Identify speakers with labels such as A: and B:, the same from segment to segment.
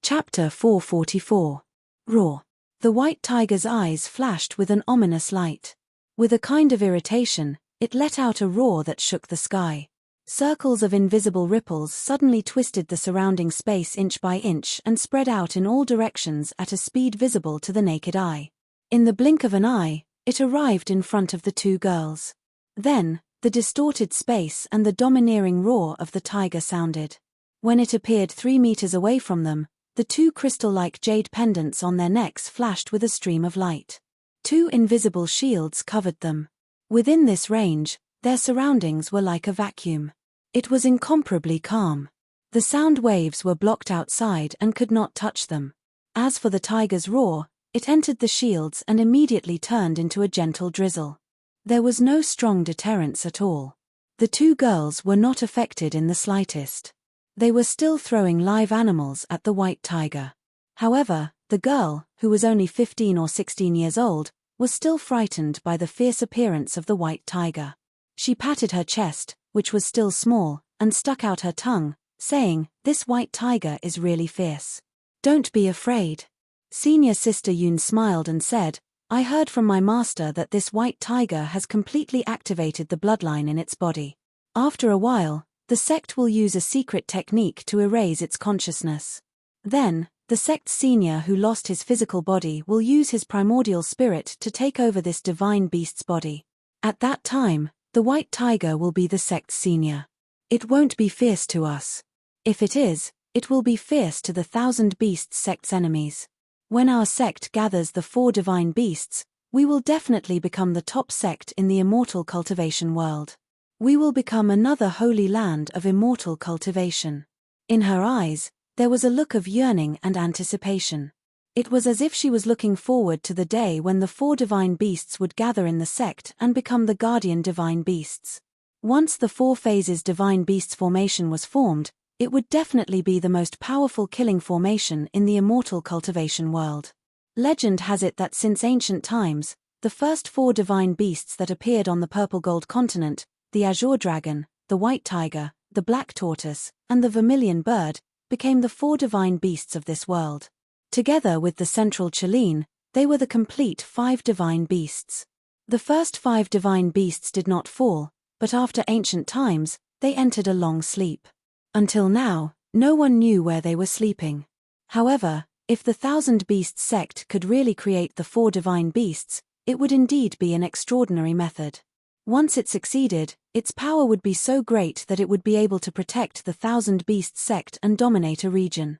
A: Chapter 444. Roar. The white tiger's eyes flashed with an ominous light. With a kind of irritation, it let out a roar that shook the sky. Circles of invisible ripples suddenly twisted the surrounding space inch by inch and spread out in all directions at a speed visible to the naked eye. In the blink of an eye, it arrived in front of the two girls. Then, the distorted space and the domineering roar of the tiger sounded. When it appeared 3 meters away from them, the two crystal-like jade pendants on their necks flashed with a stream of light. 2 invisible shields covered them. Within this range, their surroundings were like a vacuum. It was incomparably calm. The sound waves were blocked outside and could not touch them. As for the tiger's roar, it entered the shields and immediately turned into a gentle drizzle. There was no strong deterrence at all. The two girls were not affected in the slightest. They were still throwing live animals at the white tiger. However, the girl, who was only 15 or 16 years old, was still frightened by the fierce appearance of the white tiger. She patted her chest, which was still small, and stuck out her tongue, saying, "This white tiger is really fierce. Don't be afraid." Senior Sister Yoon smiled and said, "I heard from my master that this white tiger has completely activated the bloodline in its body. After a while, the sect will use a secret technique to erase its consciousness. Then, the sect's senior who lost his physical body will use his primordial spirit to take over this divine beast's body. At that time, the white tiger will be the sect's senior. It won't be fierce to us. If it is, it will be fierce to the 1,000 Beasts sect's enemies. When our sect gathers the 4 divine beasts, we will definitely become the top sect in the immortal cultivation world. We will become another holy land of immortal cultivation." In her eyes, there was a look of yearning and anticipation. It was as if she was looking forward to the day when the 4 divine beasts would gather in the sect and become the guardian divine beasts. Once the 4 phases divine beasts formation was formed, it would definitely be the most powerful killing formation in the immortal cultivation world. Legend has it that since ancient times, the first 4 divine beasts that appeared on the purple gold continent, the azure dragon, the white tiger, the black tortoise, and the vermilion bird, became the 4 divine beasts of this world. Together with the central Cheline, they were the complete 5 divine beasts. The first 5 divine beasts did not fall, but after ancient times, they entered a long sleep. Until now, no one knew where they were sleeping. However, if the 1,000 Beasts sect could really create the 4 divine beasts, it would indeed be an extraordinary method. Once it succeeded, its power would be so great that it would be able to protect the 1,000 Beasts sect and dominate a region.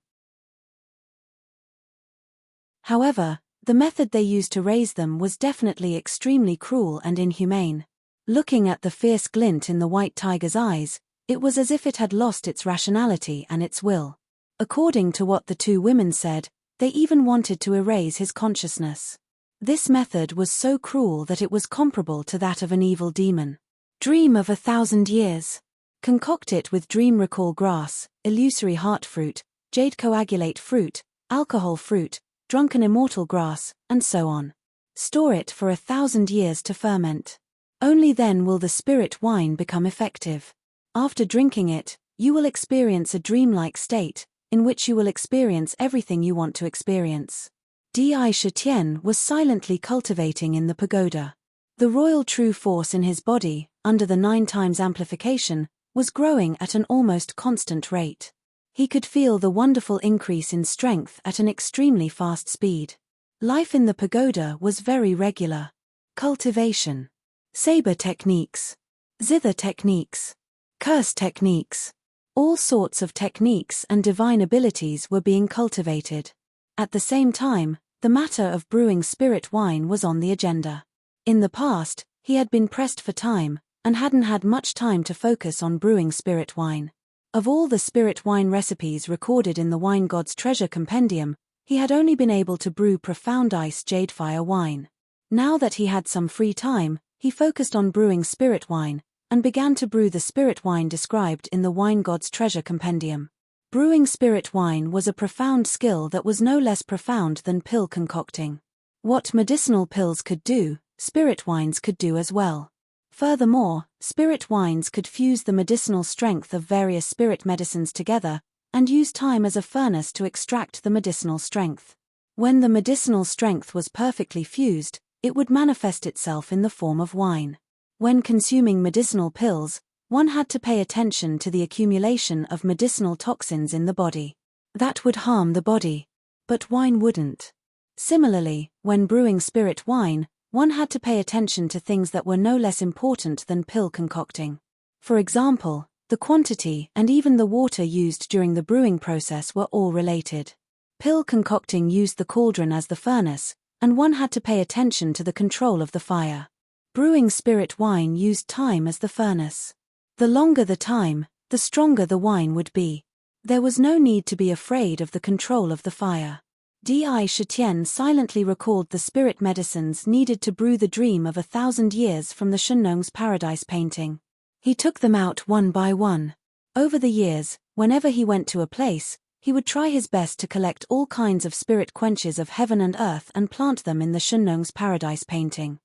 A: However, the method they used to raise them was definitely extremely cruel and inhumane. Looking at the fierce glint in the white tiger's eyes, it was as if it had lost its rationality and its will. According to what the 2 women said, they even wanted to erase his consciousness. This method was so cruel that it was comparable to that of an evil demon. Dream of 1,000 years. Concoct it with dream recall grass, illusory heart fruit, jade coagulate fruit, alcohol fruit, drunken immortal grass, and so on. Store it for 1,000 years to ferment. Only then will the spirit wine become effective. After drinking it, you will experience a dreamlike state, in which you will experience everything you want to experience. Di Shitian was silently cultivating in the pagoda. The royal true force in his body, under the 9 times amplification, was growing at an almost constant rate. He could feel the wonderful increase in strength at an extremely fast speed. Life in the pagoda was very regular. Cultivation. Saber techniques. Zither techniques. Curse techniques. All sorts of techniques and divine abilities were being cultivated. At the same time, the matter of brewing spirit wine was on the agenda. In the past, he had been pressed for time, and hadn't had much time to focus on brewing spirit wine. Of all the spirit wine recipes recorded in the Wine God's Treasure Compendium, he had only been able to brew profound ice jadefire wine. Now that he had some free time, he focused on brewing spirit wine, and began to brew the spirit wine described in the Wine God's Treasure Compendium. Brewing spirit wine was a profound skill that was no less profound than pill concocting. What medicinal pills could do, spirit wines could do as well. Furthermore, spirit wines could fuse the medicinal strength of various spirit medicines together, and use time as a furnace to extract the medicinal strength. When the medicinal strength was perfectly fused, it would manifest itself in the form of wine. When consuming medicinal pills, one had to pay attention to the accumulation of medicinal toxins in the body. That would harm the body. But wine wouldn't. Similarly, when brewing spirit wine, one had to pay attention to things that were no less important than pill concocting. For example, the quantity and even the water used during the brewing process were all related. Pill concocting used the cauldron as the furnace, and one had to pay attention to the control of the fire. Brewing spirit wine used time as the furnace. The longer the time, the stronger the wine would be. There was no need to be afraid of the control of the fire. Di Shitian silently recalled the spirit medicines needed to brew the dream of 1,000 years from the Shenong's paradise painting. He took them out one by one. Over the years, whenever he went to a place, he would try his best to collect all kinds of spirit quenches of heaven and earth and plant them in the Shenong's paradise painting.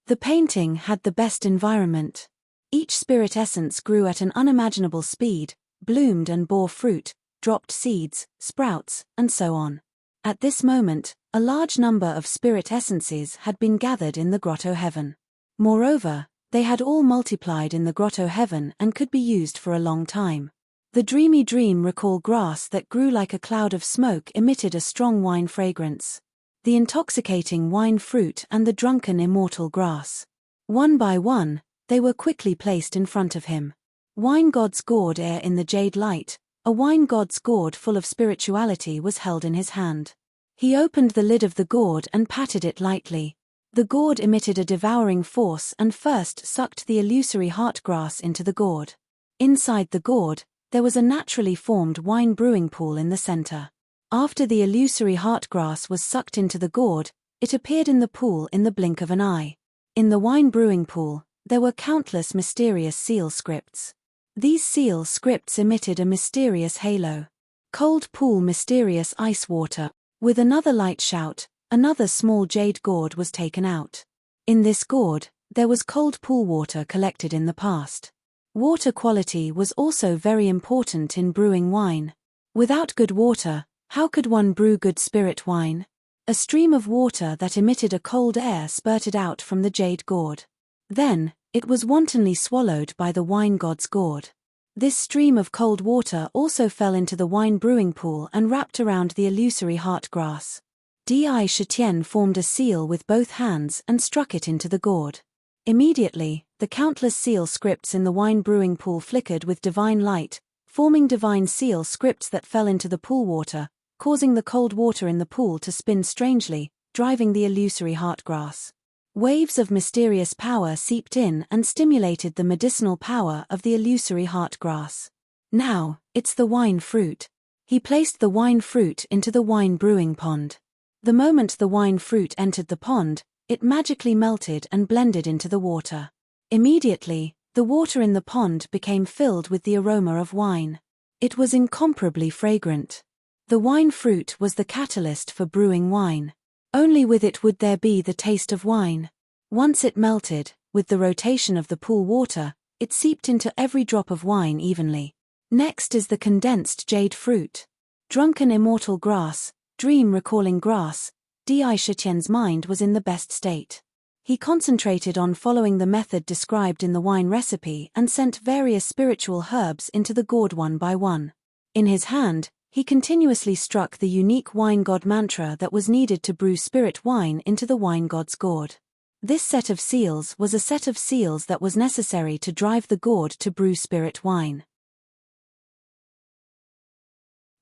A: The painting had the best environment. Each spirit essence grew at an unimaginable speed, bloomed and bore fruit, dropped seeds, sprouts, and so on. At this moment, a large number of spirit essences had been gathered in the grotto heaven. Moreover, they had all multiplied in the grotto heaven and could be used for a long time. The dreamy dream recall grass that grew like a cloud of smoke emitted a strong wine fragrance. The intoxicating wine fruit and the drunken immortal grass. One by one, they were quickly placed in front of him. Wine god's gourd air in the jade light, a wine god's gourd full of spirituality was held in his hand. He opened the lid of the gourd and patted it lightly. The gourd emitted a devouring force and first sucked the illusory heart grass into the gourd. Inside the gourd, there was a naturally formed wine brewing pool in the center. After the illusory heart grass was sucked into the gourd, it appeared in the pool in the blink of an eye. In the wine brewing pool, there were countless mysterious seal scripts. These seal scripts emitted a mysterious halo. Cold pool mysterious ice water. With another light shout, another small jade gourd was taken out. In this gourd, there was cold pool water collected in the past. Water quality was also very important in brewing wine. Without good water, how could one brew good spirit wine? A stream of water that emitted a cold air spurted out from the jade gourd. Then, it was wantonly swallowed by the wine god's gourd. This stream of cold water also fell into the wine brewing pool and wrapped around the illusory heart grass. Di Shitian formed a seal with both hands and struck it into the gourd. Immediately, the countless seal scripts in the wine brewing pool flickered with divine light, forming divine seal scripts that fell into the pool water, causing the cold water in the pool to spin strangely, driving the illusory heart grass. Waves of mysterious power seeped in and stimulated the medicinal power of the illusory heart grass. Now, it's the wine fruit. He placed the wine fruit into the wine brewing pond. The moment the wine fruit entered the pond, it magically melted and blended into the water. Immediately, the water in the pond became filled with the aroma of wine. It was incomparably fragrant. The wine fruit was the catalyst for brewing wine. Only with it would there be the taste of wine. Once it melted, with the rotation of the pool water, it seeped into every drop of wine evenly. Next is the condensed jade fruit. Drunken immortal grass, dream-recalling grass, Di Shitian's mind was in the best state. He concentrated on following the method described in the wine recipe and sent various spiritual herbs into the gourd one by one. In his hand, he continuously struck the unique wine god mantra that was needed to brew spirit wine into the wine god's gourd. This set of seals was a set of seals that was necessary to drive the gourd to brew spirit wine.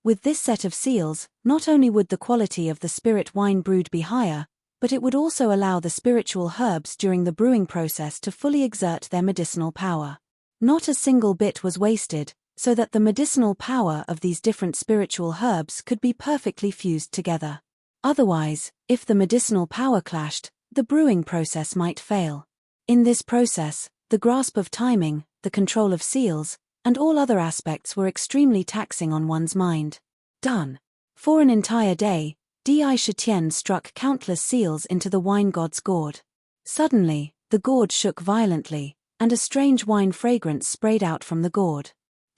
A: With this set of seals, not only would the quality of the spirit wine brewed be higher, but it would also allow the spiritual herbs during the brewing process to fully exert their medicinal power. Not a single bit was wasted, so that the medicinal power of these different spiritual herbs could be perfectly fused together. Otherwise, if the medicinal power clashed, the brewing process might fail. In this process, the grasp of timing, the control of seals, and all other aspects were extremely taxing on one's mind. Done. For an entire day, Di Shitian struck countless seals into the wine god's gourd. Suddenly, the gourd shook violently, and a strange wine fragrance sprayed out from the gourd.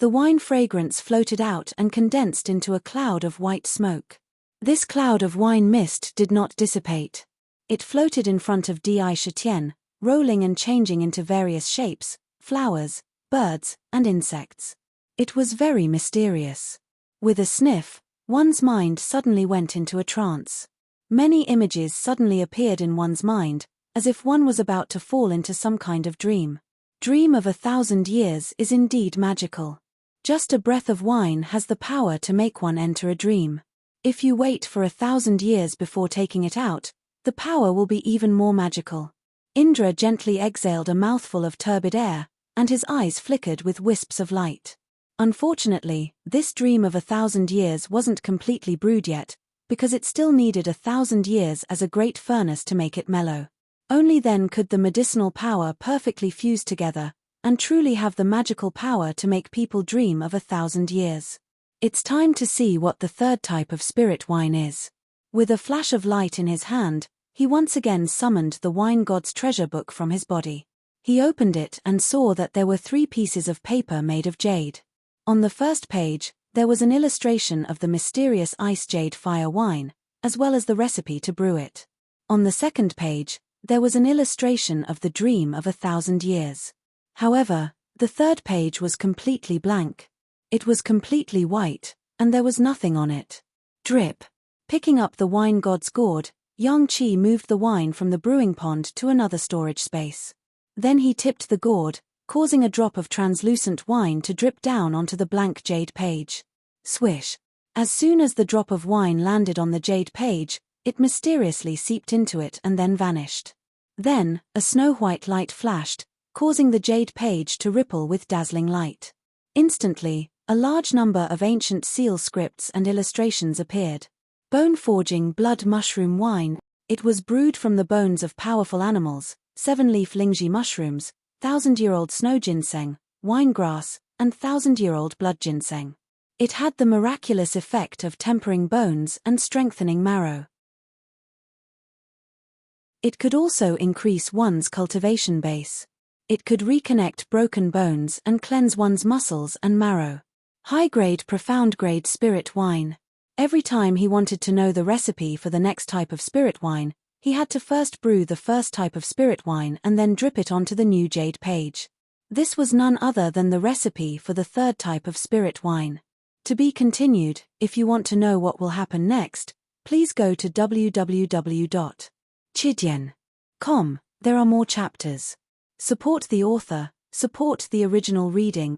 A: The wine fragrance floated out and condensed into a cloud of white smoke. This cloud of wine mist did not dissipate. It floated in front of Chetienne, rolling and changing into various shapes, flowers, birds, and insects. It was very mysterious. With a sniff, one's mind suddenly went into a trance. Many images suddenly appeared in one's mind, as if one was about to fall into some kind of dream. Dream of 1,000 years is indeed magical. Just a breath of wine has the power to make one enter a dream. If you wait for 1,000 years before taking it out, the power will be even more magical. Indra gently exhaled a mouthful of turbid air, and his eyes flickered with wisps of light. Unfortunately, this dream of 1,000 years wasn't completely brewed yet, because it still needed 1,000 years as a great furnace to make it mellow. Only then could the medicinal power perfectly fuse together, and truly have the magical power to make people dream of 1,000 years. It's time to see what the third type of spirit wine is. With a flash of light in his hand, he once again summoned the wine god's treasure book from his body. He opened it and saw that there were 3 pieces of paper made of jade. On the first page, there was an illustration of the mysterious ice jade fire wine, as well as the recipe to brew it. On the second page, there was an illustration of the dream of 1,000 years. However, the third page was completely blank. It was completely white, and there was nothing on it. Drip. Picking up the wine god's gourd, Yang Qi moved the wine from the brewing pond to another storage space. Then he tipped the gourd, causing a drop of translucent wine to drip down onto the blank jade page. Swish. As soon as the drop of wine landed on the jade page, it mysteriously seeped into it and then vanished. Then, a snow-white light flashed, causing the jade page to ripple with dazzling light. Instantly, a large number of ancient seal scripts and illustrations appeared. Bone-forging blood mushroom wine. It was brewed from the bones of powerful animals, 7-leaf lingji mushrooms, 1,000-year-old snow ginseng, winegrass, and 1,000-year-old blood ginseng. It had the miraculous effect of tempering bones and strengthening marrow. It could also increase one's cultivation base. It could reconnect broken bones and cleanse one's muscles and marrow. High-grade profound-grade spirit wine. Every time he wanted to know the recipe for the next type of spirit wine, he had to first brew the first type of spirit wine and then drip it onto the new jade page. This was none other than the recipe for the third type of spirit wine. To be continued. If you want to know what will happen next, please go to www.chitian.com. There are more chapters. Support the author, support the original reading.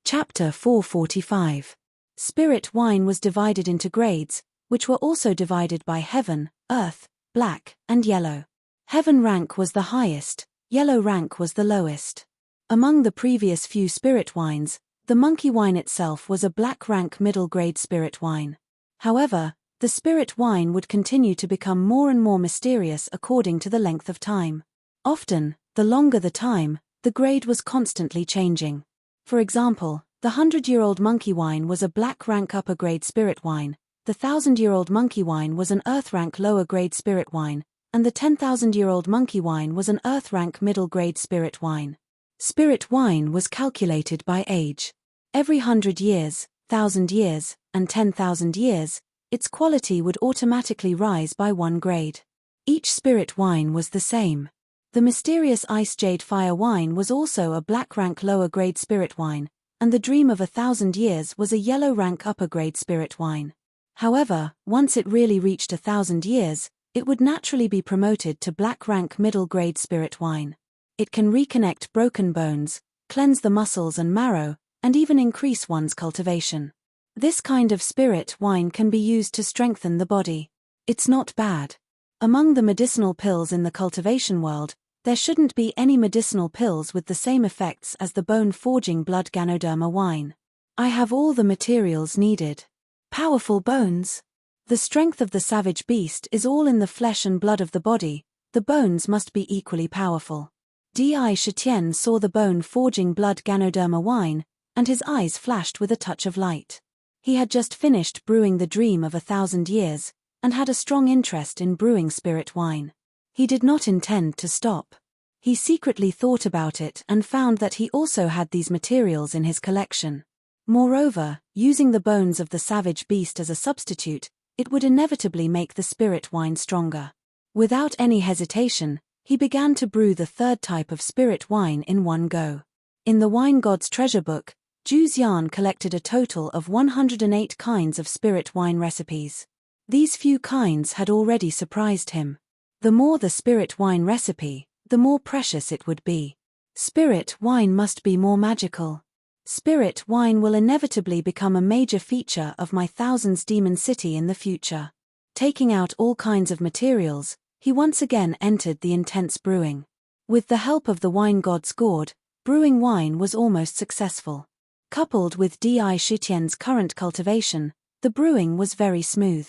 A: Chapter 445. Spirit wine was divided into grades, which were also divided by heaven, earth, black, and yellow. Heaven rank was the highest, yellow rank was the lowest. Among the previous few spirit wines, the monkey wine itself was a black rank middle grade spirit wine. However, the spirit wine would continue to become more and more mysterious according to the length of time. Often, the longer the time, the grade was constantly changing. For example, the 100-year-old monkey wine was a black rank upper grade spirit wine, the 1,000-year-old monkey wine was an earth rank lower grade spirit wine, and the 10,000-year-old monkey wine was an earth rank middle grade spirit wine. Spirit wine was calculated by age. Every 100 years, 1,000 years, and 10,000 years, its quality would automatically rise by 1 grade. Each spirit wine was the same. The mysterious ice jade fire wine was also a black rank lower grade spirit wine, and the dream of 1,000 years was a yellow rank upper grade spirit wine. However, once it really reached 1,000 years, it would naturally be promoted to black rank middle grade spirit wine. It can reconnect broken bones, cleanse the muscles and marrow, and even increase one's cultivation. This kind of spirit wine can be used to strengthen the body. It's not bad. Among the medicinal pills in the cultivation world, there shouldn't be any medicinal pills with the same effects as the bone-forging blood Ganoderma wine. I have all the materials needed. Powerful bones. The strength of the savage beast is all in the flesh and blood of the body, the bones must be equally powerful. Chetian saw the bone-forging blood Ganoderma wine, and his eyes flashed with a touch of light. He had just finished brewing the dream of 1,000 years, and had a strong interest in brewing spirit wine. He did not intend to stop. He secretly thought about it and found that he also had these materials in his collection. Moreover, using the bones of the savage beast as a substitute, it would inevitably make the spirit wine stronger. Without any hesitation, he began to brew the third type of spirit wine in one go. In the wine god's treasure book, Zhu Xian collected a total of 108 kinds of spirit wine recipes. These few kinds had already surprised him. The more the spirit wine recipe, the more precious it would be. Spirit wine must be more magical. Spirit wine will inevitably become a major feature of my Thousands Demon City in the future. Taking out all kinds of materials, he once again entered the intense brewing. With the help of the wine god's gourd, brewing wine was almost successful. Coupled with Di Shutian's current cultivation, the brewing was very smooth.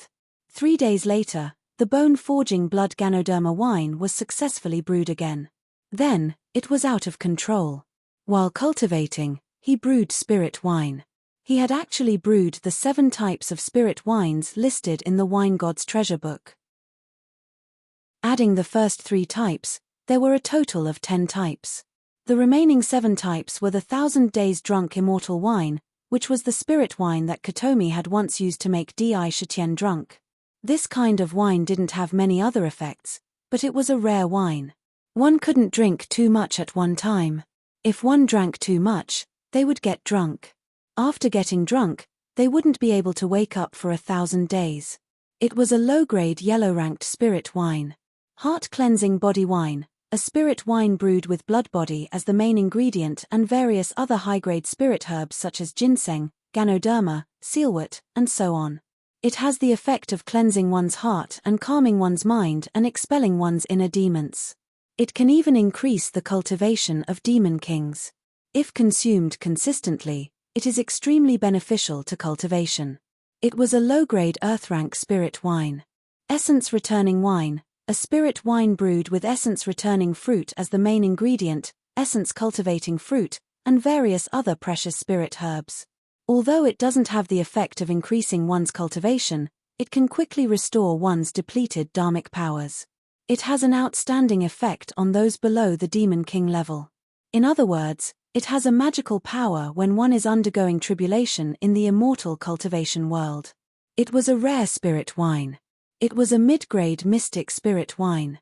A: 3 days later, the bone-forging blood Ganoderma wine was successfully brewed again. Then, it was out of control. While cultivating, he brewed spirit wine. He had actually brewed the 7 types of spirit wines listed in the wine god's treasure book. Adding the first 3 types, there were a total of 10 types. The remaining 7 types were the 1000 Days Drunk Immortal Wine, which was the spirit wine that Kotomi had once used to make Di Shutian drunk. This kind of wine didn't have many other effects, but it was a rare wine. One couldn't drink too much at one time. If one drank too much, they would get drunk. After getting drunk, they wouldn't be able to wake up for 1000 days. It was a low-grade yellow-ranked spirit wine. Heart-cleansing body wine, a spirit wine brewed with blood body as the main ingredient and various other high-grade spirit herbs such as ginseng, ganoderma, sealwort, and so on. It has the effect of cleansing one's heart and calming one's mind and expelling one's inner demons. It can even increase the cultivation of demon kings. If consumed consistently, it is extremely beneficial to cultivation. It was a low-grade earth-rank spirit wine. Essence-returning wine, a spirit wine brewed with essence-returning fruit as the main ingredient, essence-cultivating fruit, and various other precious spirit herbs. Although it doesn't have the effect of increasing one's cultivation, it can quickly restore one's depleted dharmic powers. It has an outstanding effect on those below the Demon King level. In other words, it has a magical power when one is undergoing tribulation in the immortal cultivation world. It was a rare spirit wine. It was a mid-grade mystic spirit wine.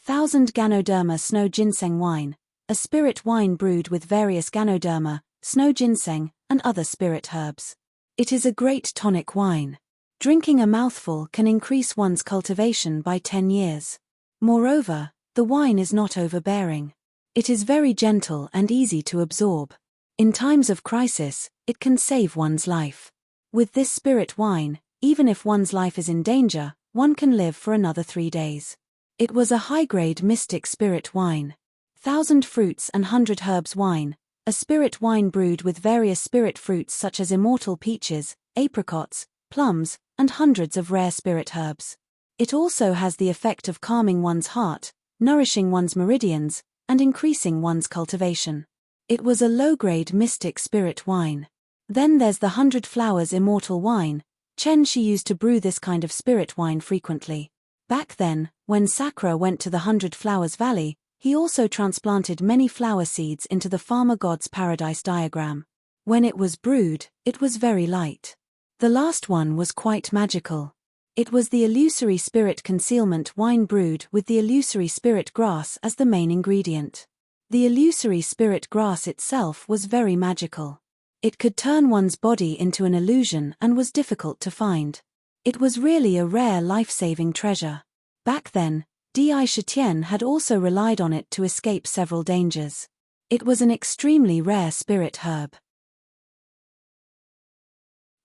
A: 1000 Ganoderma Snow Ginseng Wine, a spirit wine brewed with various Ganoderma, snow ginseng, and other spirit herbs. It is a great tonic wine. Drinking a mouthful can increase one's cultivation by 10 years. Moreover, the wine is not overbearing. It is very gentle and easy to absorb. In times of crisis, it can save one's life. With this spirit wine, even if one's life is in danger, one can live for another 3 days. It was a high-grade mystic spirit wine. 1000 Fruits and 100 Herbs Wine, a spirit wine brewed with various spirit fruits such as immortal peaches, apricots, plums, and hundreds of rare spirit herbs. It also has the effect of calming one's heart, nourishing one's meridians, and increasing one's cultivation. It was a low-grade mystic spirit wine. Then there's the 100 Flowers Immortal Wine. Chen Shi used to brew this kind of spirit wine frequently. Back then, when Sakura went to the 100 Flowers Valley, he also transplanted many flower seeds into the farmer god's paradise diagram. When it was brewed, it was very light. The last one was quite magical. It was the illusory spirit concealment wine brewed with the illusory spirit grass as the main ingredient. The illusory spirit grass itself was very magical. It could turn one's body into an illusion and was difficult to find. It was really a rare life-saving treasure. Back then, Di Shutian had also relied on it to escape several dangers. It was an extremely rare spirit herb.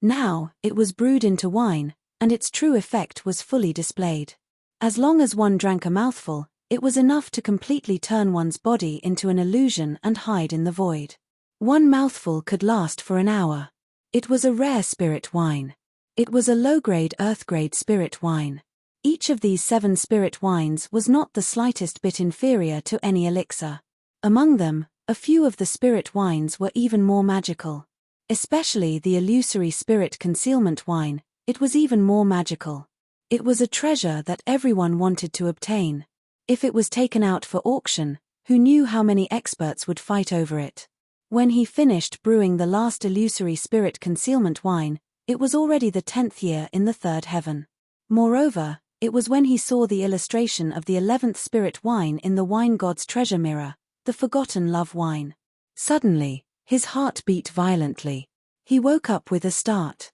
A: Now, it was brewed into wine, and its true effect was fully displayed. As long as one drank a mouthful, it was enough to completely turn one's body into an illusion and hide in the void. One mouthful could last for an hour. It was a rare spirit wine. It was a low-grade earth-grade spirit wine. Each of these 7 spirit wines was not the slightest bit inferior to any elixir. Among them, a few of the spirit wines were even more magical. Especially the illusory spirit concealment wine, it was even more magical. It was a treasure that everyone wanted to obtain. If it was taken out for auction, Who knew how many experts would fight over it? When he finished brewing the last illusory spirit concealment wine, it was already the 10th year in the 3rd heaven. Moreover, it was when he saw the illustration of the 11th spirit wine in the wine god's treasure mirror, the forgotten love wine. Suddenly, his heart beat violently. He woke up with a start.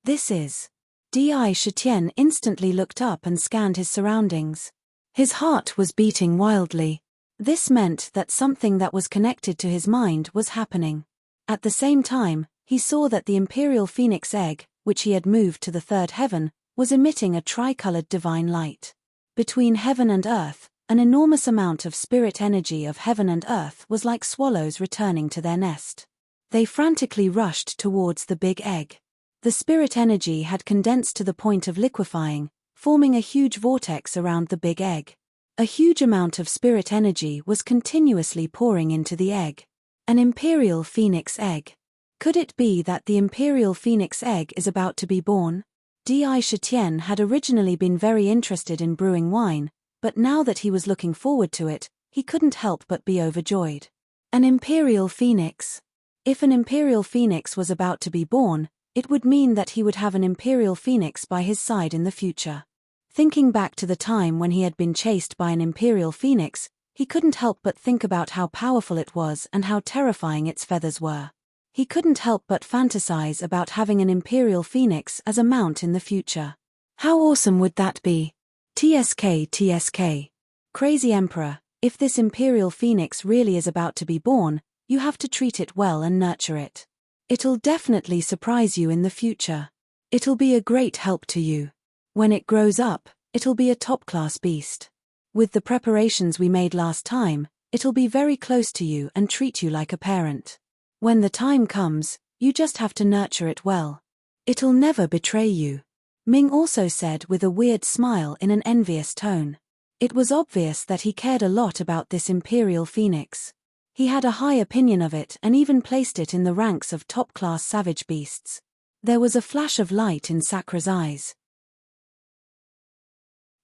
A: This is... Di Shitian instantly looked up and scanned his surroundings. His heart was beating wildly. This meant that something that was connected to his mind was happening. At the same time, he saw that the imperial phoenix egg, which he had moved to the 3rd heaven, was emitting a tricolored divine light. Between heaven and earth, an enormous amount of spirit energy of heaven and earth was like swallows returning to their nest. They frantically rushed towards the big egg. The spirit energy had condensed to the point of liquefying, forming a huge vortex around the big egg. A huge amount of spirit energy was continuously pouring into the egg. An imperial phoenix egg. Could it be that the imperial phoenix egg is about to be born? Di Shitian had originally been very interested in brewing wine, but now that he was looking forward to it, he couldn't help but be overjoyed. An imperial phoenix. If an imperial phoenix was about to be born, it would mean that he would have an imperial phoenix by his side in the future. Thinking back to the time when he had been chased by an imperial phoenix, he couldn't help but think about how powerful it was and how terrifying its feathers were. He couldn't help but fantasize about having an imperial phoenix as a mount in the future. How awesome would that be? TSK. Crazy Emperor, if this imperial phoenix really is about to be born, you have to treat it well and nurture it. It'll definitely surprise you in the future. It'll be a great help to you. When it grows up, it'll be a top-class beast. With the preparations we made last time, it'll be very close to you and treat you like a parent. When the time comes, you just have to nurture it well. It'll never betray you. Ming also said with a weird smile in an envious tone. It was obvious that he cared a lot about this imperial phoenix. He had a high opinion of it and even placed it in the ranks of top-class savage beasts. There was a flash of light in Sakra's eyes.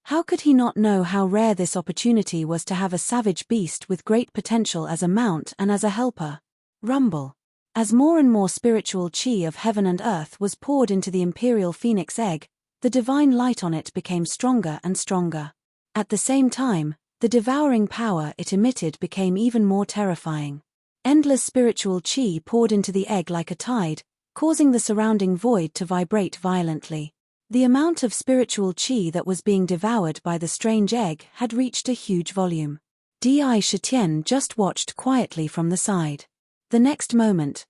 A: How could he not know how rare this opportunity was to have a savage beast with great potential as a mount and as a helper? Rumble. As more and more spiritual chi of heaven and earth was poured into the imperial phoenix egg, the divine light on it became stronger and stronger. At the same time, the devouring power it emitted became even more terrifying. Endless spiritual chi poured into the egg like a tide, causing the surrounding void to vibrate violently. The amount of spiritual chi that was being devoured by the strange egg had reached a huge volume. Di Shitian just watched quietly from the side. The next moment,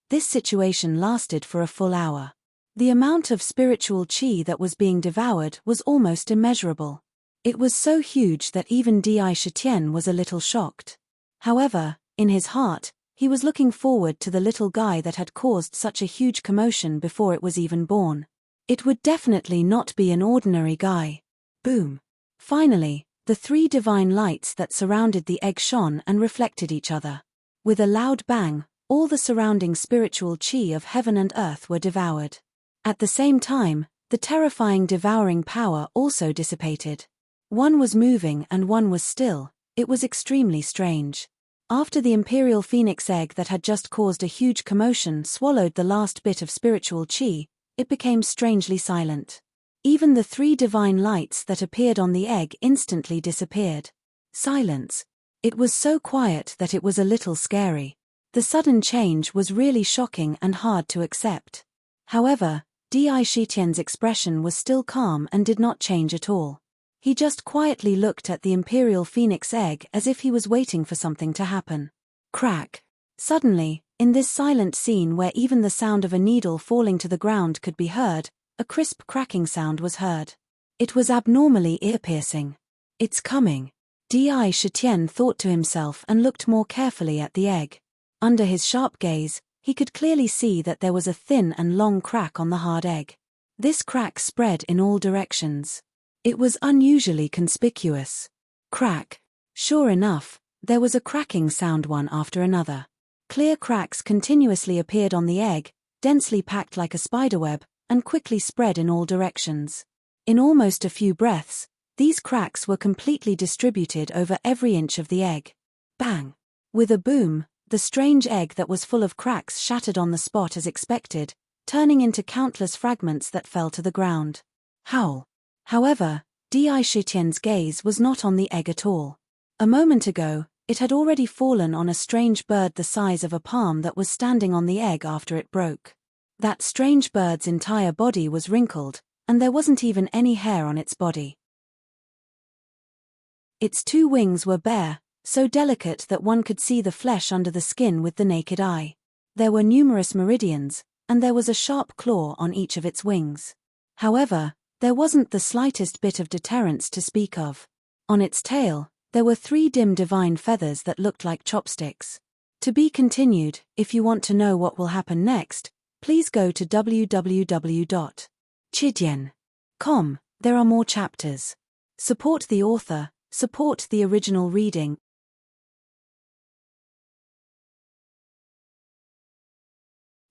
A: this situation lasted for a full hour. The amount of spiritual chi that was being devoured was almost immeasurable. It was so huge that even Di Shitian was a little shocked. However, in his heart, he was looking forward to the little guy that had caused such a huge commotion before it was even born. It would definitely not be an ordinary guy. Boom. Finally, the 3 divine lights that surrounded the egg shone and reflected each other. With a loud bang, all the surrounding spiritual chi of heaven and earth were devoured. At the same time, the terrifying devouring power also dissipated. One was moving and one was still. It was extremely strange. After the imperial phoenix egg that had just caused a huge commotion swallowed the last bit of spiritual chi, it became strangely silent. Even the 3 divine lights that appeared on the egg instantly disappeared. Silence. It was so quiet that it was a little scary. The sudden change was really shocking and hard to accept. However, Di Shitian's expression was still calm and did not change at all. He just quietly looked at the imperial phoenix egg as if he was waiting for something to happen. Crack. Suddenly, in this silent scene where even the sound of a needle falling to the ground could be heard, a crisp cracking sound was heard. It was abnormally ear-piercing. It's coming. Di Shitian thought to himself and looked more carefully at the egg. Under his sharp gaze, he could clearly see that there was a thin and long crack on the hard egg. This crack spread in all directions. It was unusually conspicuous. Crack. Sure enough, there was a cracking sound one after another. Clear cracks continuously appeared on the egg, densely packed like a spiderweb, and quickly spread in all directions. In almost a few breaths, These cracks were completely distributed over every inch of the egg. Bang! With a boom, the strange egg that was full of cracks shattered on the spot as expected, turning into countless fragments that fell to the ground. Howl! However, Di Shitian's gaze was not on the egg at all. A moment ago, it had already fallen on a strange bird the size of a palm that was standing on the egg after it broke. That strange bird's entire body was wrinkled, and there wasn't even any hair on its body. Its two wings were bare, so delicate that one could see the flesh under the skin with the naked eye. There were numerous meridians, and there was a sharp claw on each of its wings. However, there wasn't the slightest bit of deterrence to speak of. On its tail, there were 3 dim divine feathers that looked like chopsticks. To be continued. If you want to know what will happen next, please go to www.chidian.com. There are more chapters. Support the author, support the original reading.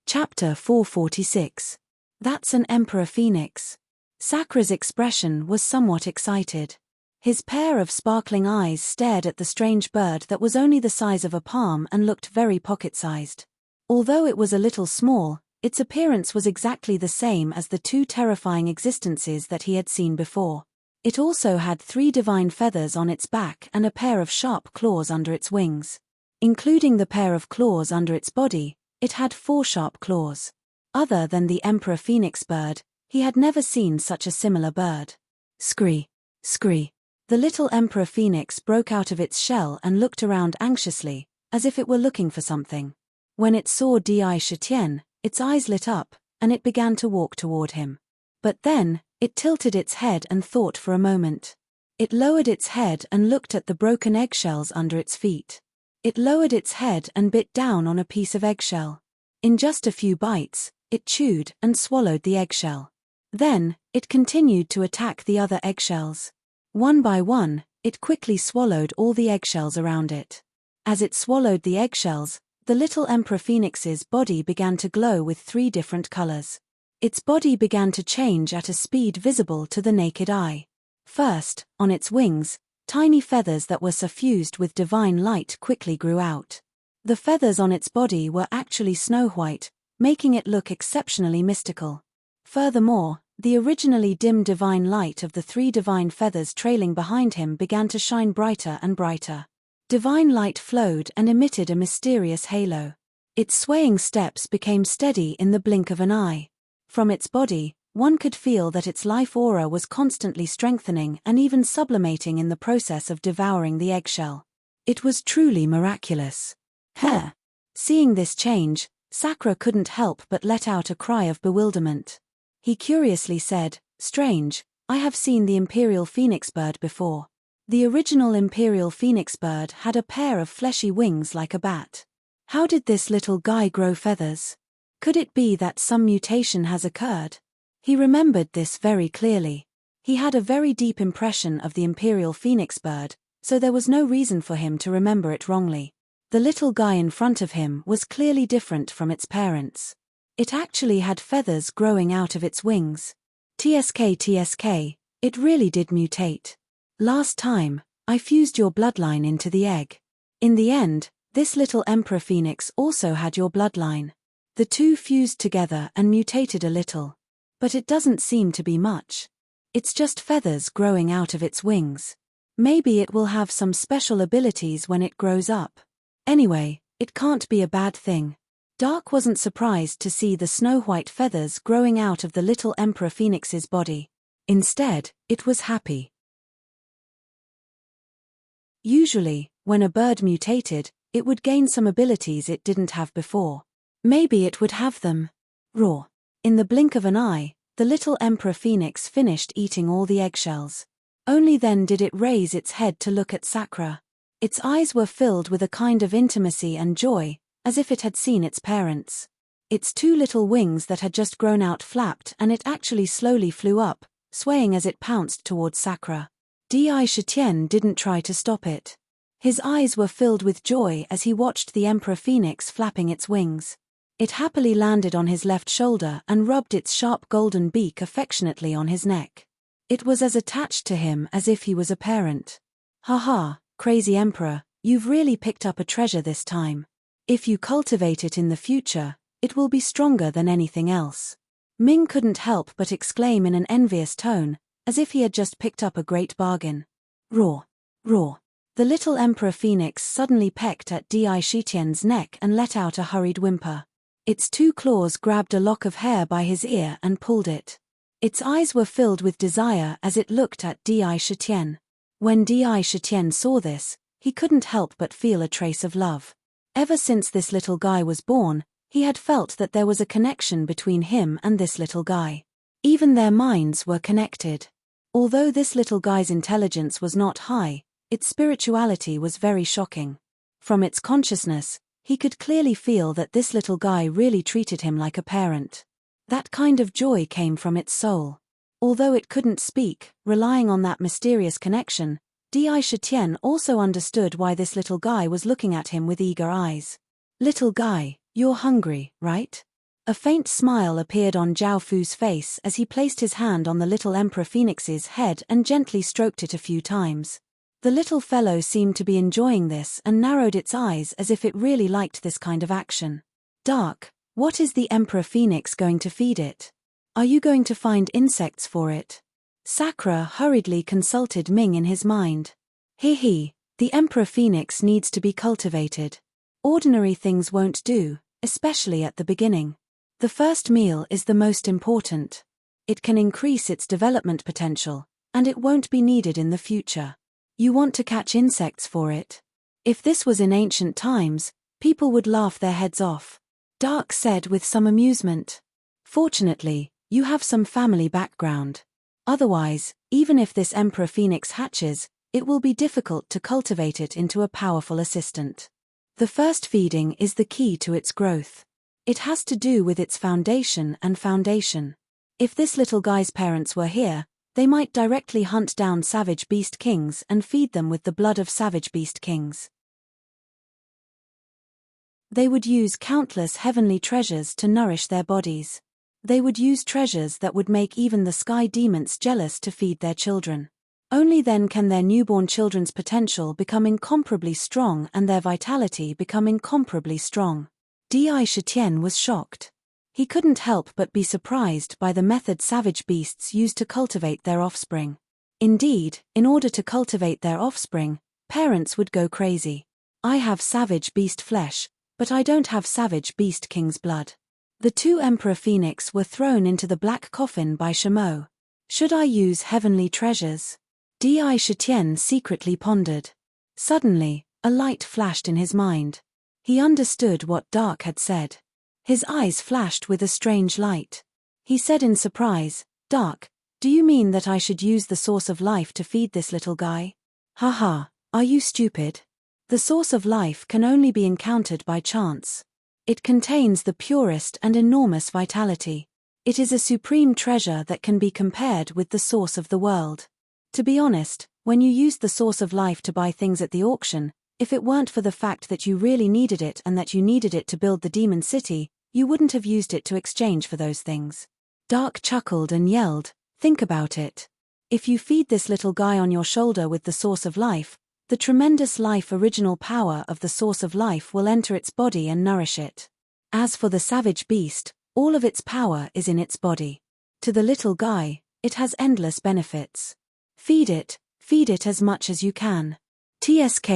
A: Chapter 446. That's an Emperor Phoenix. Sakra's expression was somewhat excited. His pair of sparkling eyes stared at the strange bird that was only the size of a palm and looked very pocket-sized. Although it was a little small, its appearance was exactly the same as the 2 terrifying existences that he had seen before. It also had 3 divine feathers on its back and a pair of sharp claws under its wings. Including the pair of claws under its body, it had 4 sharp claws. Other than the Emperor Phoenix bird, he had never seen such a similar bird. Scree! Scree! The little Emperor Phoenix broke out of its shell and looked around anxiously, as if it were looking for something. When it saw Di Shitian, its eyes lit up, and it began to walk toward him. But then, it tilted its head and thought for a moment. It lowered its head and looked at the broken eggshells under its feet. It lowered its head and bit down on a piece of eggshell. In just a few bites, it chewed and swallowed the eggshell. Then, it continued to attack the other eggshells. One by one, it quickly swallowed all the eggshells around it. As it swallowed the eggshells, the little Emperor Phoenix's body began to glow with 3 different colors. Its body began to change at a speed visible to the naked eye. First, on its wings, tiny feathers that were suffused with divine light quickly grew out. The feathers on its body were actually snow-white, making it look exceptionally mystical. Furthermore, the originally dim divine light of the 3 divine feathers trailing behind him began to shine brighter and brighter. Divine light flowed and emitted a mysterious halo. Its swaying steps became steady in the blink of an eye. From its body, one could feel that its life aura was constantly strengthening and even sublimating in the process of devouring the eggshell. It was truly miraculous. Heh! Seeing this change, Sakra couldn't help but let out a cry of bewilderment. He curiously said, "Strange, I have seen the imperial phoenix bird before. The original imperial phoenix bird had a pair of fleshy wings like a bat. How did this little guy grow feathers? Could it be that some mutation has occurred?" He remembered this very clearly. He had a very deep impression of the imperial phoenix bird, so there was no reason for him to remember it wrongly. The little guy in front of him was clearly different from its parents. It actually had feathers growing out of its wings. TSK, it really did mutate. Last time, I fused your bloodline into the egg. In the end, this little Emperor Phoenix also had your bloodline. The 2 fused together and mutated a little. But it doesn't seem to be much. It's just feathers growing out of its wings. Maybe it will have some special abilities when it grows up. Anyway, it can't be a bad thing. Dark wasn't surprised to see the snow-white feathers growing out of the little Emperor Phoenix's body. Instead, it was happy. Usually, when a bird mutated, it would gain some abilities it didn't have before. Maybe it would have them. Raw. In the blink of an eye, the little Emperor Phoenix finished eating all the eggshells. Only then did it raise its head to look at Sakra. Its eyes were filled with a kind of intimacy and joy, as if it had seen its parents. Its 2 little wings that had just grown out flapped and it actually slowly flew up, swaying as it pounced towards Sakra. Di Shitian didn't try to stop it. His eyes were filled with joy as he watched the Emperor Phoenix flapping its wings. It happily landed on his left shoulder and rubbed its sharp golden beak affectionately on his neck. It was as attached to him as if he was a parent. Haha, crazy emperor, you've really picked up a treasure this time. If you cultivate it in the future, it will be stronger than anything else. Ming couldn't help but exclaim in an envious tone, as if he had just picked up a great bargain. Roar! Roar! The little emperor phoenix suddenly pecked at Di Shitian's neck and let out a hurried whimper. Its two claws grabbed a lock of hair by his ear and pulled it. Its eyes were filled with desire as it looked at Di Shitian. When Di Shitian saw this, he couldn't help but feel a trace of love. Ever since this little guy was born, he had felt that there was a connection between him and this little guy. Even their minds were connected. Although this little guy's intelligence was not high, its spirituality was very shocking. From its consciousness, he could clearly feel that this little guy really treated him like a parent. That kind of joy came from its soul. Although it couldn't speak, relying on that mysterious connection, Di Shitian also understood why this little guy was looking at him with eager eyes. Little guy, you're hungry, right? A faint smile appeared on Zhao Fu's face as he placed his hand on the little Emperor Phoenix's head and gently stroked it a few times. The little fellow seemed to be enjoying this and narrowed its eyes as if it really liked this kind of action. Dark, what is the Emperor Phoenix going to feed it? Are you going to find insects for it? Sakura hurriedly consulted Ming in his mind. The Emperor Phoenix needs to be cultivated. Ordinary things won't do, especially at the beginning. The first meal is the most important. It can increase its development potential, and it won't be needed in the future. You want to catch insects for it. If this was in ancient times, people would laugh their heads off. Dark said with some amusement. Fortunately, you have some family background. Otherwise, even if this Emperor Phoenix hatches, it will be difficult to cultivate it into a powerful assistant. The first feeding is the key to its growth. It has to do with its foundation and foundation. If this little guy's parents were here, they might directly hunt down savage beast kings and feed them with the blood of savage beast kings. They would use countless heavenly treasures to nourish their bodies. They would use treasures that would make even the sky demons jealous to feed their children. Only then can their newborn children's potential become incomparably strong and their vitality become incomparably strong. Di Shitian was shocked. He couldn't help but be surprised by the method savage beasts use to cultivate their offspring. Indeed, in order to cultivate their offspring, parents would go crazy. I have savage beast flesh, but I don't have savage beast king's blood. The two Emperor Phoenix were thrown into the black coffin by Shamo. Should I use heavenly treasures? Di Shitian secretly pondered. Suddenly, a light flashed in his mind. He understood what Dark had said. His eyes flashed with a strange light. He said in surprise, Dark, do you mean that I should use the source of life to feed this little guy? Haha, are you stupid? The source of life can only be encountered by chance. It contains the purest and enormous vitality. It is a supreme treasure that can be compared with the source of the world. To be honest, when you used the source of life to buy things at the auction, if it weren't for the fact that you really needed it and that you needed it to build the demon city, you wouldn't have used it to exchange for those things. Dark chuckled and yelled, think about it. If you feed this little guy on your shoulder with the source of life, the tremendous life original power of the source of life will enter its body and nourish it. As for the savage beast, all of its power is in its body. To the little guy, it has endless benefits. Feed it as much as you can. TSK.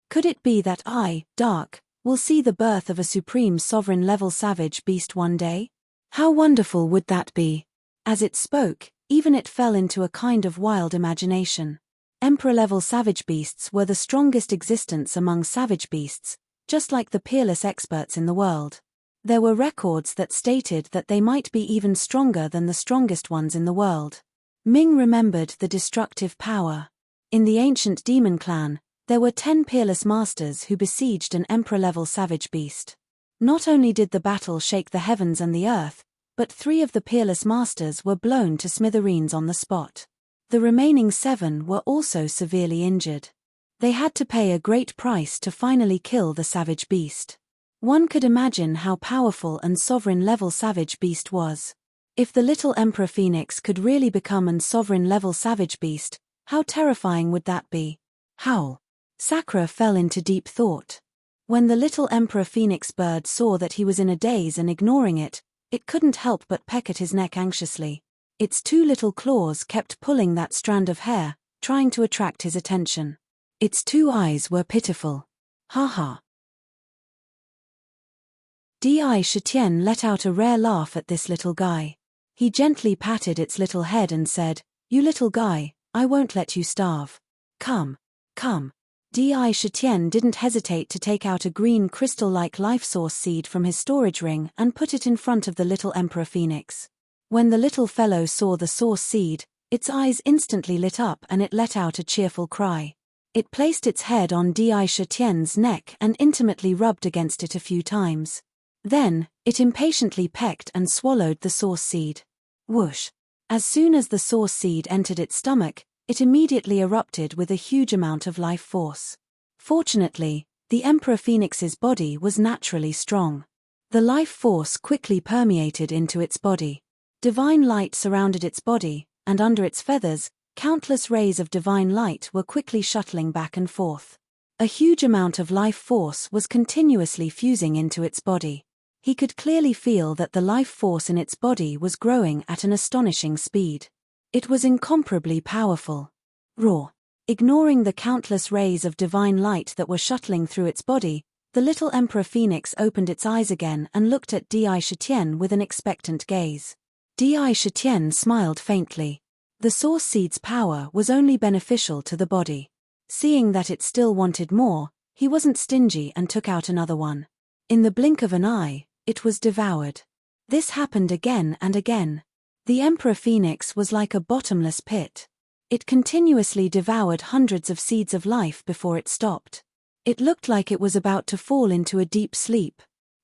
A: Could it be that I, Dark, will see the birth of a supreme sovereign-level savage beast one day? How wonderful would that be? As it spoke, even it fell into a kind of wild imagination. Emperor-level savage beasts were the strongest existence among savage beasts, just like the peerless experts in the world. There were records that stated that they might be even stronger than the strongest ones in the world. Ming remembered the destructive power. In the ancient demon clan, there were 10 peerless masters who besieged an emperor-level savage beast. Not only did the battle shake the heavens and the earth, but 3 of the peerless masters were blown to smithereens on the spot. The remaining 7 were also severely injured. They had to pay a great price to finally kill the savage beast. One could imagine how powerful and sovereign-level savage beast was. If the little Emperor Phoenix could really become an sovereign-level savage beast, how terrifying would that be? Howl. Sakura fell into deep thought. When the little Emperor Phoenix bird saw that he was in a daze and ignoring it, it couldn't help but peck at his neck anxiously. Its two little claws kept pulling that strand of hair, trying to attract his attention. Its two eyes were pitiful. Ha ha. Di-Shitian let out a rare laugh at this little guy. He gently patted its little head and said, "You little guy, I won't let you starve. Come, come." Di-Shitian didn't hesitate to take out a green crystal-like life source seed from his storage ring and put it in front of the little Emperor Phoenix. When the little fellow saw the source seed, its eyes instantly lit up and it let out a cheerful cry. It placed its head on Di-Shitian's neck and intimately rubbed against it a few times. Then, it impatiently pecked and swallowed the source seed. Whoosh! As soon as the source seed entered its stomach, it immediately erupted with a huge amount of life force. Fortunately, the Emperor Phoenix's body was naturally strong. The life force quickly permeated into its body. Divine light surrounded its body, and under its feathers, countless rays of divine light were quickly shuttling back and forth. A huge amount of life force was continuously fusing into its body. He could clearly feel that the life force in its body was growing at an astonishing speed. It was incomparably powerful. Roar! Ignoring the countless rays of divine light that were shuttling through its body, the little Emperor Phoenix opened its eyes again and looked at Di-Shitian with an expectant gaze. Di-Shitian smiled faintly. The source seed's power was only beneficial to the body. Seeing that it still wanted more, he wasn't stingy and took out another one. In the blink of an eye, it was devoured. This happened again and again. The Emperor Phoenix was like a bottomless pit. It continuously devoured hundreds of seeds of life before it stopped. It looked like it was about to fall into a deep sleep.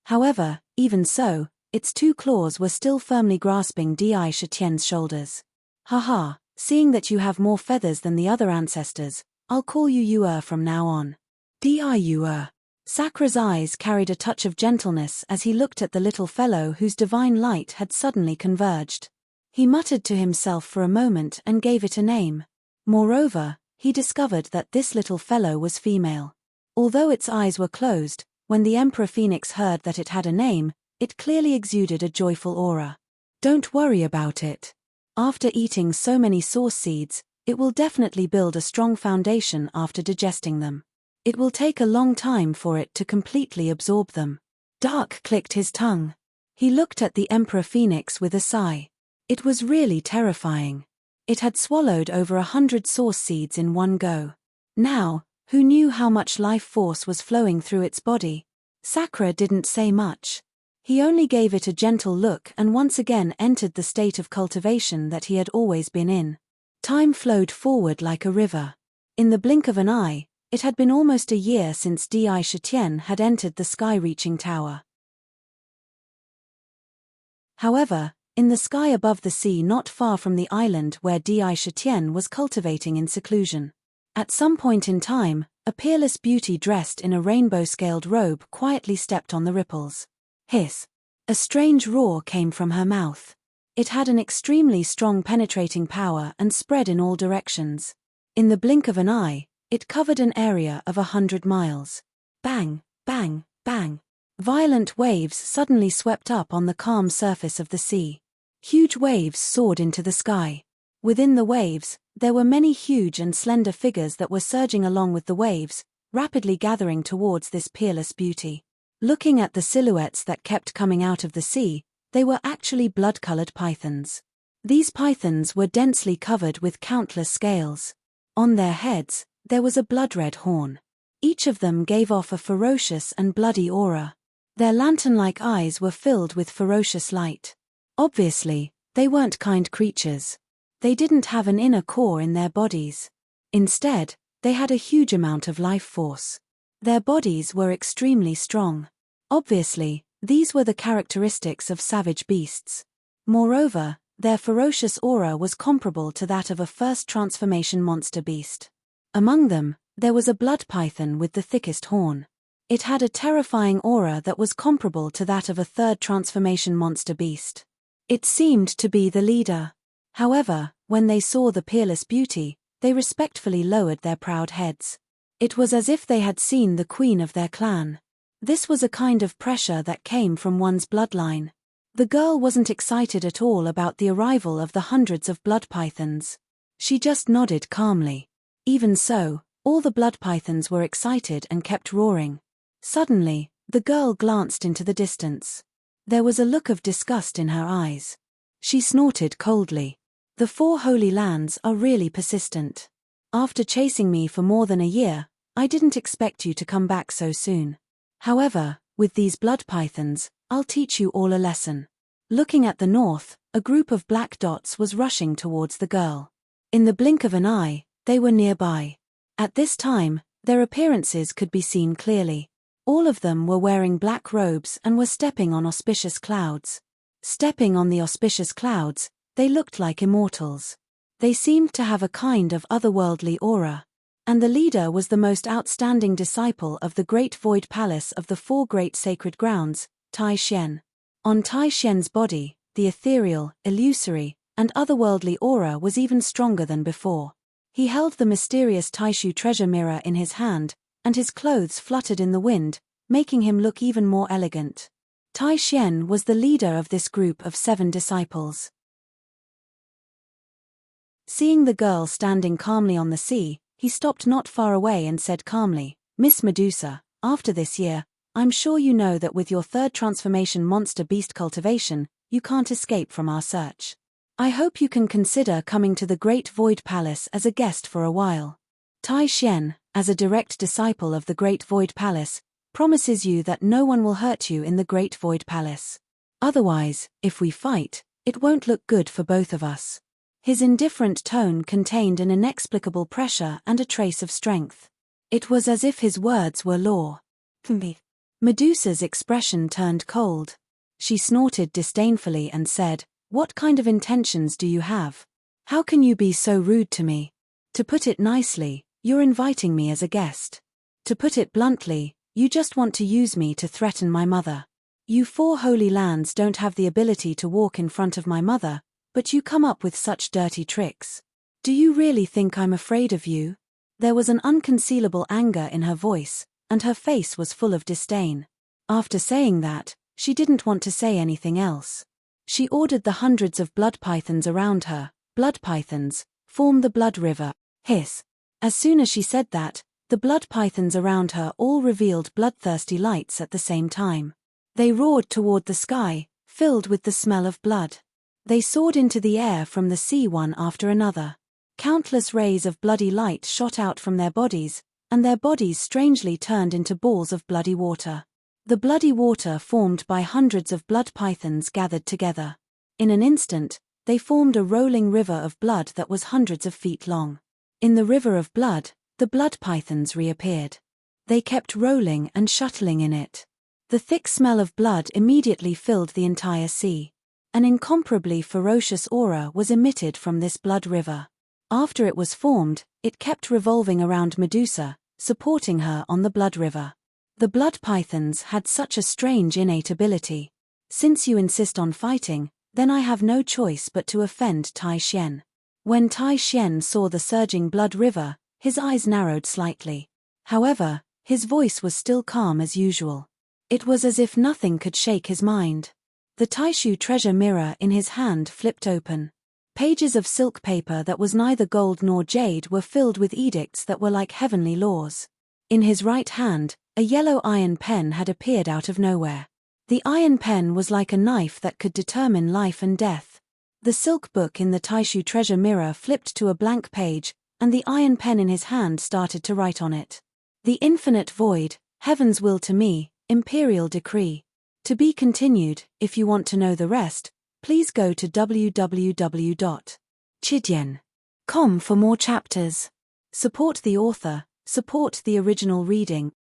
A: However, even so, its two claws were still firmly grasping Di-Shitian's shoulders. "Haha, seeing that you have more feathers than the other ancestors, I'll call you Yu-Er from now on." Di-Yu-Er. Sakura's eyes carried a touch of gentleness as he looked at the little fellow whose divine light had suddenly converged. He muttered to himself for a moment and gave it a name. Moreover, he discovered that this little fellow was female. Although its eyes were closed, when the Emperor Phoenix heard that it had a name, it clearly exuded a joyful aura. "Don't worry about it. After eating so many source seeds, it will definitely build a strong foundation after digesting them. It will take a long time for it to completely absorb them." Dark clicked his tongue. He looked at the Emperor Phoenix with a sigh. It was really terrifying. It had swallowed over 100 source seeds in one go. Now, who knew how much life force was flowing through its body? Sakura didn't say much. He only gave it a gentle look and once again entered the state of cultivation that he had always been in. Time flowed forward like a river. In the blink of an eye, it had been almost a year since Di-Shitian had entered the sky-reaching tower. However, in the sky above the sea not far from the island where Di-Shitian was cultivating in seclusion, at some point in time, a peerless beauty dressed in a rainbow-scaled robe quietly stepped on the ripples. Hiss! A strange roar came from her mouth. It had an extremely strong penetrating power and spread in all directions. In the blink of an eye, it covered an area of 100 miles. Bang, bang, bang. Violent waves suddenly swept up on the calm surface of the sea. Huge waves soared into the sky. Within the waves, there were many huge and slender figures that were surging along with the waves, rapidly gathering towards this peerless beauty. Looking at the silhouettes that kept coming out of the sea, they were actually blood-colored pythons. These pythons were densely covered with countless scales. On their heads, there was a blood-red horn. Each of them gave off a ferocious and bloody aura. Their lantern-like eyes were filled with ferocious light. Obviously, they weren't kind creatures. They didn't have an inner core in their bodies. Instead, they had a huge amount of life force. Their bodies were extremely strong. Obviously, these were the characteristics of savage beasts. Moreover, their ferocious aura was comparable to that of a first transformation monster beast. Among them, there was a blood python with the thickest horn. It had a terrifying aura that was comparable to that of a third transformation monster beast. It seemed to be the leader. However, when they saw the peerless beauty, they respectfully lowered their proud heads. It was as if they had seen the queen of their clan. This was a kind of pressure that came from one's bloodline. The girl wasn't excited at all about the arrival of the hundreds of blood pythons. She just nodded calmly. Even so, all the blood pythons were excited and kept roaring. Suddenly, the girl glanced into the distance. There was a look of disgust in her eyes. She snorted coldly. The 4 holy lands are really persistent. After chasing me for more than a year, I didn't expect you to come back so soon. However, with these blood pythons, I'll teach you all a lesson. Looking at the north, a group of black dots was rushing towards the girl. In the blink of an eye, they were nearby. At this time, their appearances could be seen clearly. All of them were wearing black robes and were stepping on auspicious clouds. Stepping on the auspicious clouds, they looked like immortals. They seemed to have a kind of otherworldly aura. And the leader was the most outstanding disciple of the Great Void Palace of the 4 Great Sacred Grounds, Tai Xian. On Tai Xian's body, the ethereal, illusory, and otherworldly aura was even stronger than before. He held the mysterious Taishu treasure mirror in his hand, and his clothes fluttered in the wind, making him look even more elegant. Tai Xian was the leader of this group of 7 disciples. Seeing the girl standing calmly on the sea, he stopped not far away and said calmly, "Miss Medusa, after this year, I'm sure you know that with your 3rd transformation monster beast cultivation, you can't escape from our search. I hope you can consider coming to the Great Void Palace as a guest for a while." Tai Xian, as a direct disciple of the Great Void Palace, promises you that no one will hurt you in the Great Void Palace. Otherwise, if we fight, it won't look good for both of us. His indifferent tone contained an inexplicable pressure and a trace of strength. It was as if his words were law. Medusa's expression turned cold. She snorted disdainfully and said, "What kind of intentions do you have? How can you be so rude to me? To put it nicely, you're inviting me as a guest. To put it bluntly, you just want to use me to threaten my mother. You 4 holy lands don't have the ability to walk in front of my mother, but you come up with such dirty tricks. Do you really think I'm afraid of you?" There was an unconcealable anger in her voice, and her face was full of disdain. After saying that, she didn't want to say anything else. She ordered the hundreds of blood pythons around her, blood pythons, form the blood river, hiss. As soon as she said that, the blood pythons around her all revealed bloodthirsty lights at the same time. They roared toward the sky, filled with the smell of blood. They soared into the air from the sea one after another. Countless rays of bloody light shot out from their bodies, and their bodies strangely turned into balls of bloody water. The bloody water formed by hundreds of blood pythons gathered together. In an instant, they formed a rolling river of blood that was hundreds of feet long. In the river of blood, the blood pythons reappeared. They kept rolling and shuttling in it. The thick smell of blood immediately filled the entire sea. An incomparably ferocious aura was emitted from this blood river. After it was formed, it kept revolving around Medusa, supporting her on the blood river. The blood pythons had such a strange innate ability. "Since you insist on fighting, then I have no choice but to offend Tai Xian." When Tai Xian saw the surging blood river, his eyes narrowed slightly. However, his voice was still calm as usual. It was as if nothing could shake his mind. The Taishu treasure mirror in his hand flipped open. Pages of silk paper that was neither gold nor jade were filled with edicts that were like heavenly laws. In his right hand, a yellow iron pen had appeared out of nowhere. The iron pen was like a knife that could determine life and death. The silk book in the Taishu treasure mirror flipped to a blank page, and the iron pen in his hand started to write on it. "The infinite void, heaven's will to me, imperial decree." To be continued. If you want to know the rest, please go to www.chidian.com for more chapters. Support the author, support the original reading.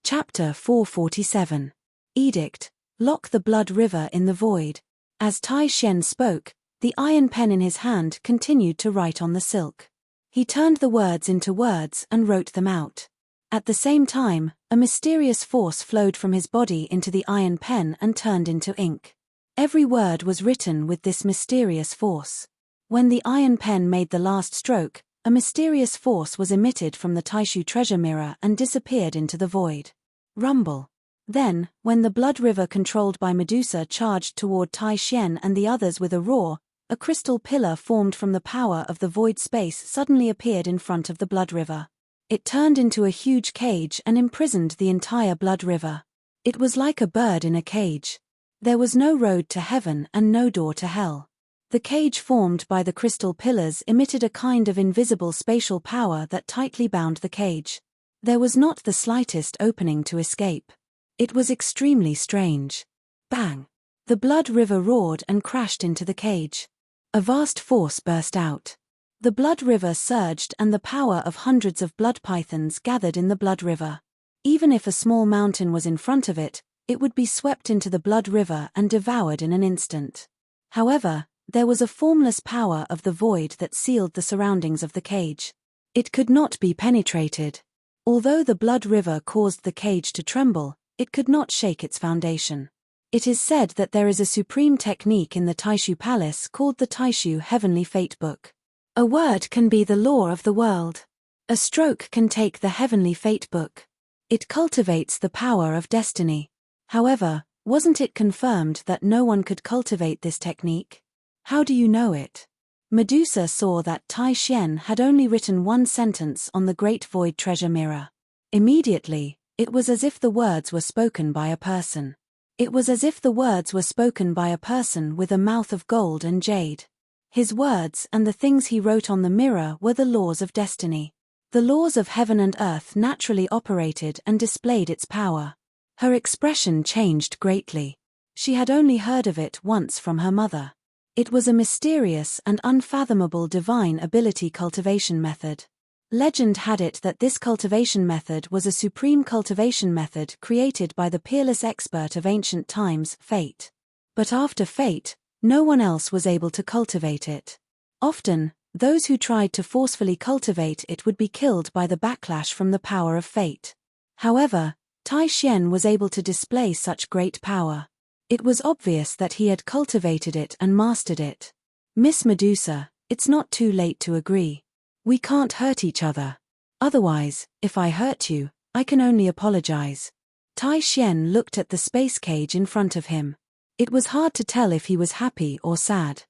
A: Chapter 447. Edict, Lock the Blood River in the Void. As Tai Xian spoke, the iron pen in his hand continued to write on the silk. He turned the words into words and wrote them out. At the same time, a mysterious force flowed from his body into the iron pen and turned into ink. Every word was written with this mysterious force. When the iron pen made the last stroke, a mysterious force was emitted from the Taishu treasure mirror and disappeared into the void. Rumble. Then, when the blood river controlled by Medusa charged toward Tai Xian and the others with a roar, a crystal pillar formed from the power of the void space suddenly appeared in front of the blood river. It turned into a huge cage and imprisoned the entire blood river. It was like a bird in a cage. There was no road to heaven and no door to hell. The cage formed by the crystal pillars emitted a kind of invisible spatial power that tightly bound the cage. There was not the slightest opening to escape. It was extremely strange. Bang! The blood river roared and crashed into the cage. A vast force burst out. The blood river surged and the power of hundreds of blood pythons gathered in the blood river. Even if a small mountain was in front of it, it would be swept into the blood river and devoured in an instant. However, there was a formless power of the void that sealed the surroundings of the cage. It could not be penetrated. Although the blood river caused the cage to tremble, it could not shake its foundation. It is said that there is a supreme technique in the Taishu Palace called the Taishu Heavenly Fate Book. A word can be the law of the world. A stroke can take the Heavenly Fate Book. It cultivates the power of destiny. However, wasn't it confirmed that no one could cultivate this technique? How do you know it? Medusa saw that Tai Xian had only written one sentence on the Great Void Treasure Mirror. Immediately, it was as if the words were spoken by a person. It was as if the words were spoken by a person with a mouth of gold and jade. His words and the things he wrote on the mirror were the laws of destiny. The laws of heaven and earth naturally operated and displayed its power. Her expression changed greatly. She had only heard of it once from her mother. It was a mysterious and unfathomable divine ability cultivation method. Legend had it that this cultivation method was a supreme cultivation method created by the peerless expert of ancient times, Fate. But after Fate, no one else was able to cultivate it. Often, those who tried to forcefully cultivate it would be killed by the backlash from the power of Fate. However, Tai Xian was able to display such great power. It was obvious that he had cultivated it and mastered it. Miss Medusa, it's not too late to agree. We can't hurt each other. Otherwise, if I hurt you, I can only apologize. Tai Xian looked at the space cage in front of him. It was hard to tell if he was happy or sad.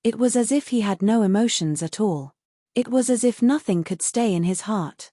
A: It was as if he had no emotions at all. It was as if nothing could stay in his heart.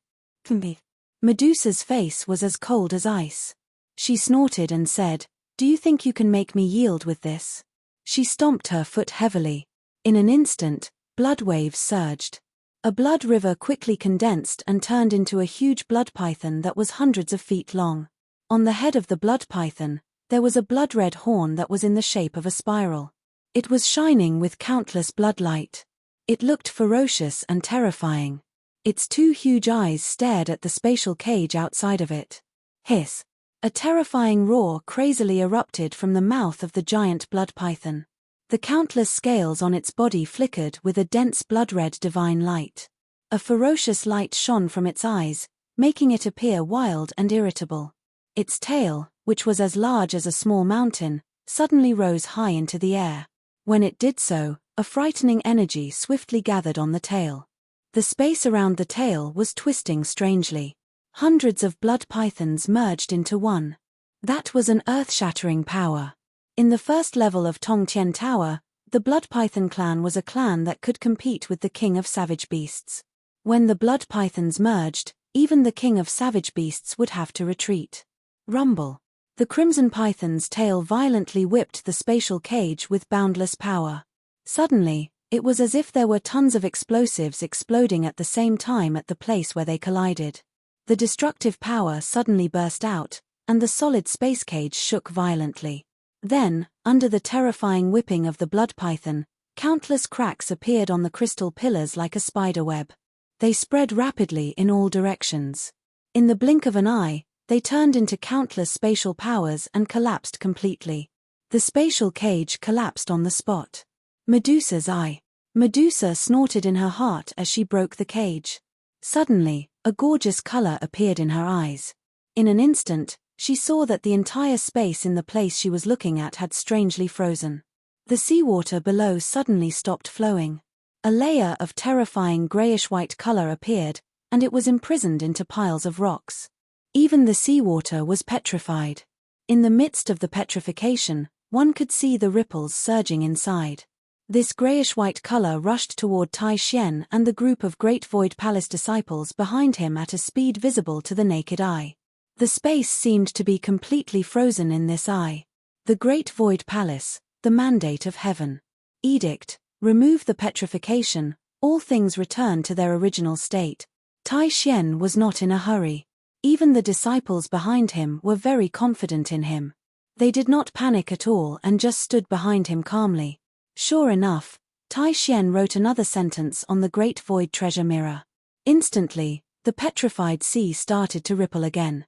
A: Medusa's face was as cold as ice. She snorted and said, "Do you think you can make me yield with this?" She stomped her foot heavily. In an instant, blood waves surged. A blood river quickly condensed and turned into a huge blood python that was hundreds of feet long. On the head of the blood python, there was a blood-red horn that was in the shape of a spiral. It was shining with countless bloodlight. It looked ferocious and terrifying. Its two huge eyes stared at the spatial cage outside of it. Hiss! A terrifying roar crazily erupted from the mouth of the giant blood python. The countless scales on its body flickered with a dense blood-red divine light. A ferocious light shone from its eyes, making it appear wild and irritable. Its tail, which was as large as a small mountain, suddenly rose high into the air. When it did so, a frightening energy swiftly gathered on the tail. The space around the tail was twisting strangely. Hundreds of blood pythons merged into one. That was an earth-shattering power. In the first level of Tongtian Tower, the Blood Python clan was a clan that could compete with the King of Savage Beasts. When the blood pythons merged, even the King of Savage Beasts would have to retreat. Rumble. The Crimson Python's tail violently whipped the spatial cage with boundless power. Suddenly, it was as if there were tons of explosives exploding at the same time at the place where they collided. The destructive power suddenly burst out, and the solid space cage shook violently. Then, under the terrifying whipping of the blood python, countless cracks appeared on the crystal pillars like a spider web. They spread rapidly in all directions. In the blink of an eye, they turned into countless spatial powers and collapsed completely. The spatial cage collapsed on the spot. Medusa's eye. Medusa snorted in her heart as she broke the cage. Suddenly, a gorgeous color appeared in her eyes. In an instant, she saw that the entire space in the place she was looking at had strangely frozen. The seawater below suddenly stopped flowing. A layer of terrifying grayish-white color appeared, and it was imprisoned into piles of rocks. Even the seawater was petrified. In the midst of the petrification, one could see the ripples surging inside. This grayish-white color rushed toward Tai Xian and the group of Great Void Palace disciples behind him at a speed visible to the naked eye. The space seemed to be completely frozen in this eye. The Great Void Palace, the mandate of heaven. Edict, remove the petrification, all things return to their original state. Tai Xian was not in a hurry. Even the disciples behind him were very confident in him. They did not panic at all and just stood behind him calmly. Sure enough, Tai Xian wrote another sentence on the Great Void Treasure Mirror. Instantly, the petrified sea started to ripple again.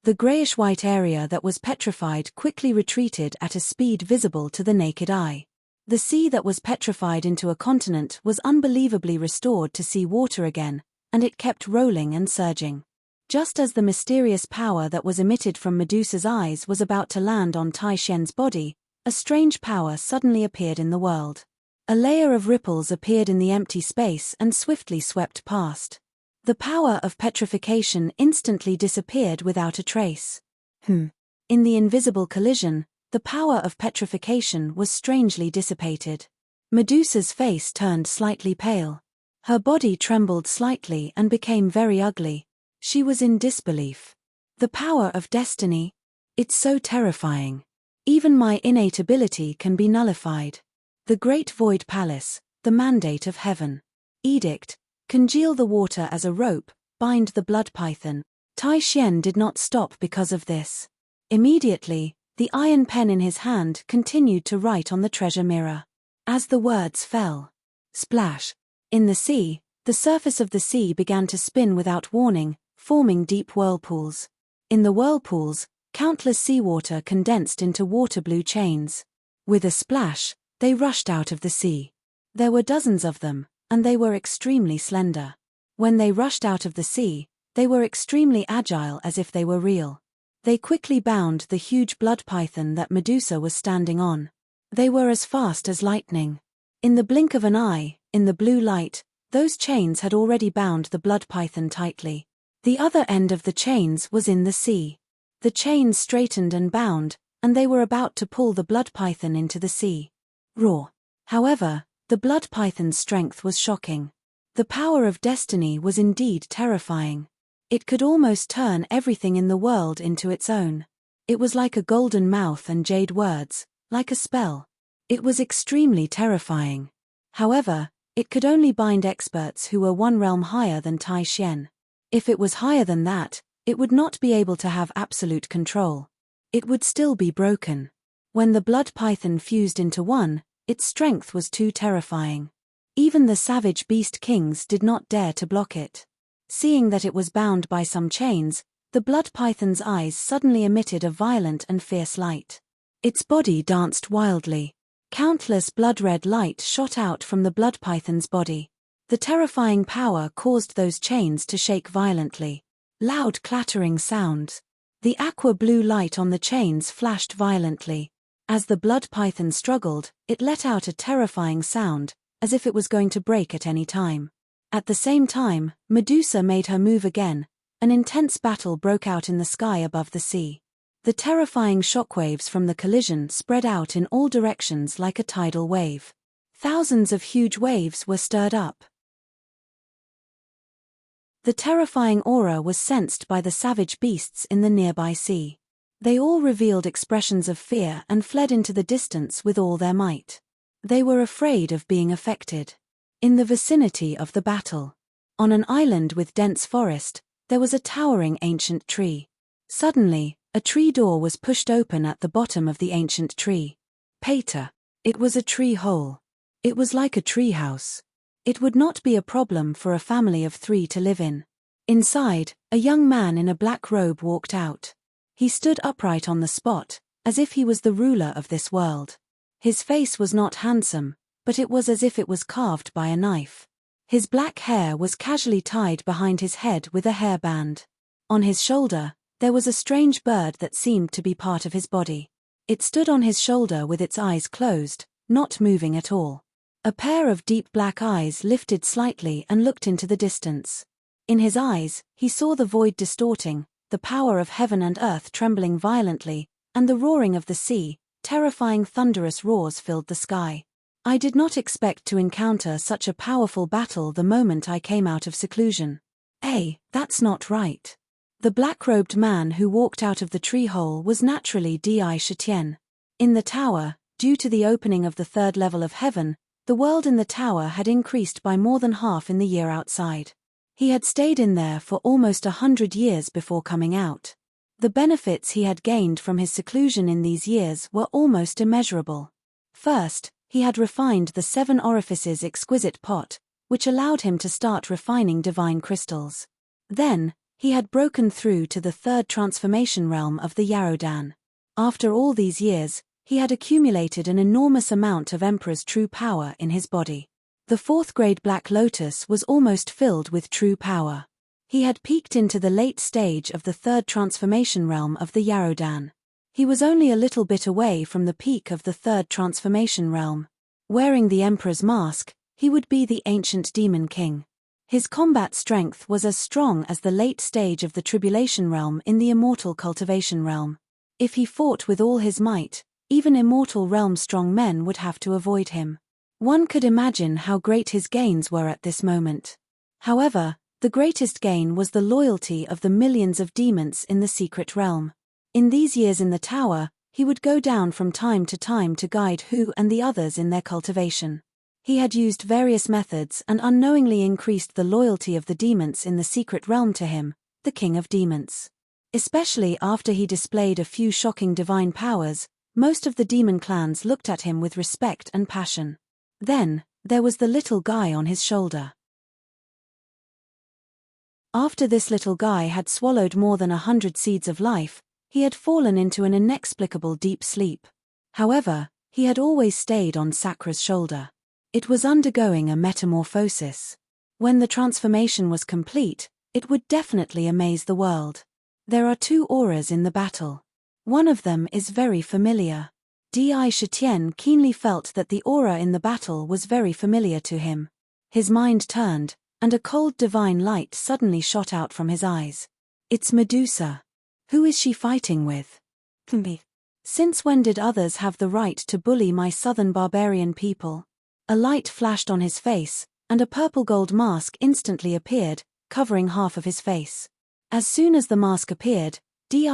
A: The grayish-white area that was petrified quickly retreated at a speed visible to the naked eye. The sea that was petrified into a continent was unbelievably restored to sea water again, and it kept rolling and surging. Just as the mysterious power that was emitted from Medusa's eyes was about to land on Tai Xian's body, a strange power suddenly appeared in the world. A layer of ripples appeared in the empty space and swiftly swept past. The power of petrification instantly disappeared without a trace. In the invisible collision, the power of petrification was strangely dissipated. Medusa's face turned slightly pale. Her body trembled slightly and became very ugly. She was in disbelief. The power of destiny? It's so terrifying. Even my innate ability can be nullified. The Great Void Palace, the mandate of heaven. Edict, congeal the water as a rope, bind the blood python. Tai Xian did not stop because of this. Immediately, the iron pen in his hand continued to write on the treasure mirror. As the words fell, splash. In the sea, the surface of the sea began to spin without warning, forming deep whirlpools. In the whirlpools, countless seawater condensed into water-blue chains. With a splash, they rushed out of the sea. There were dozens of them, and they were extremely slender. When they rushed out of the sea, they were extremely agile as if they were real. They quickly bound the huge blood python that Medusa was standing on. They were as fast as lightning. In the blink of an eye, in the blue light, those chains had already bound the blood python tightly. The other end of the chains was in the sea. The chains straightened and bound, and they were about to pull the blood python into the sea. Roar. However, the blood python's strength was shocking. The power of destiny was indeed terrifying. It could almost turn everything in the world into its own. It was like a golden mouth and jade words, like a spell. It was extremely terrifying. However, it could only bind experts who were one realm higher than Tai Xian. If it was higher than that, it would not be able to have absolute control. It would still be broken. When the blood python fused into one, its strength was too terrifying. Even the savage beast kings did not dare to block it. Seeing that it was bound by some chains, the blood python's eyes suddenly emitted a violent and fierce light. Its body danced wildly. Countless blood-red light shot out from the blood python's body. The terrifying power caused those chains to shake violently. Loud clattering sounds. The aqua-blue light on the chains flashed violently. As the blood python struggled, it let out a terrifying sound, as if it was going to break at any time. At the same time, Medusa made her move again. An intense battle broke out in the sky above the sea. The terrifying shockwaves from the collision spread out in all directions like a tidal wave. Thousands of huge waves were stirred up. The terrifying aura was sensed by the savage beasts in the nearby sea. They all revealed expressions of fear and fled into the distance with all their might. They were afraid of being affected. In the vicinity of the battle, on an island with dense forest, there was a towering ancient tree. Suddenly, a tree door was pushed open at the bottom of the ancient tree. Pater. It was a tree hole. It was like a tree house. It would not be a problem for a family of 3 to live in. Inside, a young man in a black robe walked out. He stood upright on the spot, as if he was the ruler of this world. His face was not handsome, but it was as if it was carved by a knife. His black hair was casually tied behind his head with a hairband. On his shoulder, there was a strange bird that seemed to be part of his body. It stood on his shoulder with its eyes closed, not moving at all. A pair of deep black eyes lifted slightly and looked into the distance. In his eyes, he saw the void distorting, the power of heaven and earth trembling violently, and the roaring of the sea. Terrifying thunderous roars filled the sky. I did not expect to encounter such a powerful battle the moment I came out of seclusion. That's not right. The black-robed man who walked out of the tree hole was naturally Di. In the tower, due to the opening of the third level of heaven, the world in the tower had increased by more than half in the year outside. He had stayed in there for almost 100 years before coming out. The benefits he had gained from his seclusion in these years were almost immeasurable. First, he had refined the 7 orifices exquisite pot, which allowed him to start refining divine crystals. Then, he had broken through to the third transformation realm of the Yarodan. After all these years, he had accumulated an enormous amount of Emperor's true power in his body. The 4th grade Black Lotus was almost filled with true power. He had peaked into the late stage of the third transformation realm of the Yarodan. He was only a little bit away from the peak of the third transformation realm. Wearing the Emperor's mask, he would be the ancient demon king. His combat strength was as strong as the late stage of the tribulation realm in the immortal cultivation realm. If he fought with all his might, even immortal realm strong men would have to avoid him. One could imagine how great his gains were at this moment. However, the greatest gain was the loyalty of the millions of demons in the secret realm. In these years in the tower, he would go down from time to guide Hu and the others in their cultivation. He had used various methods and unknowingly increased the loyalty of the demons in the secret realm to him, the king of demons. Especially after he displayed a few shocking divine powers, most of the demon clans looked at him with respect and passion. Then, there was the little guy on his shoulder. After this little guy had swallowed more than 100 seeds of life, he had fallen into an inexplicable deep sleep. However, he had always stayed on Sakra's shoulder. It was undergoing a metamorphosis. When the transformation was complete, it would definitely amaze the world. There are 2 auras in the battle. One of them is very familiar. Di keenly felt that the aura in the battle was very familiar to him. His mind turned, and a cold divine light suddenly shot out from his eyes. It's Medusa. Who is she fighting with? Me. Since when did others have the right to bully my southern barbarian people? A light flashed on his face, and a purple-gold mask instantly appeared, covering half of his face. As soon as the mask appeared, Di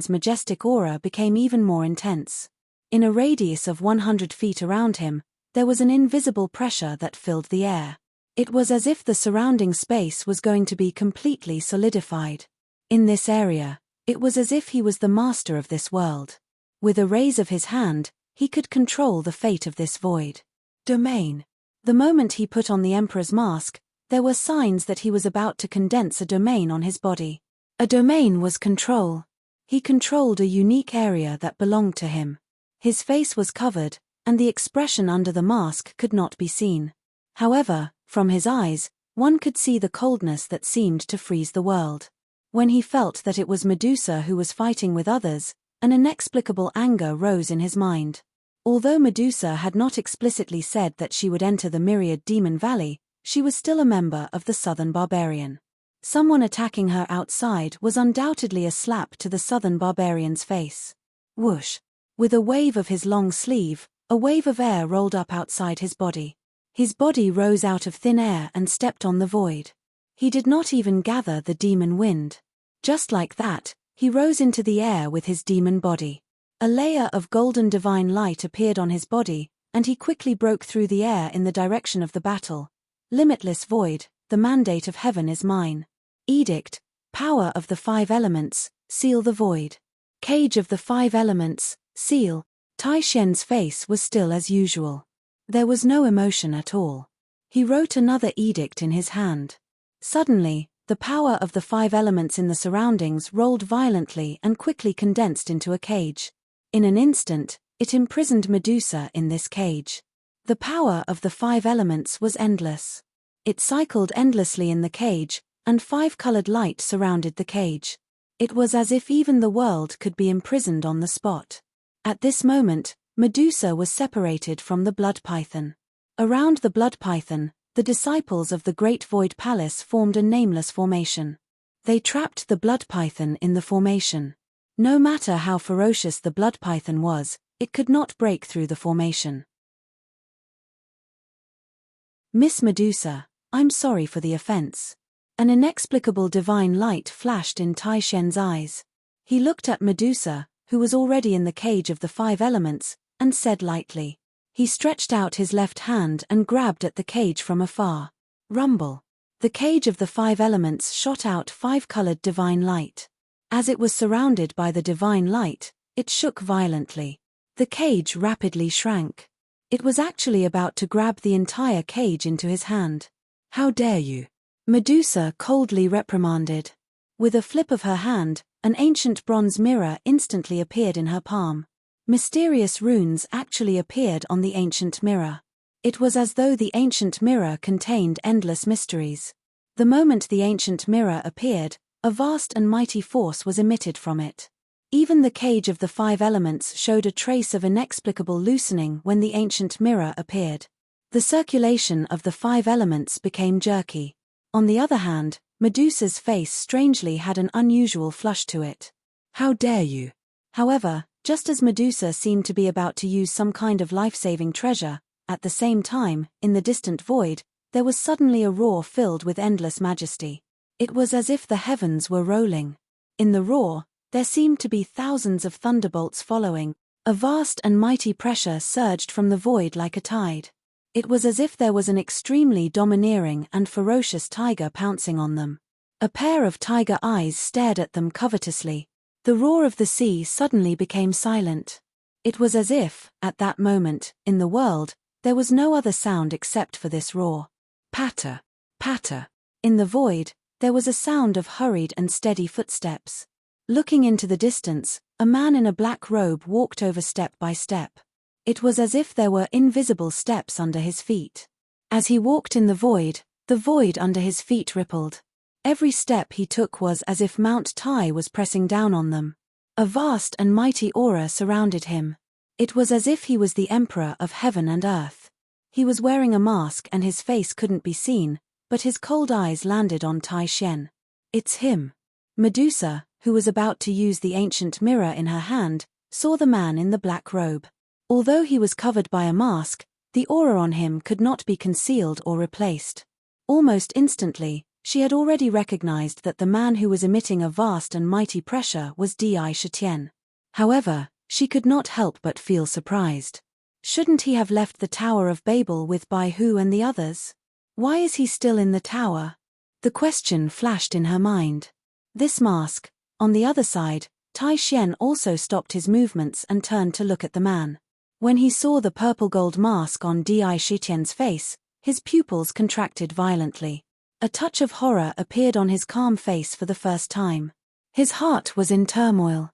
A: majestic aura became even more intense. In a radius of 100 feet around him, there was an invisible pressure that filled the air. It was as if the surrounding space was going to be completely solidified. In this area, it was as if he was the master of this world. With a raise of his hand, he could control the fate of this void. Domain. The moment he put on the Emperor's mask, there were signs that he was about to condense a domain on his body. A domain was control. He controlled a unique area that belonged to him. His face was covered, and the expression under the mask could not be seen. However, from his eyes, one could see the coldness that seemed to freeze the world. When he felt that it was Medusa who was fighting with others, an inexplicable anger rose in his mind. Although Medusa had not explicitly said that she would enter the Myriad Demon Valley, she was still a member of the Southern Barbarian. Someone attacking her outside was undoubtedly a slap to the Southern Barbarian's face. Whoosh! With a wave of his long sleeve, a wave of air rolled up outside his body. His body rose out of thin air and stepped on the void. He did not even gather the demon wind. Just like that, he rose into the air with his demon body. A layer of golden divine light appeared on his body, and he quickly broke through the air in the direction of the battle. Limitless void, the mandate of heaven is mine. Edict, power of the 5 elements, seal the void. Cage of the 5 elements, seal. Tai Xian's face was still as usual. There was no emotion at all. He wrote another edict in his hand. Suddenly, the power of the 5 elements in the surroundings rolled violently and quickly condensed into a cage. In an instant, it imprisoned Medusa in this cage. The power of the 5 elements was endless. It cycled endlessly in the cage, and 5-colored light surrounded the cage. It was as if even the world could be imprisoned on the spot. At this moment, Medusa was separated from the blood python. Around the blood python, the disciples of the Great Void Palace formed a nameless formation. They trapped the blood python in the formation. No matter how ferocious the blood python was, it could not break through the formation. Miss Medusa, I'm sorry for the offense. An inexplicable divine light flashed in Tai Xian's eyes. He looked at Medusa, who was already in the cage of the 5 elements, and said lightly. He stretched out his left hand and grabbed at the cage from afar. Rumble. The cage of the 5 elements shot out 5-colored divine light. As it was surrounded by the divine light, it shook violently. The cage rapidly shrank. It was actually about to grab the entire cage into his hand. How dare you? Medusa coldly reprimanded. With a flip of her hand, an ancient bronze mirror instantly appeared in her palm. Mysterious runes actually appeared on the ancient mirror. It was as though the ancient mirror contained endless mysteries. The moment the ancient mirror appeared, a vast and mighty force was emitted from it. Even the cage of the 5 elements showed a trace of inexplicable loosening when the ancient mirror appeared. The circulation of the 5 elements became jerky. On the other hand, Medusa's face strangely had an unusual flush to it. How dare you? However, just as Medusa seemed to be about to use some kind of life-saving treasure, at the same time, in the distant void, there was suddenly a roar filled with endless majesty. It was as if the heavens were rolling. In the roar, there seemed to be thousands of thunderbolts following. A vast and mighty pressure surged from the void like a tide. It was as if there was an extremely domineering and ferocious tiger pouncing on them. A pair of tiger eyes stared at them covetously. The roar of the sea suddenly became silent. It was as if, at that moment, in the world, there was no other sound except for this roar. Patter, patter. In the void, there was a sound of hurried and steady footsteps. Looking into the distance, a man in a black robe walked over step by step. It was as if there were invisible steps under his feet. As he walked in the void under his feet rippled. Every step he took was as if Mount Tai was pressing down on them. A vast and mighty aura surrounded him. It was as if he was the emperor of heaven and earth. He was wearing a mask and his face couldn't be seen, but his cold eyes landed on Tai Xian. It's him. Medusa, who was about to use the ancient mirror in her hand, saw the man in the black robe. Although he was covered by a mask, the aura on him could not be concealed or replaced. Almost instantly, she had already recognized that the man who was emitting a vast and mighty pressure was Di Shitian. However, she could not help but feel surprised. Shouldn't he have left the Tower of Babel with Bai Hu and the others? Why is he still in the tower? The question flashed in her mind. This mask. On the other side, Tai Xian also stopped his movements and turned to look at the man. When he saw the purple gold mask on Di Shitian's face, his pupils contracted violently. A touch of horror appeared on his calm face for the first time. His heart was in turmoil.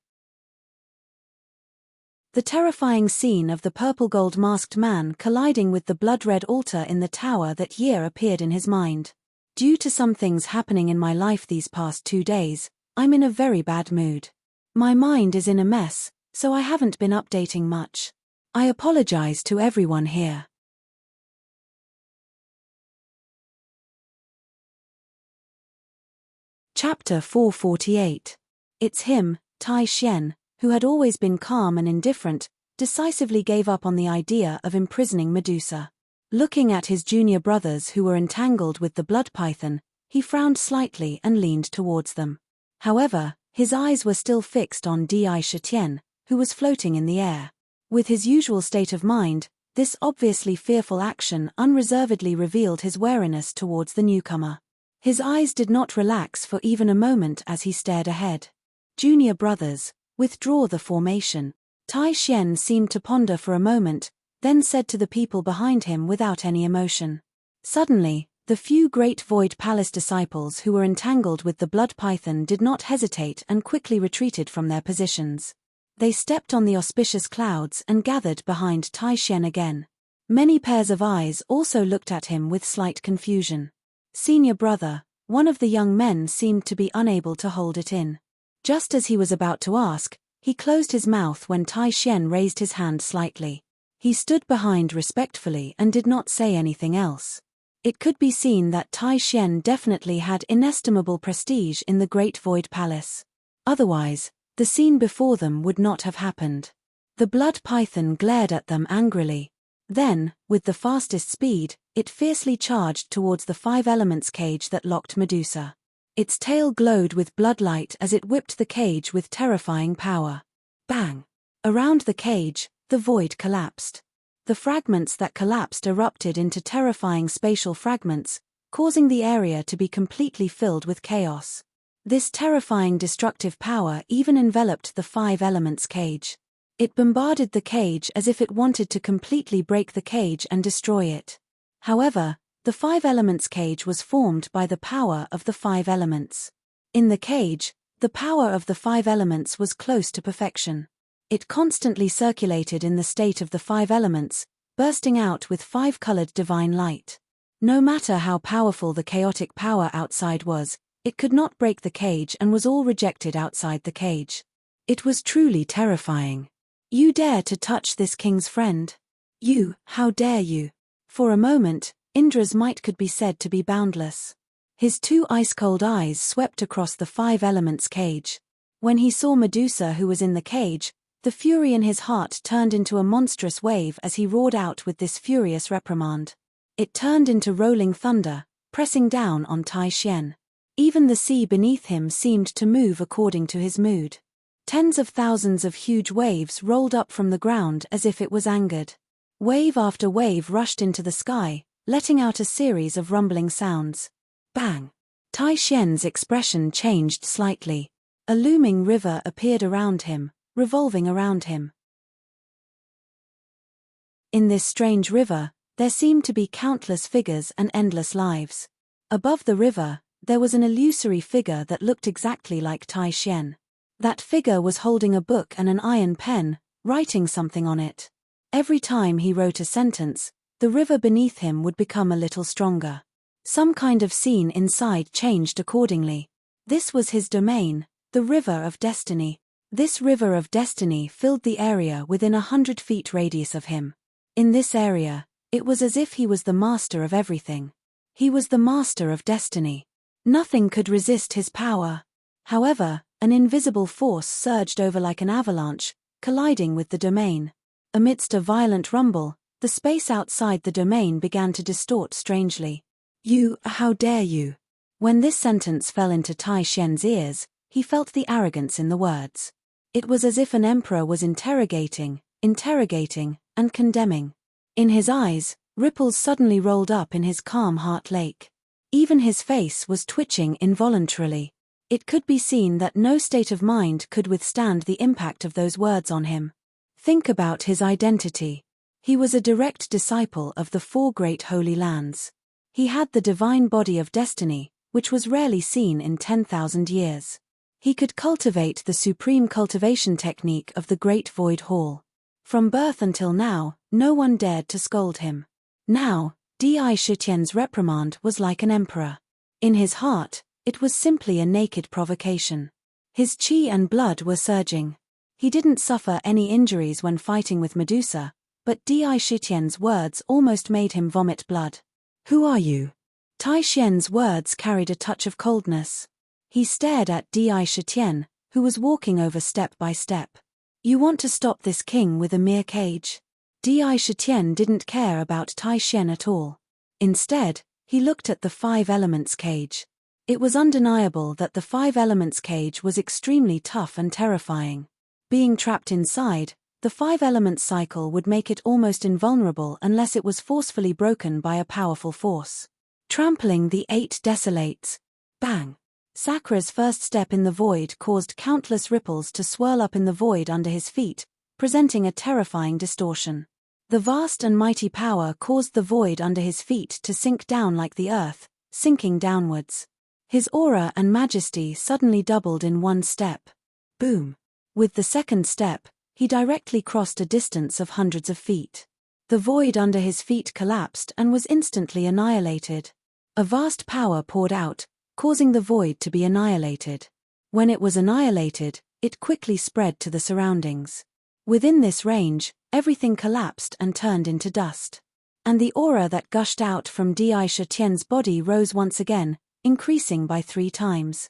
A: The terrifying scene of the purple gold masked man colliding with the blood-red altar in the tower that year appeared in his mind. Due to some things happening in my life these past 2 days, I'm in a very bad mood. My mind is in a mess, so I haven't been updating much. I apologize to everyone here. Chapter 448. It's him, Tai Xian, who had always been calm and indifferent, decisively gave up on the idea of imprisoning Medusa. Looking at his junior brothers who were entangled with the blood python, he frowned slightly and leaned towards them. However, his eyes were still fixed on Di Shitian, who was floating in the air. With his usual state of mind, this obviously fearful action unreservedly revealed his wariness towards the newcomer. His eyes did not relax for even a moment as he stared ahead. Junior brothers, withdraw the formation. Tai Xian seemed to ponder for a moment, then said to the people behind him without any emotion. Suddenly, the few Great Void Palace disciples who were entangled with the blood python did not hesitate and quickly retreated from their positions. They stepped on the auspicious clouds and gathered behind Tai Xian again. Many pairs of eyes also looked at him with slight confusion. Senior brother, one of the young men seemed to be unable to hold it in. Just as he was about to ask, he closed his mouth when Tai Xian raised his hand slightly. He stood behind respectfully and did not say anything else. It could be seen that Tai Xian definitely had inestimable prestige in the Great Void Palace. Otherwise, the scene before them would not have happened. The blood python glared at them angrily. Then, with the fastest speed, it fiercely charged towards the five elements cage that locked Medusa. Its tail glowed with bloodlight as it whipped the cage with terrifying power. Bang! Around the cage, the void collapsed. The fragments that collapsed erupted into terrifying spatial fragments, causing the area to be completely filled with chaos. This terrifying destructive power even enveloped the five elements cage. It bombarded the cage as if it wanted to completely break the cage and destroy it. However, the five elements cage was formed by the power of the five elements. In the cage, the power of the five elements was close to perfection. It constantly circulated in the state of the five elements, bursting out with five-colored divine light. No matter how powerful the chaotic power outside was, it could not break the cage and was all rejected outside the cage. It was truly terrifying. You dare to touch this king's friend? You, how dare you? For a moment, Indra's might could be said to be boundless. His two ice-cold eyes swept across the five elements cage. When he saw Medusa who was in the cage, the fury in his heart turned into a monstrous wave as he roared out with this furious reprimand. It turned into rolling thunder, pressing down on Tai Xian. Even the sea beneath him seemed to move according to his mood. Tens of thousands of huge waves rolled up from the ground as if it was angered. Wave after wave rushed into the sky, letting out a series of rumbling sounds. Bang! Tai Xian's expression changed slightly. A looming river appeared around him, revolving around him. In this strange river, there seemed to be countless figures and endless lives. Above the river, there was an illusory figure that looked exactly like Tai Xian. That figure was holding a book and an iron pen, writing something on it. Every time he wrote a sentence, the river beneath him would become a little stronger. Some kind of scene inside changed accordingly. This was his domain, the River of Destiny. This River of Destiny filled the area within 100 feet radius of him. In this area, it was as if he was the master of everything. He was the master of destiny. Nothing could resist his power. However, an invisible force surged over like an avalanche, colliding with the domain. Amidst a violent rumble, the space outside the domain began to distort strangely. You, how dare you? When this sentence fell into Tai Xian's ears, he felt the arrogance in the words. It was as if an emperor was interrogating, and condemning. In his eyes, ripples suddenly rolled up in his calm heart lake. Even his face was twitching involuntarily. It could be seen that no state of mind could withstand the impact of those words on him. Think about his identity. He was a direct disciple of the four great holy lands. He had the divine body of destiny, which was rarely seen in 10,000 years. He could cultivate the supreme cultivation technique of the Great Void Hall. From birth until now, no one dared to scold him. Now, Di Shitian's reprimand was like an emperor. In his heart, it was simply a naked provocation. His chi and blood were surging. He didn't suffer any injuries when fighting with Medusa, but Di Shitian's words almost made him vomit blood. Who are you? Tai Xian's words carried a touch of coldness. He stared at Di Shitian, who was walking over step by step. You want to stop this king with a mere cage? Di Shitian didn't care about Tai Xian at all. Instead, he looked at the five elements cage. It was undeniable that the five elements cage was extremely tough and terrifying. Being trapped inside, the five elements cycle would make it almost invulnerable unless it was forcefully broken by a powerful force. Trampling the 8 desolates. Bang! Sakra's first step in the void caused countless ripples to swirl up in the void under his feet, presenting a terrifying distortion. The vast and mighty power caused the void under his feet to sink down like the earth, sinking downwards. His aura and majesty suddenly doubled in one step. Boom! With the second step, he directly crossed a distance of hundreds of feet. The void under his feet collapsed and was instantly annihilated. A vast power poured out, causing the void to be annihilated. When it was annihilated, it quickly spread to the surroundings. Within this range, everything collapsed and turned into dust. And the aura that gushed out from Di Shitian's body rose once again, increasing by 3 times.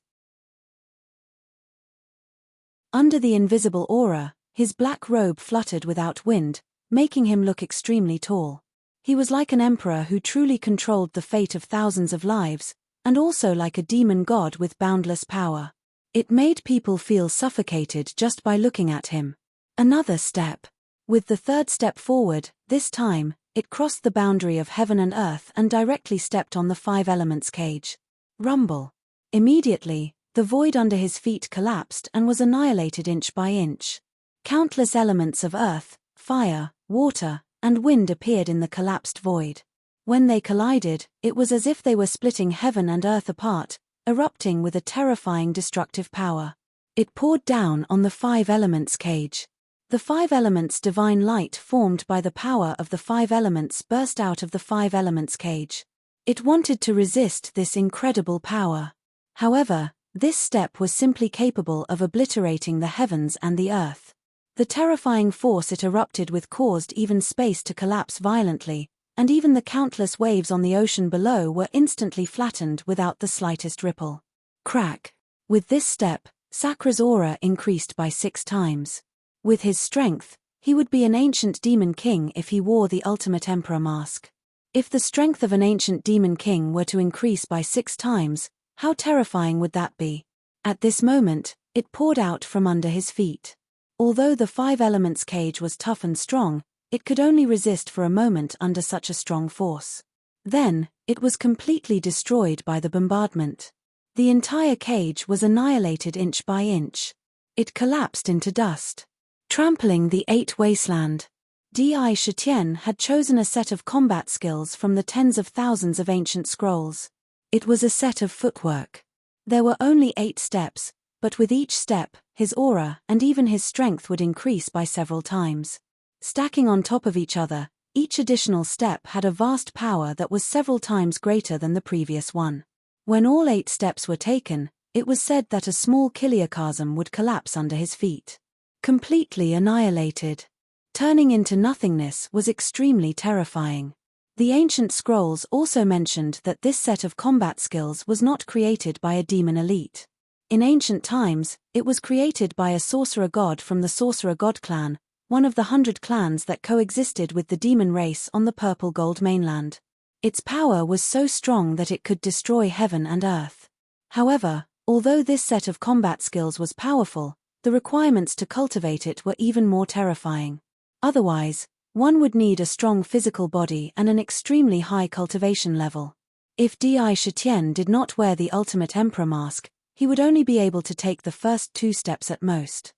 A: Under the invisible aura, his black robe fluttered without wind, making him look extremely tall. He was like an emperor who truly controlled the fate of thousands of lives, and also like a demon god with boundless power. It made people feel suffocated just by looking at him. Another step. With the third step forward, this time, it crossed the boundary of heaven and earth and directly stepped on the 5 elements cage. Rumble. Immediately, the void under his feet collapsed and was annihilated inch by inch. Countless elements of earth, fire, water, and wind appeared in the collapsed void. When they collided, it was as if they were splitting heaven and earth apart, erupting with a terrifying destructive power. It poured down on the 5 elements cage. The 5 elements divine light formed by the power of the 5 elements burst out of the 5 elements cage. It wanted to resist this incredible power. However, this step was simply capable of obliterating the heavens and the earth. The terrifying force it erupted with caused even space to collapse violently, and even the countless waves on the ocean below were instantly flattened without the slightest ripple. Crack. With this step, Sakra's aura increased by 6 times. With his strength, he would be an ancient demon king if he wore the ultimate emperor mask. If the strength of an ancient demon king were to increase by 6 times, how terrifying would that be? At this moment, it poured out from under his feet. Although the 5 elements cage was tough and strong, it could only resist for a moment under such a strong force. Then, it was completely destroyed by the bombardment. The entire cage was annihilated inch by inch. It collapsed into dust. Trampling the 8 wasteland. Di Shitian had chosen a set of combat skills from the tens of thousands of ancient scrolls. It was a set of footwork. There were only 8 steps, but with each step, his aura and even his strength would increase by several times. Stacking on top of each other, each additional step had a vast power that was several times greater than the previous one. When all 8 steps were taken, it was said that a small chiliocosm would collapse under his feet. Completely annihilated. Turning into nothingness was extremely terrifying. The ancient scrolls also mentioned that this set of combat skills was not created by a demon elite. In ancient times, it was created by a sorcerer god from the sorcerer god clan, one of the 100 clans that coexisted with the demon race on the purple gold mainland. Its power was so strong that it could destroy heaven and earth. However, although this set of combat skills was powerful, the requirements to cultivate it were even more terrifying. Otherwise, one would need a strong physical body and an extremely high cultivation level. If Di Shitian did not wear the ultimate emperor mask, he would only be able to take the first 2 steps at most.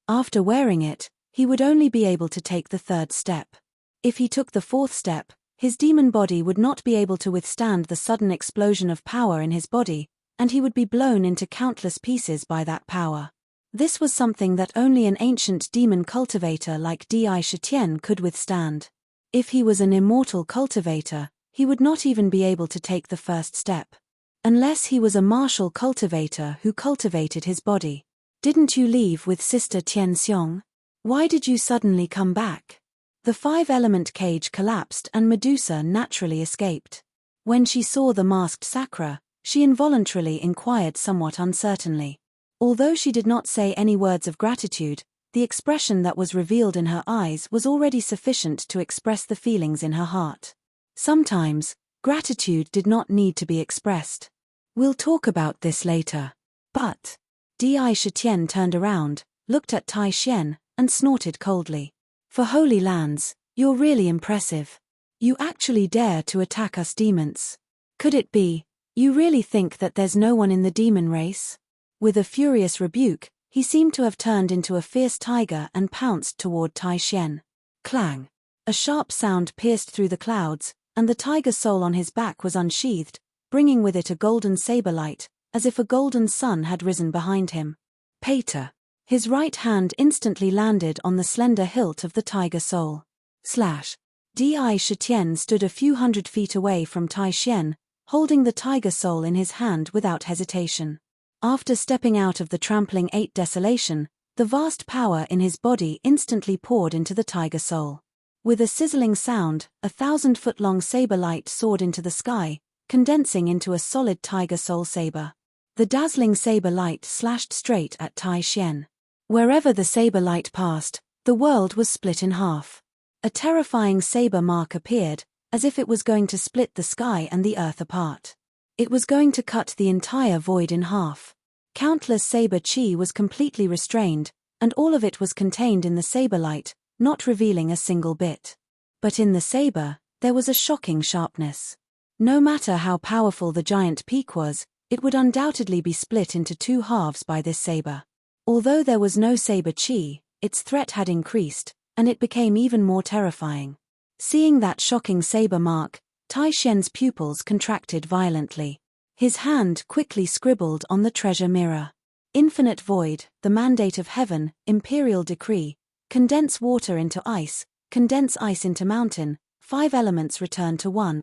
A: After wearing it, he would only be able to take the 3rd step. If he took the 4th step, his demon body would not be able to withstand the sudden explosion of power in his body, and he would be blown into countless pieces by that power. This was something that only an ancient demon cultivator like Di Shitian could withstand. If he was an immortal cultivator, he would not even be able to take the 1st step. Unless he was a martial cultivator who cultivated his body. Didn't you leave with Sister Tianxiong? Why did you suddenly come back? The 5-element cage collapsed and Medusa naturally escaped. When she saw the masked Sakra, she involuntarily inquired somewhat uncertainly. Although she did not say any words of gratitude, the expression that was revealed in her eyes was already sufficient to express the feelings in her heart. Sometimes, gratitude did not need to be expressed. We'll talk about this later. But Di Shitian turned around, looked at Tai Xian, and snorted coldly. For holy lands, you're really impressive. You actually dare to attack us demons. Could it be, you really think that there's no one in the demon race? With a furious rebuke, he seemed to have turned into a fierce tiger and pounced toward Tai Xian. Clang! A sharp sound pierced through the clouds, and the tiger's soul on his back was unsheathed, bringing with it a golden saber light, as if a golden sun had risen behind him. Pater! His right hand instantly landed on the slender hilt of the tiger soul. Slash. Di Shitian stood a few hundred feet away from Tai Xian, holding the tiger soul in his hand without hesitation. After stepping out of the trampling 8 desolation, the vast power in his body instantly poured into the tiger soul. With a sizzling sound, 1,000-foot-long saber light soared into the sky, condensing into a solid tiger soul saber. The dazzling saber light slashed straight at Tai Xian. Wherever the saber light passed, the world was split in half. A terrifying saber mark appeared, as if it was going to split the sky and the earth apart. It was going to cut the entire void in half. Countless saber chi was completely restrained, and all of it was contained in the saber light, not revealing a single bit. But in the saber, there was a shocking sharpness. No matter how powerful the giant peak was, it would undoubtedly be split into 2 halves by this saber. Although there was no saber chi, its threat had increased, and it became even more terrifying. Seeing that shocking saber mark, Tai Xian's pupils contracted violently. His hand quickly scribbled on the treasure mirror. Infinite void, the mandate of heaven, imperial decree, condense water into ice, condense ice into mountain, 5 elements return to 1.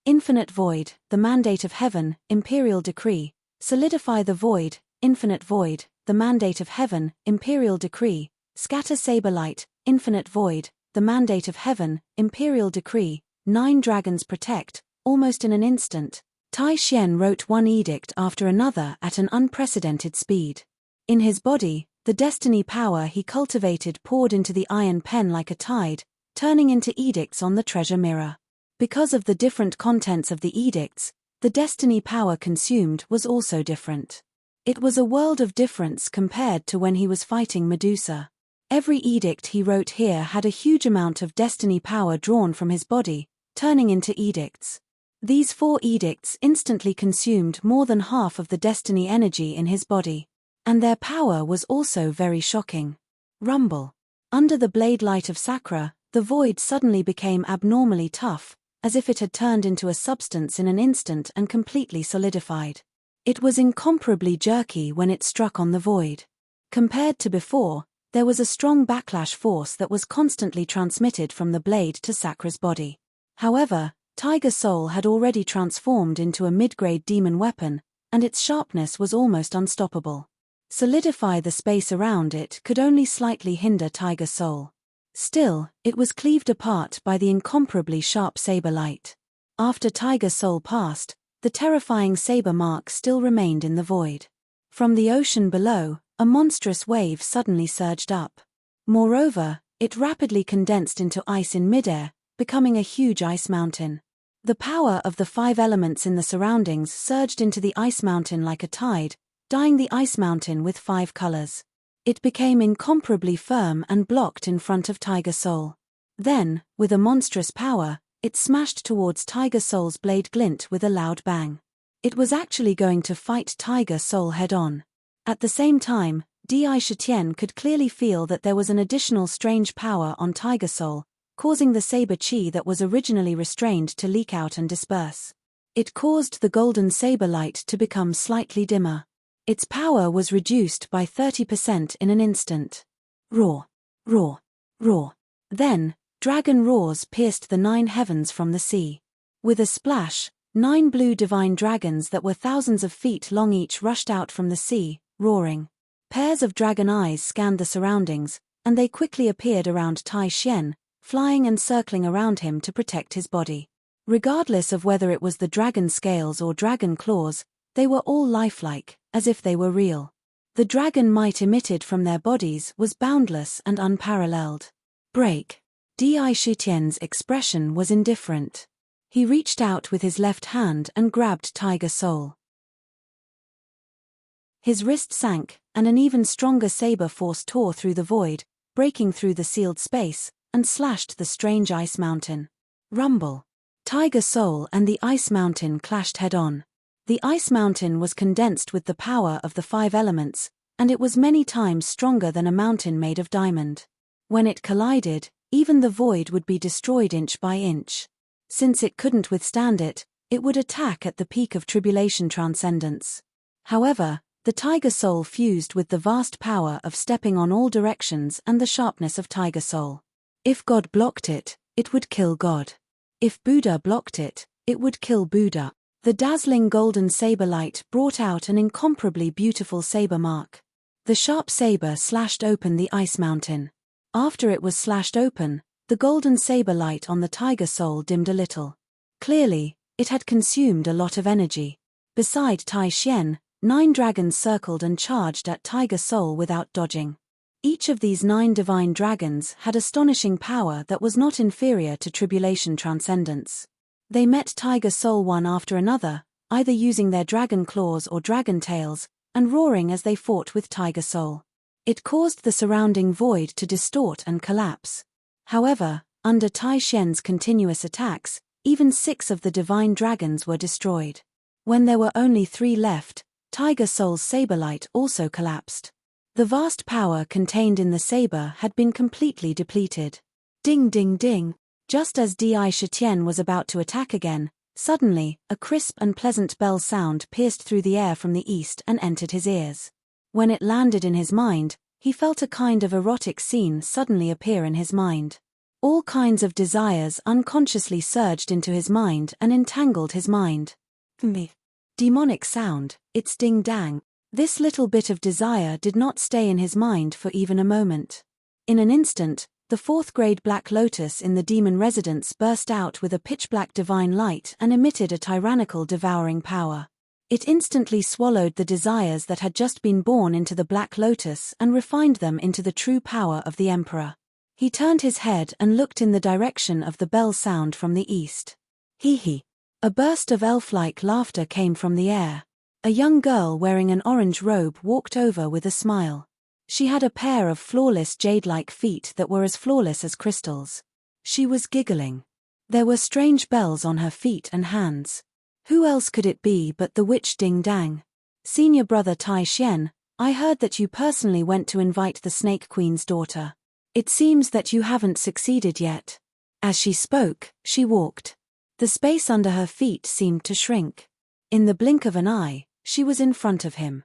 A: Infinite void, the mandate of heaven, imperial decree, solidify the void, infinite void, the mandate of heaven, imperial decree, scatter saber light, infinite void, the mandate of heaven, imperial decree, 9 dragons protect. Almost in an instant, Tai Xian wrote one edict after another at an unprecedented speed. In his body, the destiny power he cultivated poured into the iron pen like a tide, turning into edicts on the treasure mirror. Because of the different contents of the edicts, the destiny power consumed was also different. It was a world of difference compared to when he was fighting Medusa. Every edict he wrote here had a huge amount of destiny power drawn from his body, turning into edicts. These 4 edicts instantly consumed more than half of the destiny energy in his body. And their power was also very shocking. Rumble. Under the blade light of Sakra, the void suddenly became abnormally tough, as if it had turned into a substance in an instant and completely solidified. It was incomparably jerky when it struck on the void. Compared to before, there was a strong backlash force that was constantly transmitted from the blade to Sakra's body. However, Tiger Soul had already transformed into a mid-grade demon weapon, and its sharpness was almost unstoppable. Solidify the space around it could only slightly hinder Tiger Soul. Still, it was cleaved apart by the incomparably sharp saber light. After Tiger Soul passed, the terrifying saber mark still remained in the void. From the ocean below, a monstrous wave suddenly surged up. Moreover, it rapidly condensed into ice in midair, becoming a huge ice mountain. The power of the 5 elements in the surroundings surged into the ice mountain like a tide, dyeing the ice mountain with 5 colors. It became incomparably firm and blocked in front of Tiger Soul. Then, with a monstrous power, it smashed towards Tiger Soul's blade glint with a loud bang. It was actually going to fight Tiger Soul head-on. At the same time, Di Shitian could clearly feel that there was an additional strange power on Tiger Soul, causing the saber chi that was originally restrained to leak out and disperse. It caused the golden saber light to become slightly dimmer. Its power was reduced by 30% in an instant. Roar! Roar! Roar! Then, dragon roars pierced the 9 heavens from the sea. With a splash, 9 blue divine dragons that were thousands of feet long each rushed out from the sea, roaring. Pairs of dragon eyes scanned the surroundings, and they quickly appeared around Tai Xian, flying and circling around him to protect his body. Regardless of whether it was the dragon scales or dragon claws, they were all lifelike, as if they were real. The dragon might emitted from their bodies was boundless and unparalleled. Break. Di Shitian's expression was indifferent. He reached out with his left hand and grabbed Tiger Soul. His wrist sank, and an even stronger saber force tore through the void, breaking through the sealed space, and slashed the strange ice mountain. Rumble. Tiger Soul and the ice mountain clashed head-on. The ice mountain was condensed with the power of the 5 elements, and it was many times stronger than a mountain made of diamond. When it collided, even the void would be destroyed inch by inch. Since it couldn't withstand it, it would attack at the peak of tribulation transcendence. However, The tiger soul fused with the vast power of stepping on all directions and the sharpness of tiger soul. If God blocked it, it would kill God. If Buddha blocked it, it would kill Buddha. The dazzling golden saber light brought out an incomparably beautiful saber mark. The sharp saber slashed open the ice mountain. After it was slashed open, the golden saber light on the tiger soul dimmed a little. Clearly, it had consumed a lot of energy. Beside Tai Xian, 9 dragons circled and charged at tiger soul without dodging. Each of these 9 divine dragons had astonishing power that was not inferior to tribulation transcendence. They met tiger soul one after another, either using their dragon claws or dragon tails, and roaring as they fought with tiger soul. It caused the surrounding void to distort and collapse. However, under Tai Xian's continuous attacks, even 6 of the divine dragons were destroyed. When there were only 3 left, tiger soul's saber light also collapsed. The vast power contained in the saber had been completely depleted. Ding ding ding. Just as Di Shitian was about to attack again, suddenly, a crisp and pleasant bell sound pierced through the air from the east and entered his ears. When it landed in his mind, he felt a kind of erotic scene suddenly appear in his mind. All kinds of desires unconsciously surged into his mind and entangled his mind. Demonic sound, it's ding-dang. This little bit of desire did not stay in his mind for even a moment. In an instant, the 4th-grade black lotus in the demon residence burst out with a pitch-black divine light and emitted a tyrannical devouring power. It instantly swallowed the desires that had just been born into the black lotus and refined them into the true power of the emperor. He turned his head and looked in the direction of the bell sound from the east. Hee. A burst of elf-like laughter came from the air. A young girl wearing an orange robe walked over with a smile. She had a pair of flawless jade-like feet that were as flawless as crystals. She was giggling. There were strange bells on her feet and hands. Who else could it be but the witch Ding Dang? Senior brother Tai Xian, I heard that you personally went to invite the Snake Queen's daughter. It seems that you haven't succeeded yet. As she spoke, she walked. The space under her feet seemed to shrink. In the blink of an eye, she was in front of him.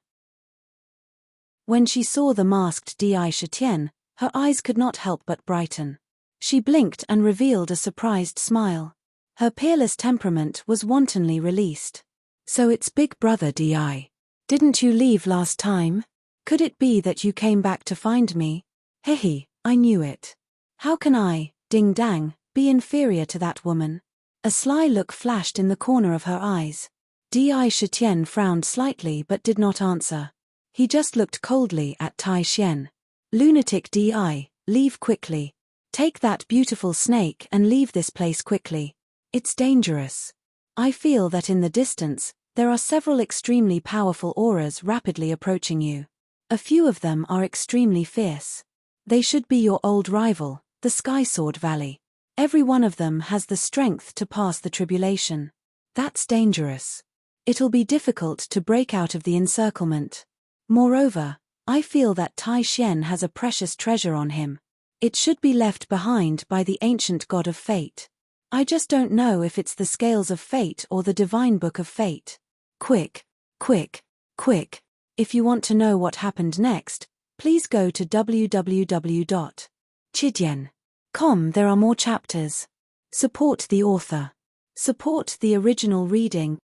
A: When she saw the masked Di Shitian, her eyes could not help but brighten. She blinked and revealed a surprised smile. Her peerless temperament was wantonly released. So it's big brother Di. Didn't you leave last time? Could it be that you came back to find me? Hehe, I knew it. How can I, Ding Dang, be inferior to that woman? A sly look flashed in the corner of her eyes. Di Shitian frowned slightly but did not answer. He just looked coldly at Tai Xian. Lunatic Di, leave quickly. Take that beautiful snake and leave this place quickly. It's dangerous. I feel that in the distance, there are several extremely powerful auras rapidly approaching you. A few of them are extremely fierce. They should be your old rival, the Sky Sword Valley. Every one of them has the strength to pass the tribulation. That's dangerous. It'll be difficult to break out of the encirclement. Moreover, I feel that Tai Xian has a precious treasure on him. It should be left behind by the ancient god of fate. I just don't know if it's the scales of fate or the divine book of fate. Quick, quick, quick. If you want to know what happened next, please go to www.chidian.com. There are more chapters. Support the author. Support the original reading.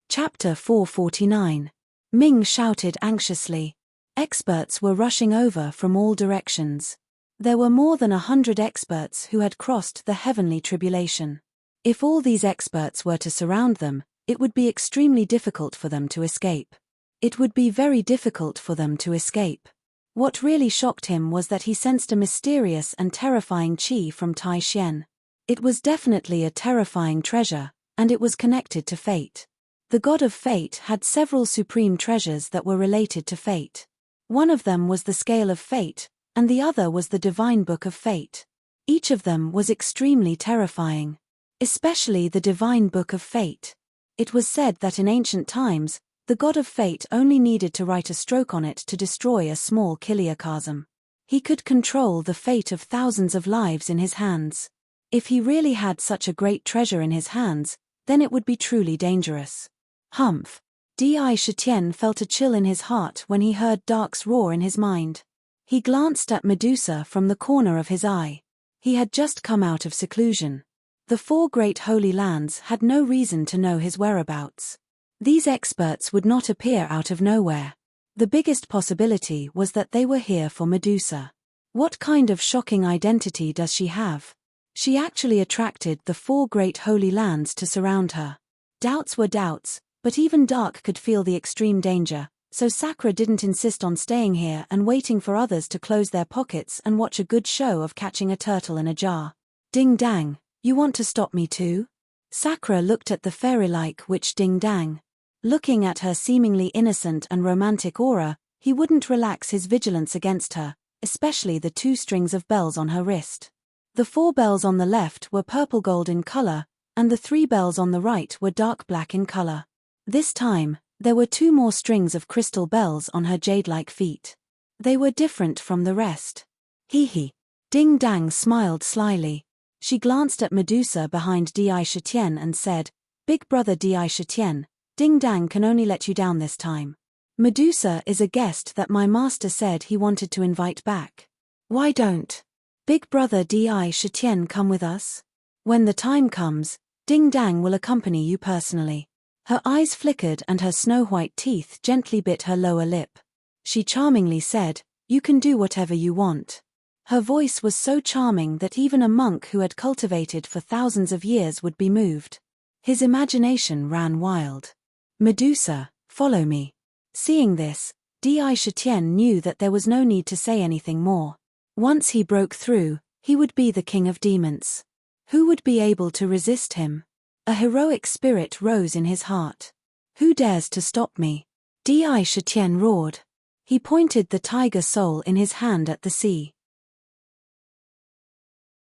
A: Chapter 449. Ming shouted anxiously. Experts were rushing over from all directions. There were more than 100 experts who had crossed the heavenly tribulation. If all these experts were to surround them, it would be extremely difficult for them to escape. It would be very difficult for them to escape. What really shocked him was that he sensed a mysterious and terrifying qi from Tai Xian. It was definitely a terrifying treasure, and it was connected to fate. The god of fate had several supreme treasures that were related to fate. One of them was the scale of fate, and the other was the divine book of fate. Each of them was extremely terrifying. Especially the divine book of fate. It was said that in ancient times, the god of fate only needed to write a stroke on it to destroy a small kiliachasm. He could control the fate of thousands of lives in his hands. If he really had such a great treasure in his hands, then it would be truly dangerous. Humph. Di Shitian felt a chill in his heart when he heard Dark's roar in his mind. He glanced at Medusa from the corner of his eye. He had just come out of seclusion. The 4 great holy lands had no reason to know his whereabouts. These experts would not appear out of nowhere. The biggest possibility was that they were here for Medusa. What kind of shocking identity does she have? She actually attracted the 4 great holy lands to surround her. Doubts were doubts, but even Dark could feel the extreme danger, so Sakura didn't insist on staying here and waiting for others to close their pockets and watch a good show of catching a turtle in a jar. Ding dang, you want to stop me too? Sakura looked at the fairy-like witch Ding Dang. Looking at her seemingly innocent and romantic aura, he wouldn't relax his vigilance against her, especially the 2 strings of bells on her wrist. The 4 bells on the left were purple gold in color, and the 3 bells on the right were dark black in color. This time, there were 2 more strings of crystal bells on her jade-like feet. They were different from the rest. Hee hee. Ding Dang smiled slyly. She glanced at Medusa behind Di Shitian and said, "Big brother Di Shitian, Ding Dang can only let you down this time. Medusa is a guest that my master said he wanted to invite back. Why don't Big brother Di Shitian come with us? When the time comes, Ding Dang will accompany you personally." Her eyes flickered and her snow-white teeth gently bit her lower lip. She charmingly said, "You can do whatever you want." Her voice was so charming that even a monk who had cultivated for thousands of years would be moved. His imagination ran wild. "Medusa, follow me." Seeing this, Di Shitian knew that there was no need to say anything more. Once he broke through, he would be the king of demons. Who would be able to resist him? A heroic spirit rose in his heart. "Who dares to stop me?" Di Shitian roared. He pointed the tiger soul in his hand at the sea.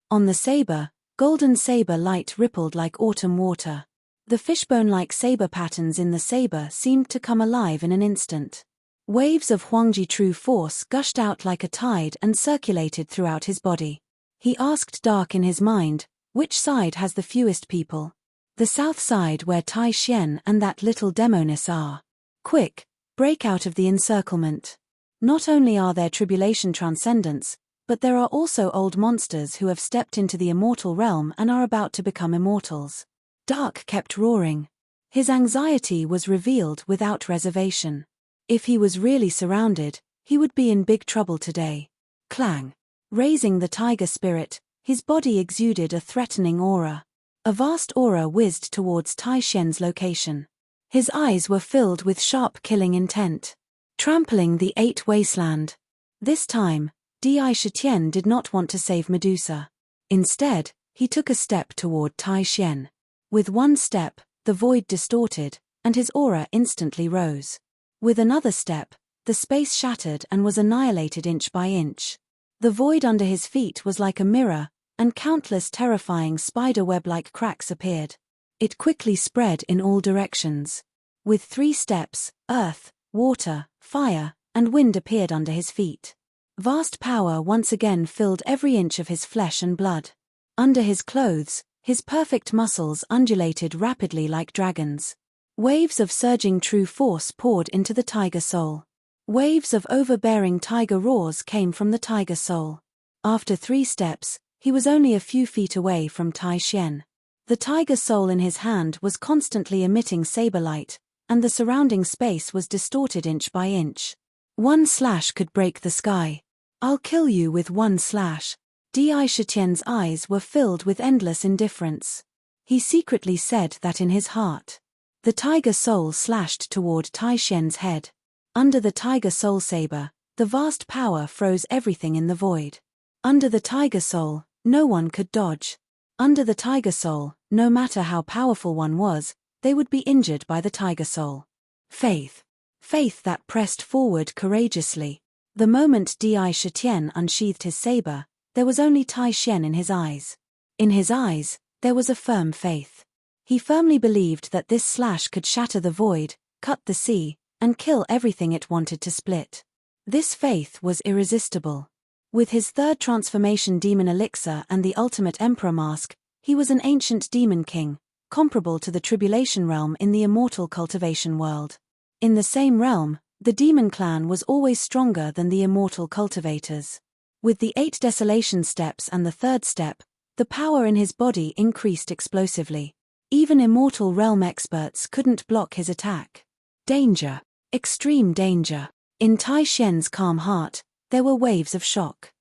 A: On the saber, golden saber light rippled like autumn water. The fishbone-like saber patterns in the saber seemed to come alive in an instant. Waves of Huangji true force gushed out like a tide and circulated throughout his body. He asked Dark in his mind, "Which side has the fewest people?" "The south side where Tai Xian and that little demoness are. Quick, break out of the encirclement. Not only are there tribulation transcendents, but there are also old monsters who have stepped into the immortal realm and are about to become immortals." Dark kept roaring. His anxiety was revealed without reservation. If he was really surrounded, he would be in big trouble today. Clang. Raising the tiger spirit, his body exuded a threatening aura. A vast aura whizzed towards Tai Xian's location. His eyes were filled with sharp killing intent. Trampling the 8 wasteland. This time, Di Shitian did not want to save Medusa. Instead, he took a step toward Tai Xian. With one step, the void distorted, and his aura instantly rose. With another step, the space shattered and was annihilated inch by inch. The void under his feet was like a mirror, and countless terrifying spider-web-like cracks appeared. It quickly spread in all directions. With 3 steps, earth, water, fire, and wind appeared under his feet. Vast power once again filled every inch of his flesh and blood. Under his clothes, his perfect muscles undulated rapidly like dragons. Waves of surging true force poured into the tiger soul. Waves of overbearing tiger roars came from the tiger soul. After 3 steps, he was only a few feet away from Tai Xian. The tiger soul in his hand was constantly emitting saber light, and the surrounding space was distorted inch by inch. One slash could break the sky. "I'll kill you with one slash." Di Shitian's eyes were filled with endless indifference. He secretly said that in his heart. The tiger soul slashed toward Tai Xian's head. Under the tiger soul saber, the vast power froze everything in the void. Under the tiger soul, no one could dodge. Under the tiger soul, no matter how powerful one was, they would be injured by the tiger soul. Faith. Faith that pressed forward courageously. The moment Di Shitian unsheathed his saber, there was only Tai Xian in his eyes. In his eyes, there was a firm faith. He firmly believed that this slash could shatter the void, cut the sea, and kill everything it wanted to split. This faith was irresistible. With his 3rd transformation demon elixir and the ultimate emperor mask, he was an ancient demon king, comparable to the tribulation realm in the immortal cultivation world. In the same realm, the demon clan was always stronger than the immortal cultivators. With the 8 desolation steps and the 3rd step, the power in his body increased explosively. Even immortal realm experts couldn't block his attack. Danger. Extreme danger. In Tai Xian's calm heart, there were waves of shock.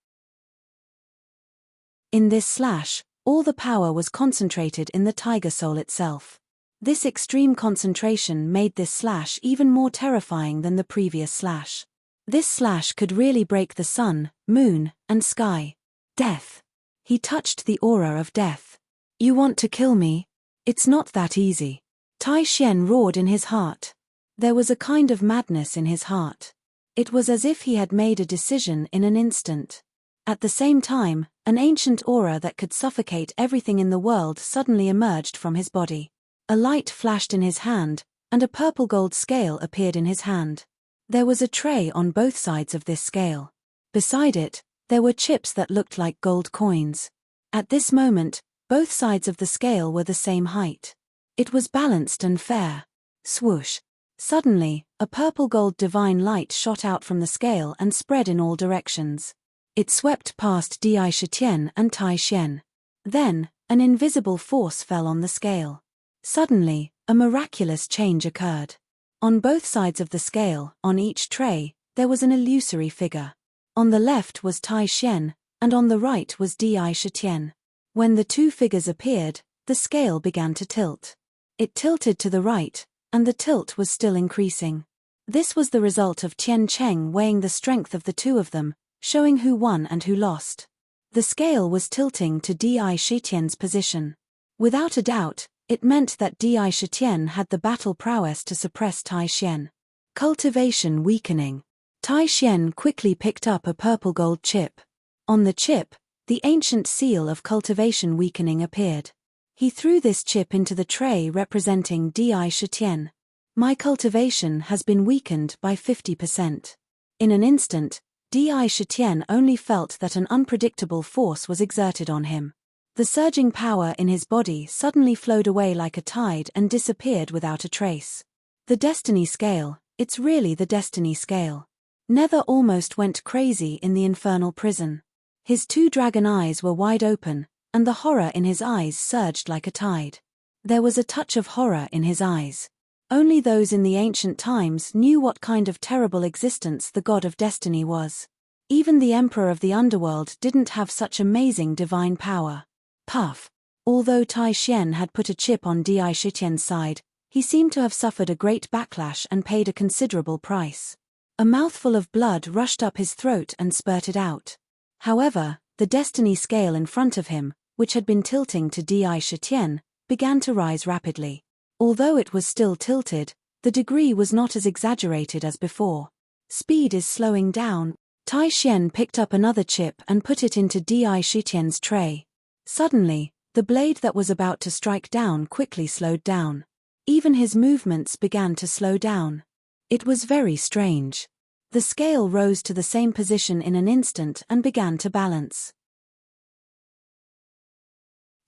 A: In this slash, all the power was concentrated in the tiger soul itself. This extreme concentration made this slash even more terrifying than the previous slash. This slash could really break the sun, moon, and sky. Death. He touched the aura of death. You want to kill me? It's not that easy. Tai Xian roared in his heart. There was a kind of madness in his heart. It was as if he had made a decision in an instant. At the same time, an ancient aura that could suffocate everything in the world suddenly emerged from his body. A light flashed in his hand, and a purple-gold scale appeared in his hand. There was a tray on both sides of this scale. Beside it, there were chips that looked like gold coins. At this moment, both sides of the scale were the same height. It was balanced and fair. Swoosh. Suddenly, a purple-gold divine light shot out from the scale and spread in all directions. It swept past Di Shitian and Tai Xian. Then, an invisible force fell on the scale. Suddenly, a miraculous change occurred. On both sides of the scale, on each tray, there was an illusory figure. On the left was Tai Xian, and on the right was Di Shitian. When the two figures appeared, the scale began to tilt. It tilted to the right, and the tilt was still increasing. This was the result of Tian Cheng weighing the strength of the two of them, showing who won and who lost. The scale was tilting to Di Shitian's position. Without a doubt, it meant that Di Shitian had the battle prowess to suppress Tai Xian. Cultivation weakening. Tai Xian quickly picked up a purple-gold chip. On the chip, the ancient seal of cultivation weakening appeared. He threw this chip into the tray representing Di Shitian. My cultivation has been weakened by 50%. In an instant, Di Shitian only felt that an unpredictable force was exerted on him. The surging power in his body suddenly flowed away like a tide and disappeared without a trace. The destiny scale, it's really the destiny scale. Nether almost went crazy in the infernal prison. His 2 dragon eyes were wide open, and the horror in his eyes surged like a tide. There was a touch of horror in his eyes. Only those in the ancient times knew what kind of terrible existence the god of destiny was. Even the emperor of the underworld didn't have such amazing divine power. Puff. Although Tai Xian had put a chip on Di Shitian's side, he seemed to have suffered a great backlash and paid a considerable price. A mouthful of blood rushed up his throat and spurted out. However, the destiny scale in front of him, which had been tilting to Di Shitian, began to rise rapidly. Although it was still tilted, the degree was not as exaggerated as before. Speed is slowing down. Tai Xian picked up another chip and put it into Di Shitian's tray. Suddenly, the blade that was about to strike down quickly slowed down. Even his movements began to slow down. It was very strange. The scale rose to the same position in an instant and began to balance.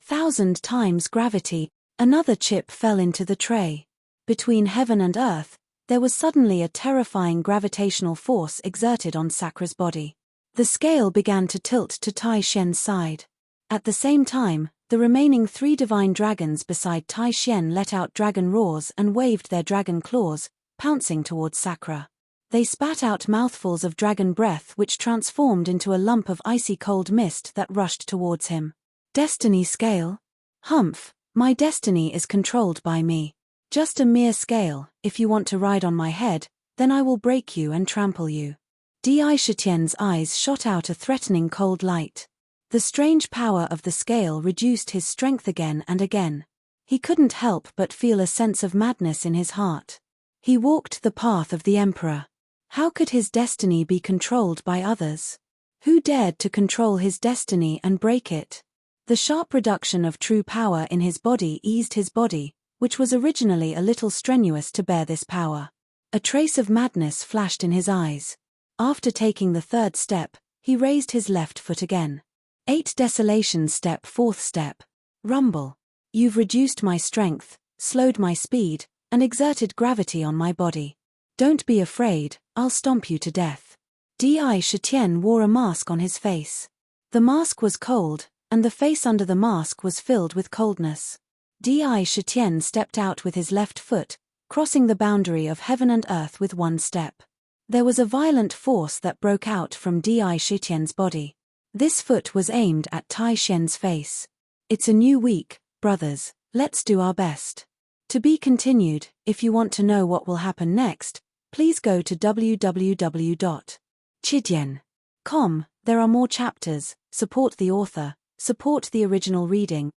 A: 1,000 times gravity. Another chip fell into the tray. Between heaven and earth, there was suddenly a terrifying gravitational force exerted on Sakra's body. The scale began to tilt to Tai Xian's side. At the same time, the remaining 3 divine dragons beside Tai Xian let out dragon roars and waved their dragon claws, pouncing towards Sakra. They spat out mouthfuls of dragon breath which transformed into a lump of icy cold mist that rushed towards him. Destiny scale? Humph. My destiny is controlled by me. Just a mere scale. If you want to ride on my head, then I will break you and trample you. Di Shitian's eyes shot out a threatening cold light. The strange power of the scale reduced his strength again and again. He couldn't help but feel a sense of madness in his heart. He walked the path of the emperor. How could his destiny be controlled by others? Who dared to control his destiny and break it? The sharp reduction of true power in his body eased his body, which was originally a little strenuous to bear this power. A trace of madness flashed in his eyes. After taking the 3rd step, he raised his left foot again. 8 desolation step 4th step. Rumble. You've reduced my strength, slowed my speed, and exerted gravity on my body. Don't be afraid, I'll stomp you to death. Di Shitian wore a mask on his face. The mask was cold, and the face under the mask was filled with coldness. Di Shitian stepped out with his left foot, crossing the boundary of heaven and earth with one step. There was a violent force that broke out from Di Shitian's body. This foot was aimed at Tai Xian's face. It's a new week, brothers, let's do our best. To be continued. If you want to know what will happen next, please go to www.chidian.com. There are more chapters. Support the author, support the original reading.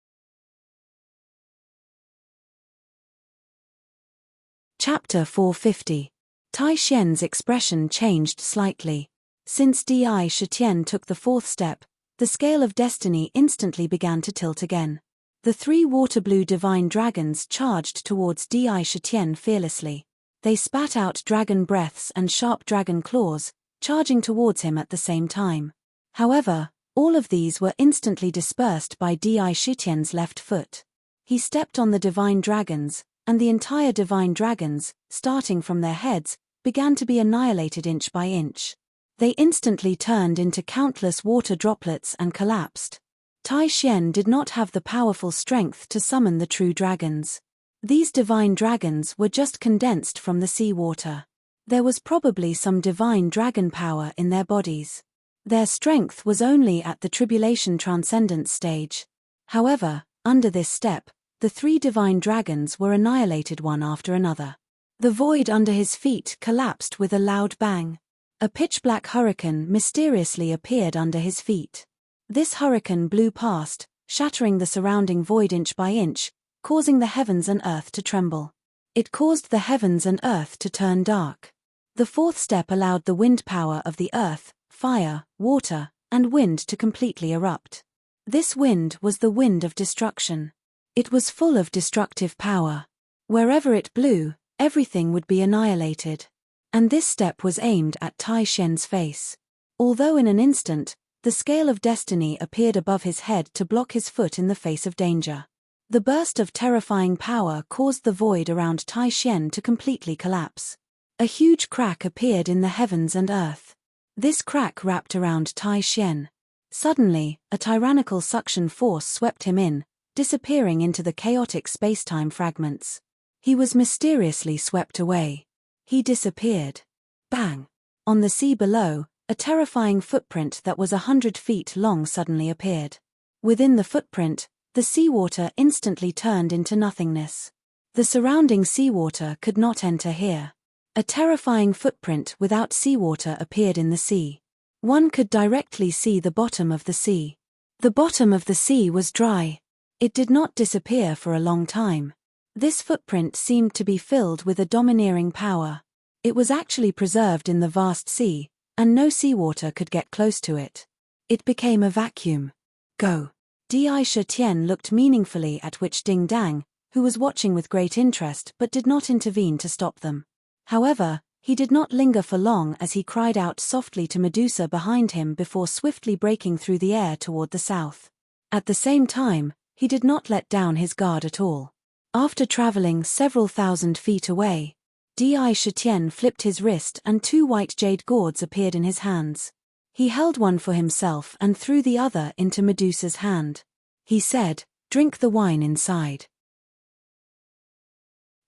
A: Chapter 450. Tai Xian's expression changed slightly. Since Di Shitian took the fourth step, the scale of destiny instantly began to tilt again. The three water-blue divine dragons charged towards Di Shitian fearlessly. They spat out dragon breaths and sharp dragon claws, charging towards him at the same time. However, all of these were instantly dispersed by Di Shitian's left foot. He stepped on the divine dragons, and the entire divine dragons, starting from their heads, began to be annihilated inch by inch. They instantly turned into countless water droplets and collapsed. Tai Xian did not have the powerful strength to summon the true dragons. These divine dragons were just condensed from the seawater. There was probably some divine dragon power in their bodies. Their strength was only at the tribulation transcendence stage. However, under this step, the three divine dragons were annihilated one after another. The void under his feet collapsed with a loud bang. A pitch-black hurricane mysteriously appeared under his feet. This hurricane blew past, shattering the surrounding void inch by inch, causing the heavens and earth to tremble. It caused the heavens and earth to turn dark. The fourth step allowed the wind power of the earth, fire, water, and wind to completely erupt. This wind was the wind of destruction. It was full of destructive power. Wherever it blew, everything would be annihilated. And this step was aimed at Tai Xian's face. Although in an instant, the scale of destiny appeared above his head to block his foot in the face of danger. The burst of terrifying power caused the void around Tai Xian to completely collapse. A huge crack appeared in the heavens and earth. This crack wrapped around Tai Xian. Suddenly, a tyrannical suction force swept him in, disappearing into the chaotic spacetime fragments. He was mysteriously swept away. He disappeared. Bang! On the sea below, a terrifying footprint that was 100 feet long suddenly appeared. Within the footprint, the seawater instantly turned into nothingness. The surrounding seawater could not enter here. A terrifying footprint without seawater appeared in the sea. One could directly see the bottom of the sea. The bottom of the sea was dry. It did not disappear for a long time. This footprint seemed to be filled with a domineering power. It was actually preserved in the vast sea, and no seawater could get close to it. It became a vacuum. Go. Di Shitian looked meaningfully at Witch Ding Dang, who was watching with great interest but did not intervene to stop them. However, he did not linger for long as he cried out softly to Medusa behind him before swiftly breaking through the air toward the south. At the same time, he did not let down his guard at all. After traveling several thousand feet away, Di Shitian flipped his wrist and two white jade gourds appeared in his hands. He held one for himself and threw the other into Medusa's hand. He said, "Drink the wine inside."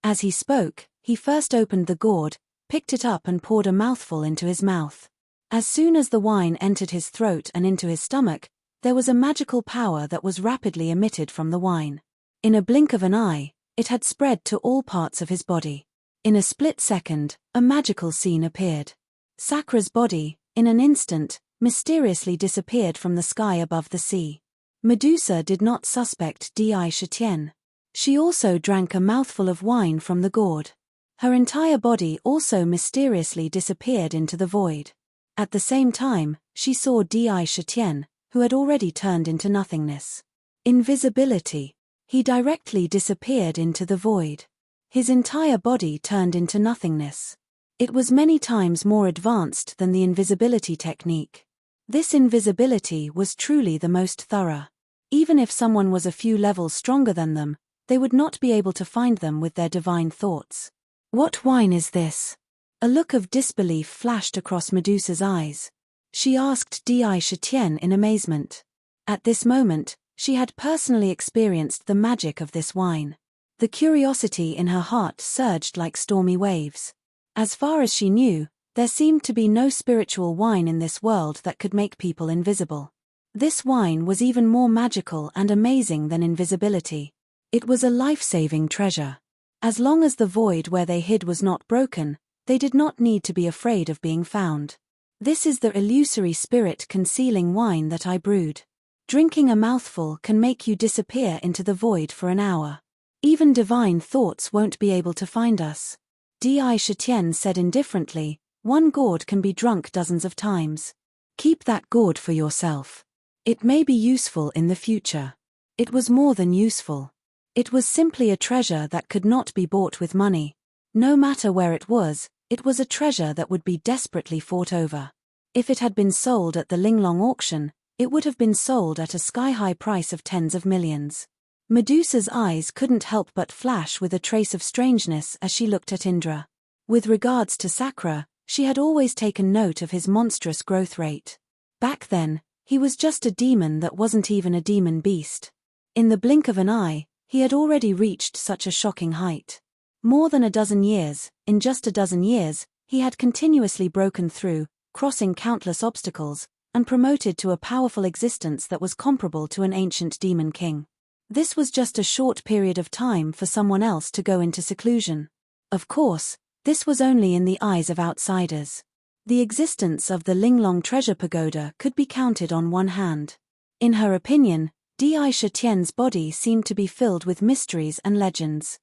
A: As he spoke, he first opened the gourd, picked it up and poured a mouthful into his mouth. As soon as the wine entered his throat and into his stomach, there was a magical power that was rapidly emitted from the wine. In a blink of an eye, it had spread to all parts of his body. In a split second, a magical scene appeared. Sakra's body, in an instant, mysteriously disappeared from the sky above the sea. Medusa did not suspect Di Shitian. She also drank a mouthful of wine from the gourd. Her entire body also mysteriously disappeared into the void. At the same time, she saw Di Shitian, who had already turned into nothingness. Invisibility. He directly disappeared into the void. His entire body turned into nothingness. It was many times more advanced than the invisibility technique. This invisibility was truly the most thorough. Even if someone was a few levels stronger than them, they would not be able to find them with their divine thoughts. What wine is this? A look of disbelief flashed across Medusa's eyes. She asked Di in amazement. At this moment, she had personally experienced the magic of this wine. The curiosity in her heart surged like stormy waves. As far as she knew, there seemed to be no spiritual wine in this world that could make people invisible. This wine was even more magical and amazing than invisibility. It was a life-saving treasure. As long as the void where they hid was not broken, they did not need to be afraid of being found. This is the illusory spirit-concealing wine that I brewed. Drinking a mouthful can make you disappear into the void for an hour. Even divine thoughts won't be able to find us. Di said indifferently, one gourd can be drunk dozens of times. Keep that gourd for yourself. It may be useful in the future. It was more than useful. It was simply a treasure that could not be bought with money. No matter where it was a treasure that would be desperately fought over. If it had been sold at the Linglong auction, it would have been sold at a sky-high price of tens of millions. Medusa's eyes couldn't help but flash with a trace of strangeness as she looked at Indra. With regards to Sakra, she had always taken note of his monstrous growth rate. Back then, he was just a demon that wasn't even a demon beast. In the blink of an eye, he had already reached such a shocking height. More than a dozen years, in just a dozen years, he had continuously broken through, crossing countless obstacles, and promoted to a powerful existence that was comparable to an ancient demon king. This was just a short period of time for someone else to go into seclusion. Of course, this was only in the eyes of outsiders. The existence of the Linglong treasure pagoda could be counted on one hand. In her opinion, Di Tian's body seemed to be filled with mysteries and legends.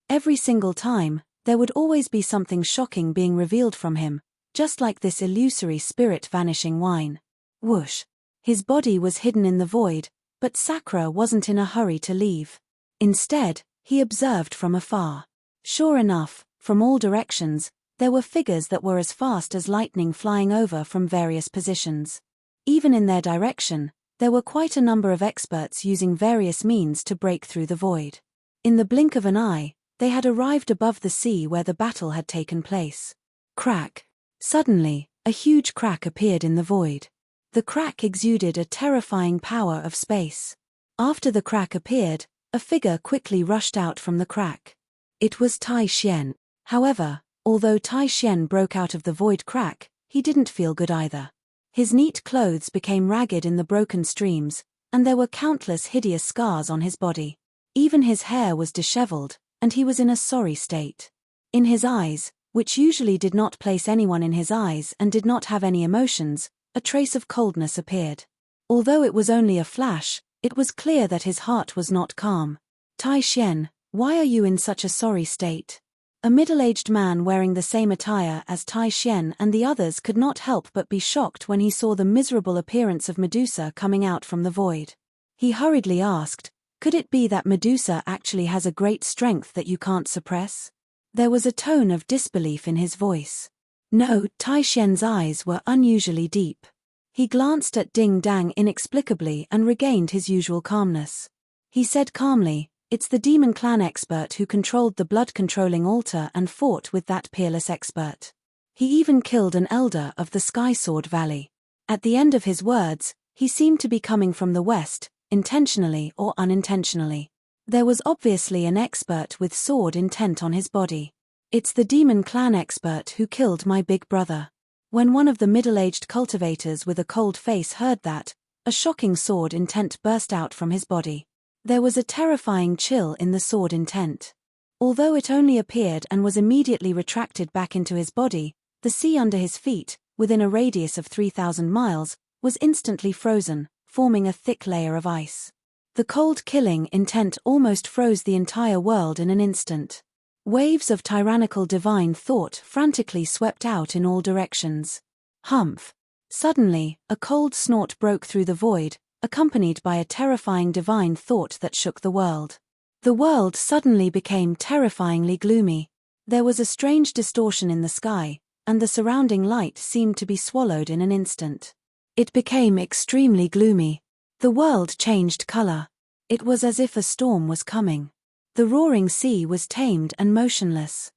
A: Every single time, there would always be something shocking being revealed from him, just like this illusory spirit-vanishing wine. Whoosh! His body was hidden in the void, but Sakra wasn't in a hurry to leave. Instead, he observed from afar. Sure enough, from all directions, there were figures that were as fast as lightning flying over from various positions. Even in their direction, there were quite a number of experts using various means to break through the void. In the blink of an eye, they had arrived above the sea where the battle had taken place. Crack! Suddenly, a huge crack appeared in the void. The crack exuded a terrifying power of space. After the crack appeared, a figure quickly rushed out from the crack. It was Tai Xian. However, although Tai Xian broke out of the void crack, he didn't feel good either. His neat clothes became ragged in the broken streams, and there were countless hideous scars on his body. Even his hair was disheveled, and he was in a sorry state. In his eyes, which usually did not place anyone in his eyes and did not have any emotions, a trace of coldness appeared. Although it was only a flash, it was clear that his heart was not calm. Tai Xian, why are you in such a sorry state? A middle-aged man wearing the same attire as Tai Xian and the others could not help but be shocked when he saw the miserable appearance of Medusa coming out from the void. He hurriedly asked, could it be that Medusa actually has a great strength that you can't suppress? There was a tone of disbelief in his voice. No, Tai Xian's eyes were unusually deep. He glanced at Ding Dang inexplicably and regained his usual calmness. He said calmly, it's the demon clan expert who controlled the blood-controlling altar and fought with that peerless expert. He even killed an elder of the Sky Sword Valley. At the end of his words, he seemed to be coming from the west, intentionally or unintentionally. There was obviously an expert with sword intent on his body. It's the demon clan expert who killed my big brother. When one of the middle-aged cultivators with a cold face heard that, a shocking sword intent burst out from his body. There was a terrifying chill in the sword intent. Although it only appeared and was immediately retracted back into his body, the sea under his feet, within a radius of 3,000 miles, was instantly frozen, forming a thick layer of ice. The cold killing intent almost froze the entire world in an instant. Waves of tyrannical divine thought frantically swept out in all directions. Humph! Suddenly, a cold snort broke through the void, accompanied by a terrifying divine thought that shook the world. The world suddenly became terrifyingly gloomy. There was a strange distortion in the sky, and the surrounding light seemed to be swallowed in an instant. It became extremely gloomy. The world changed color. It was as if a storm was coming. The roaring sea was tamed and motionless.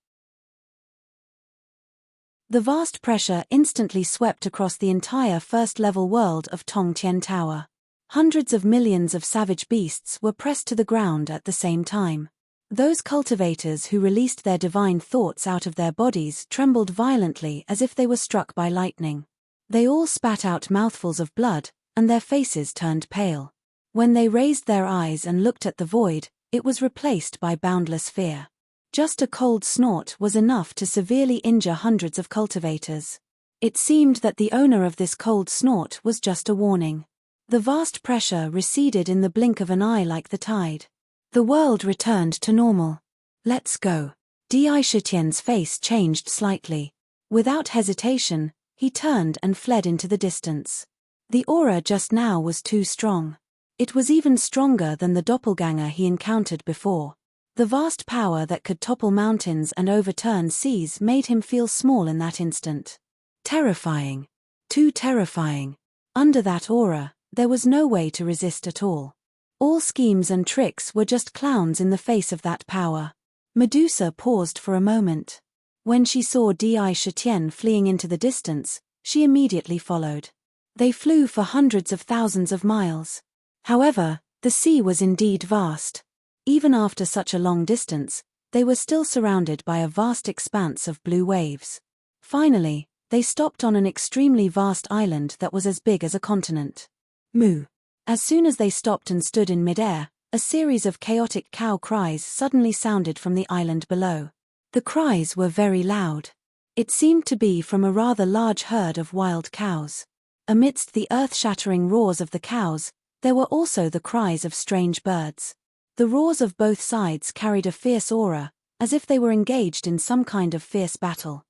A: The vast pressure instantly swept across the entire first-level world of Tongtian Tower. Hundreds of millions of savage beasts were pressed to the ground at the same time. Those cultivators who released their divine thoughts out of their bodies trembled violently as if they were struck by lightning. They all spat out mouthfuls of blood, and their faces turned pale. When they raised their eyes and looked at the void, it was replaced by boundless fear. Just a cold snort was enough to severely injure hundreds of cultivators. It seemed that the owner of this cold snort was just a warning. The vast pressure receded in the blink of an eye like the tide. The world returned to normal. Let's go. Di Shitian's face changed slightly. Without hesitation, he turned and fled into the distance. The aura just now was too strong. It was even stronger than the doppelganger he encountered before. The vast power that could topple mountains and overturn seas made him feel small in that instant. Terrifying. Too terrifying. Under that aura, there was no way to resist at all. All schemes and tricks were just clowns in the face of that power. Medusa paused for a moment. When she saw Di Shitian fleeing into the distance, she immediately followed. They flew for hundreds of thousands of miles. However, the sea was indeed vast. Even after such a long distance, they were still surrounded by a vast expanse of blue waves. Finally, they stopped on an extremely vast island that was as big as a continent. Moo. As soon as they stopped and stood in midair, a series of chaotic cow cries suddenly sounded from the island below. The cries were very loud. It seemed to be from a rather large herd of wild cows. Amidst the earth-shattering roars of the cows, there were also the cries of strange birds. The roars of both sides carried a fierce aura, as if they were engaged in some kind of fierce battle.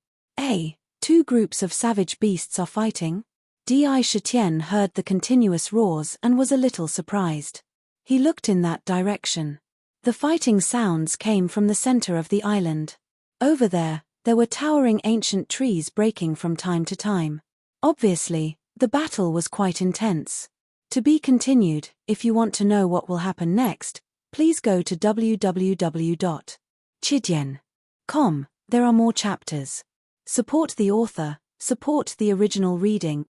A: Two groups of savage beasts are fighting? Di Shitian heard the continuous roars and was a little surprised. He looked in that direction. The fighting sounds came from the center of the island. Over there were towering ancient trees breaking from time to time. Obviously, the battle was quite intense. To be continued. If you want to know what will happen next, please go to www.chidian.com. There are more chapters. Support the author, support the original reading.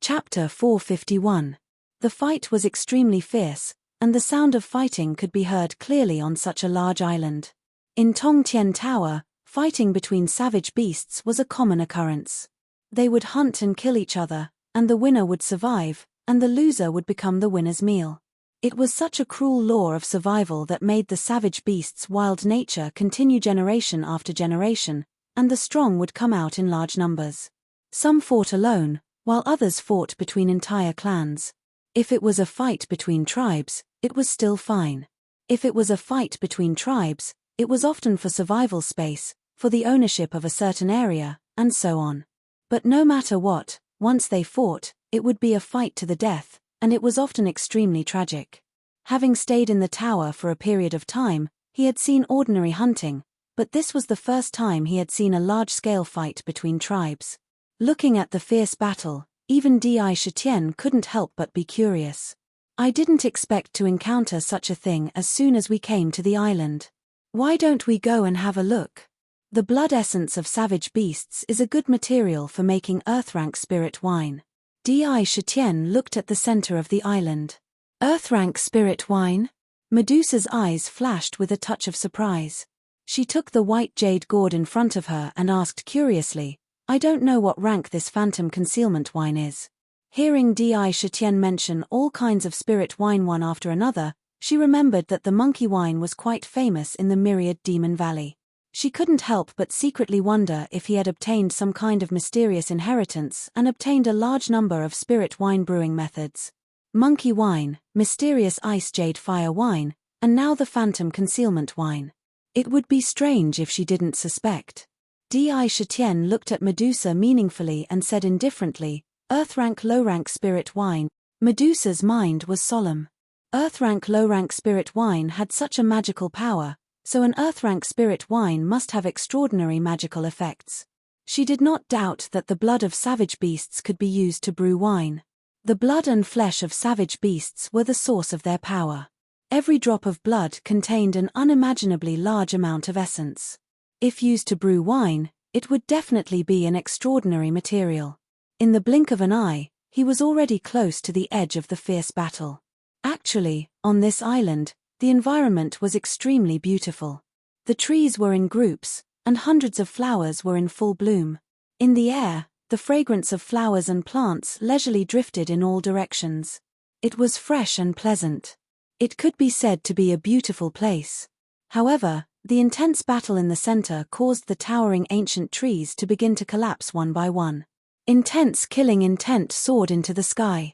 A: Chapter 451. The fight was extremely fierce, and the sound of fighting could be heard clearly on such a large island. In Tongtian Tower, fighting between savage beasts was a common occurrence. They would hunt and kill each other, and the winner would survive, and the loser would become the winner's meal. It was such a cruel law of survival that made the savage beast's wild nature continue generation after generation, and the strong would come out in large numbers. Some fought alone, while others fought between entire clans. If it was a fight between tribes, it was still fine. If it was a fight between tribes, it was often for survival space, for the ownership of a certain area, and so on. But no matter what, once they fought, it would be a fight to the death, and it was often extremely tragic. Having stayed in the tower for a period of time, he had seen ordinary hunting, but this was the first time he had seen a large-scale fight between tribes. Looking at the fierce battle, even Di Shitian couldn't help but be curious. I didn't expect to encounter such a thing as soon as we came to the island. Why don't we go and have a look? The blood essence of savage beasts is a good material for making earthrank spirit wine. Di Shitian looked at the center of the island. Earthrank spirit wine? Medusa's eyes flashed with a touch of surprise. She took the white jade gourd in front of her and asked curiously, I don't know what rank this phantom concealment wine is. Hearing Di Shitian mention all kinds of spirit wine one after another, she remembered that the monkey wine was quite famous in the Myriad Demon Valley. She couldn't help but secretly wonder if he had obtained some kind of mysterious inheritance and obtained a large number of spirit wine brewing methods. Monkey wine, mysterious ice jade fire wine, and now the phantom concealment wine. It would be strange if she didn't suspect. Di Shitian looked at Medusa meaningfully and said indifferently, Earthrank low-rank spirit wine. Medusa's mind was solemn. Earthrank low-rank spirit wine had such a magical power, so an earthrank spirit wine must have extraordinary magical effects. She did not doubt that the blood of savage beasts could be used to brew wine. The blood and flesh of savage beasts were the source of their power. Every drop of blood contained an unimaginably large amount of essence. If used to brew wine, it would definitely be an extraordinary material. In the blink of an eye, he was already close to the edge of the fierce battle. Actually, on this island, the environment was extremely beautiful. The trees were in groups, and hundreds of flowers were in full bloom. In the air, the fragrance of flowers and plants leisurely drifted in all directions. It was fresh and pleasant. It could be said to be a beautiful place. However, the intense battle in the center caused the towering ancient trees to begin to collapse one by one. Intense killing intent soared into the sky.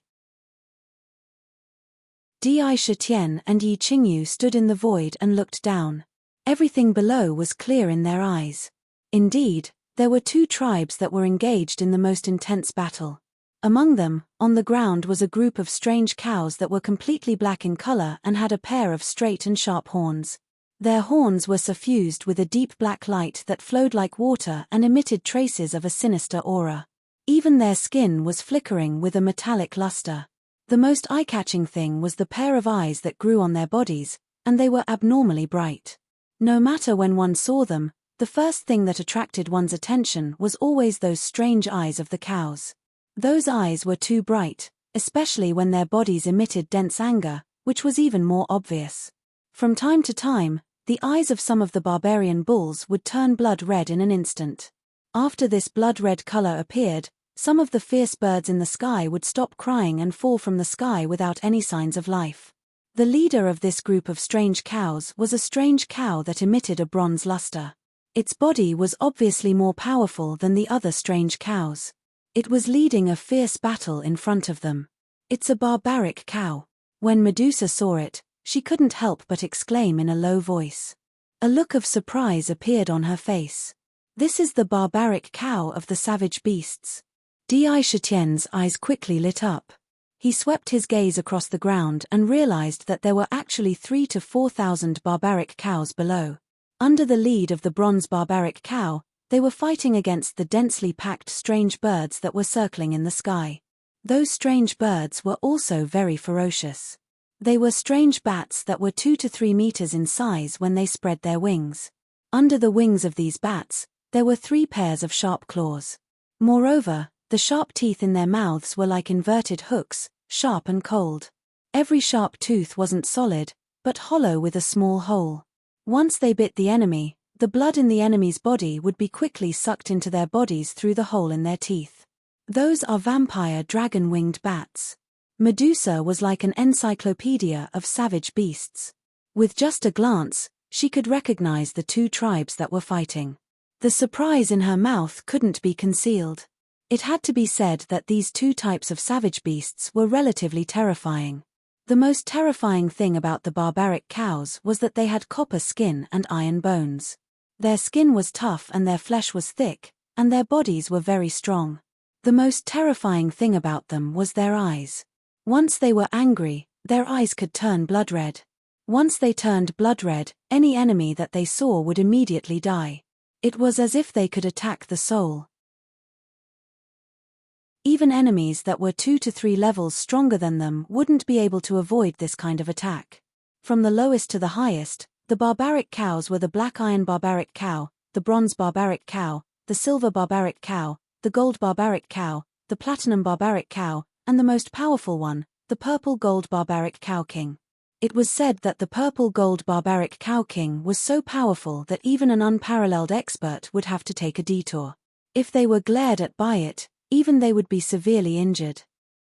A: Di Shitian and Yi Qingyu stood in the void and looked down. Everything below was clear in their eyes. Indeed, there were two tribes that were engaged in the most intense battle. Among them, on the ground was a group of strange cows that were completely black in color and had a pair of straight and sharp horns. Their horns were suffused with a deep black light that flowed like water and emitted traces of a sinister aura. Even their skin was flickering with a metallic luster. The most eye-catching thing was the pair of eyes that grew on their bodies, and they were abnormally bright. No matter when one saw them, the first thing that attracted one's attention was always those strange eyes of the cows. Those eyes were too bright, especially when their bodies emitted dense anger, which was even more obvious. From time to time, the eyes of some of the barbarian bulls would turn blood red in an instant. After this blood-red color appeared, some of the fierce birds in the sky would stop crying and fall from the sky without any signs of life. The leader of this group of strange cows was a strange cow that emitted a bronze luster. Its body was obviously more powerful than the other strange cows. It was leading a fierce battle in front of them. "It's a barbaric cow." When Medusa saw it, she couldn't help but exclaim in a low voice. A look of surprise appeared on her face. "This is the barbaric cow of the savage beasts." Di Shitian's eyes quickly lit up. He swept his gaze across the ground and realized that there were actually 3,000 to 4,000 barbaric cows below. Under the lead of the bronze barbaric cow, they were fighting against the densely packed strange birds that were circling in the sky. Those strange birds were also very ferocious. They were strange bats that were 2 to 3 meters in size when they spread their wings. Under the wings of these bats, there were 3 pairs of sharp claws. Moreover, the sharp teeth in their mouths were like inverted hooks, sharp and cold. Every sharp tooth wasn't solid, but hollow with a small hole. Once they bit the enemy, the blood in the enemy's body would be quickly sucked into their bodies through the hole in their teeth. Those are vampire dragon-winged bats. Medusa was like an encyclopedia of savage beasts. With just a glance, she could recognize the two tribes that were fighting. The surprise in her mouth couldn't be concealed. It had to be said that these two types of savage beasts were relatively terrifying. The most terrifying thing about the barbaric cows was that they had copper skin and iron bones. Their skin was tough and their flesh was thick, and their bodies were very strong. The most terrifying thing about them was their eyes. Once they were angry, their eyes could turn blood red. Once they turned blood red, any enemy that they saw would immediately die. It was as if they could attack the soul. Even enemies that were 2 to 3 levels stronger than them wouldn't be able to avoid this kind of attack. From the lowest to the highest, the barbaric cows were the black iron barbaric cow, the bronze barbaric cow, the silver barbaric cow, the gold barbaric cow, the platinum barbaric cow, and the most powerful one, the purple gold barbaric cow king. It was said that the purple gold barbaric cow king was so powerful that even an unparalleled expert would have to take a detour. If they were glared at by it, even they would be severely injured.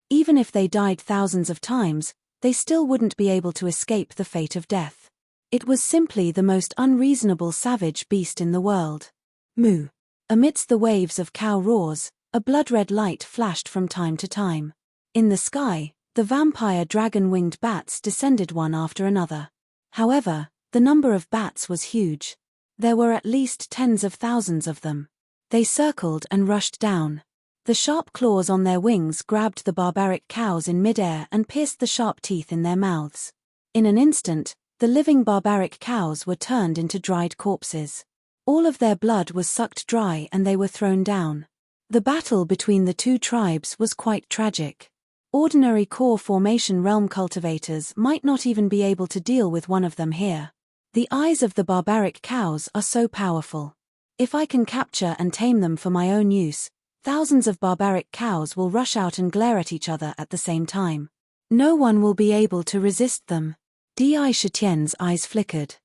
A: Even if they died thousands of times, they still wouldn't be able to escape the fate of death. It was simply the most unreasonable savage beast in the world. Moo. Amidst the waves of cow roars, a blood-red light flashed from time to time. In the sky, the vampire dragon-winged bats descended one after another. However, the number of bats was huge. There were at least tens of thousands of them. They circled and rushed down. The sharp claws on their wings grabbed the barbaric cows in midair and pierced the sharp teeth in their mouths. In an instant, the living barbaric cows were turned into dried corpses. All of their blood was sucked dry and they were thrown down. The battle between the two tribes was quite tragic. Ordinary core formation realm cultivators might not even be able to deal with one of them here. The eyes of the barbaric cows are so powerful. If I can capture and tame them for my own use, thousands of barbaric cows will rush out and glare at each other at the same time. No one will be able to resist them. Di Shitian's eyes flickered.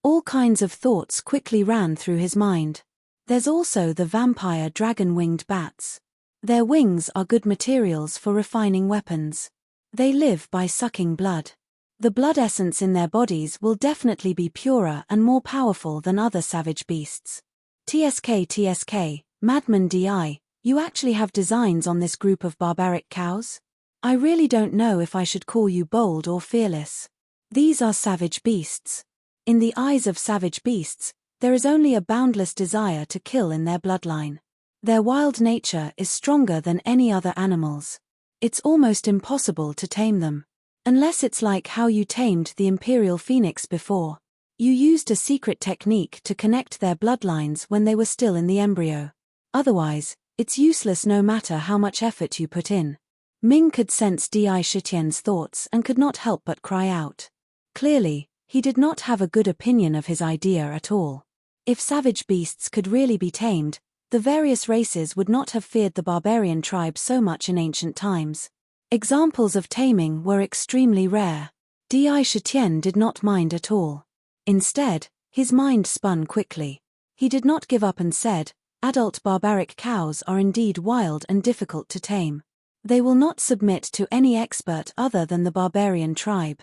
A: All kinds of thoughts quickly ran through his mind. There's also the vampire dragon-winged bats. Their wings are good materials for refining weapons. They live by sucking blood. The blood essence in their bodies will definitely be purer and more powerful than other savage beasts. TSK, Madman DI, you actually have designs on this group of barbaric cows? I really don't know if I should call you bold or fearless. These are savage beasts. In the eyes of savage beasts, there is only a boundless desire to kill in their bloodline. Their wild nature is stronger than any other animals. It's almost impossible to tame them. Unless it's like how you tamed the imperial phoenix before. You used a secret technique to connect their bloodlines when they were still in the embryo. Otherwise, it's useless no matter how much effort you put in. Ming could sense Di Shitian's thoughts and could not help but cry out. Clearly, he did not have a good opinion of his idea at all. If savage beasts could really be tamed, the various races would not have feared the barbarian tribe so much in ancient times. Examples of taming were extremely rare. Di Shitian did not mind at all. Instead, his mind spun quickly. He did not give up and said, adult barbaric cows are indeed wild and difficult to tame. They will not submit to any expert other than the barbarian tribe.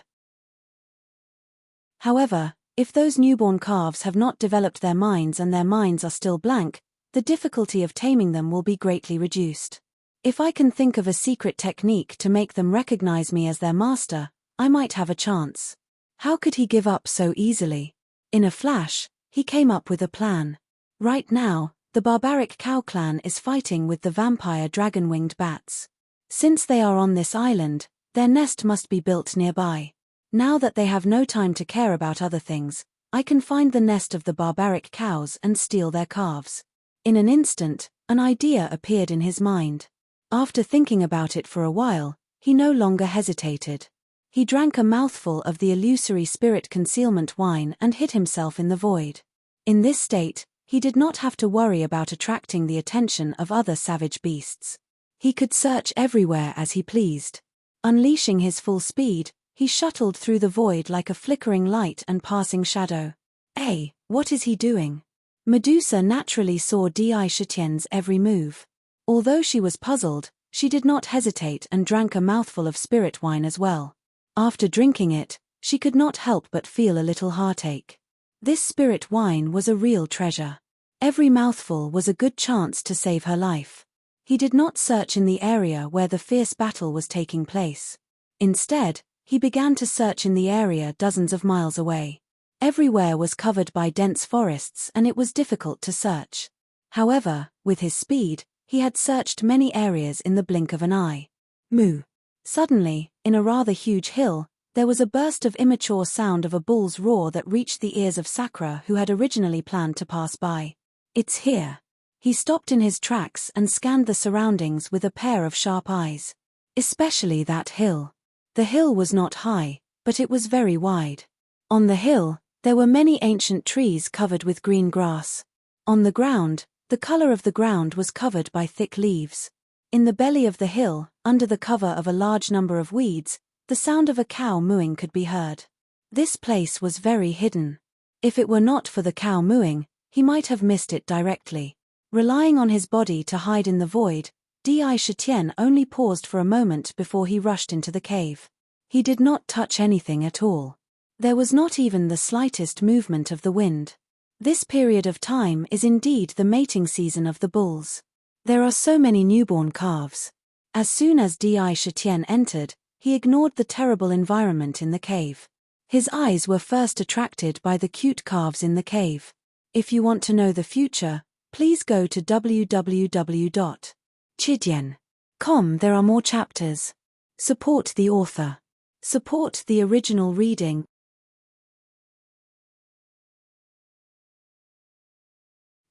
A: However, if those newborn calves have not developed their minds and their minds are still blank, the difficulty of taming them will be greatly reduced. If I can think of a secret technique to make them recognize me as their master, I might have a chance. How could he give up so easily? In a flash, he came up with a plan. Right now, the barbaric cow clan is fighting with the vampire dragon-winged bats. Since they are on this island, their nest must be built nearby. Now that they have no time to care about other things, I can find the nest of the barbaric cows and steal their calves. In an instant, an idea appeared in his mind. After thinking about it for a while, he no longer hesitated. He drank a mouthful of the illusory spirit concealment wine and hid himself in the void. In this state, he did not have to worry about attracting the attention of other savage beasts. He could search everywhere as he pleased. Unleashing his full speed, he shuttled through the void like a flickering light and passing shadow. Hey, what is he doing? Medusa naturally saw Di Shitian's every move. Although she was puzzled, she did not hesitate and drank a mouthful of spirit wine as well. After drinking it, she could not help but feel a little heartache. This spirit wine was a real treasure. Every mouthful was a good chance to save her life. He did not search in the area where the fierce battle was taking place. Instead, he began to search in the area dozens of miles away. Everywhere was covered by dense forests and it was difficult to search. However, with his speed, he had searched many areas in the blink of an eye. Moo. Suddenly, in a rather huge hill, there was a burst of immature sound of a bull's roar that reached the ears of Sakura, who had originally planned to pass by. It's here. He stopped in his tracks and scanned the surroundings with a pair of sharp eyes. Especially that hill. The hill was not high, but it was very wide. On the hill, there were many ancient trees covered with green grass. On the ground, the color of the ground was covered by thick leaves. In the belly of the hill, under the cover of a large number of weeds, the sound of a cow mooing could be heard. This place was very hidden. If it were not for the cow mooing, he might have missed it directly. Relying on his body to hide in the void, Di Shitian only paused for a moment before he rushed into the cave. He did not touch anything at all. There was not even the slightest movement of the wind. This period of time is indeed the mating season of the bulls. There are so many newborn calves. As soon as Di Shitian entered, he ignored the terrible environment in the cave. His eyes were first attracted by the cute calves in the cave. If you want to know the future, please go to www.chidian.com. There are more chapters. Support the author. Support the original reading.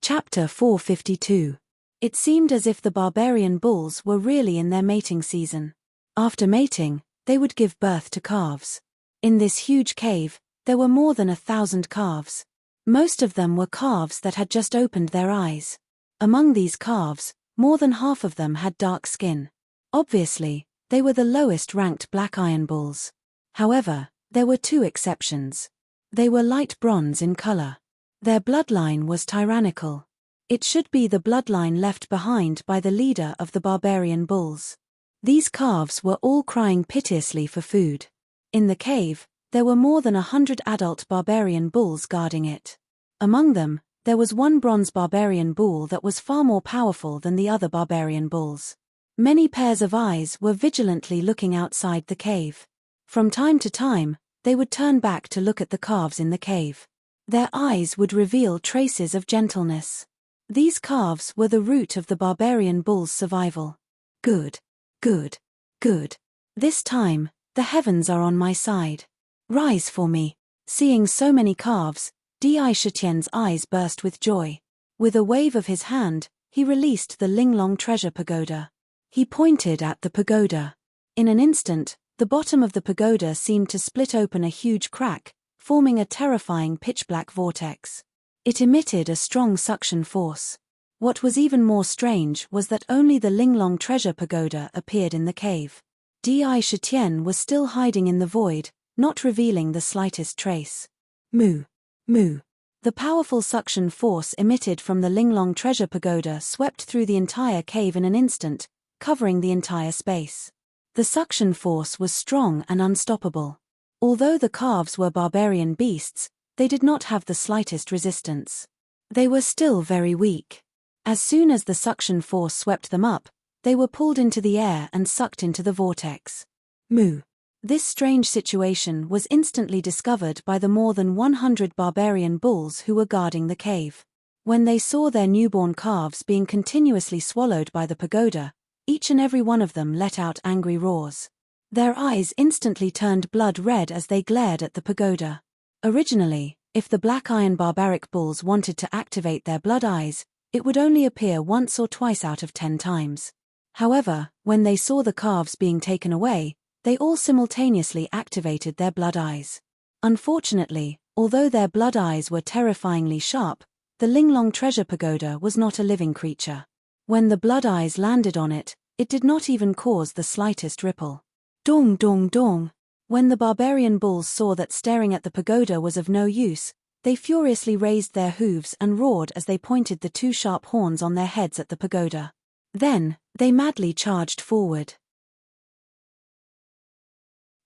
A: Chapter 452. It seemed as if the barbarian bulls were really in their mating season. After mating, they would give birth to calves. In this huge cave, there were more than 1,000 calves. Most of them were calves that had just opened their eyes. Among these calves, more than half of them had dark skin. Obviously, they were the lowest-ranked black iron bulls. However, there were two exceptions. They were light bronze in color. Their bloodline was tyrannical. It should be the bloodline left behind by the leader of the barbarian bulls. These calves were all crying piteously for food. In the cave, there were more than 100 adult barbarian bulls guarding it. Among them, there was one bronze barbarian bull that was far more powerful than the other barbarian bulls. Many pairs of eyes were vigilantly looking outside the cave. From time to time, they would turn back to look at the calves in the cave. Their eyes would reveal traces of gentleness. These calves were the root of the barbarian bull's survival. Good. Good. Good. This time, the heavens are on my side. Rise for me. Seeing so many calves, Di Shitien's eyes burst with joy. With a wave of his hand, he released the Linglong treasure pagoda. He pointed at the pagoda. In an instant, the bottom of the pagoda seemed to split open a huge crack, forming a terrifying pitch-black vortex. It emitted a strong suction force. What was even more strange was that only the Linglong treasure pagoda appeared in the cave. Di Shitien was still hiding in the void, not revealing the slightest trace. Moo. Moo. The powerful suction force emitted from the Linglong treasure pagoda swept through the entire cave in an instant, covering the entire space. The suction force was strong and unstoppable. Although the calves were barbarian beasts, they did not have the slightest resistance. They were still very weak. As soon as the suction force swept them up, they were pulled into the air and sucked into the vortex. Moo. This strange situation was instantly discovered by the more than 100 barbarian bulls who were guarding the cave. When they saw their newborn calves being continuously swallowed by the pagoda, each and every one of them let out angry roars. Their eyes instantly turned blood red as they glared at the pagoda. Originally, if the black iron barbaric bulls wanted to activate their blood eyes, it would only appear once or twice out of 10 times. However, when they saw the calves being taken away, they all simultaneously activated their blood eyes. Unfortunately, although their blood eyes were terrifyingly sharp, the Linglong treasure pagoda was not a living creature. When the blood eyes landed on it, it did not even cause the slightest ripple. Dong dong dong. When the barbarian bulls saw that staring at the pagoda was of no use, they furiously raised their hooves and roared as they pointed the two sharp horns on their heads at the pagoda. Then, they madly charged forward.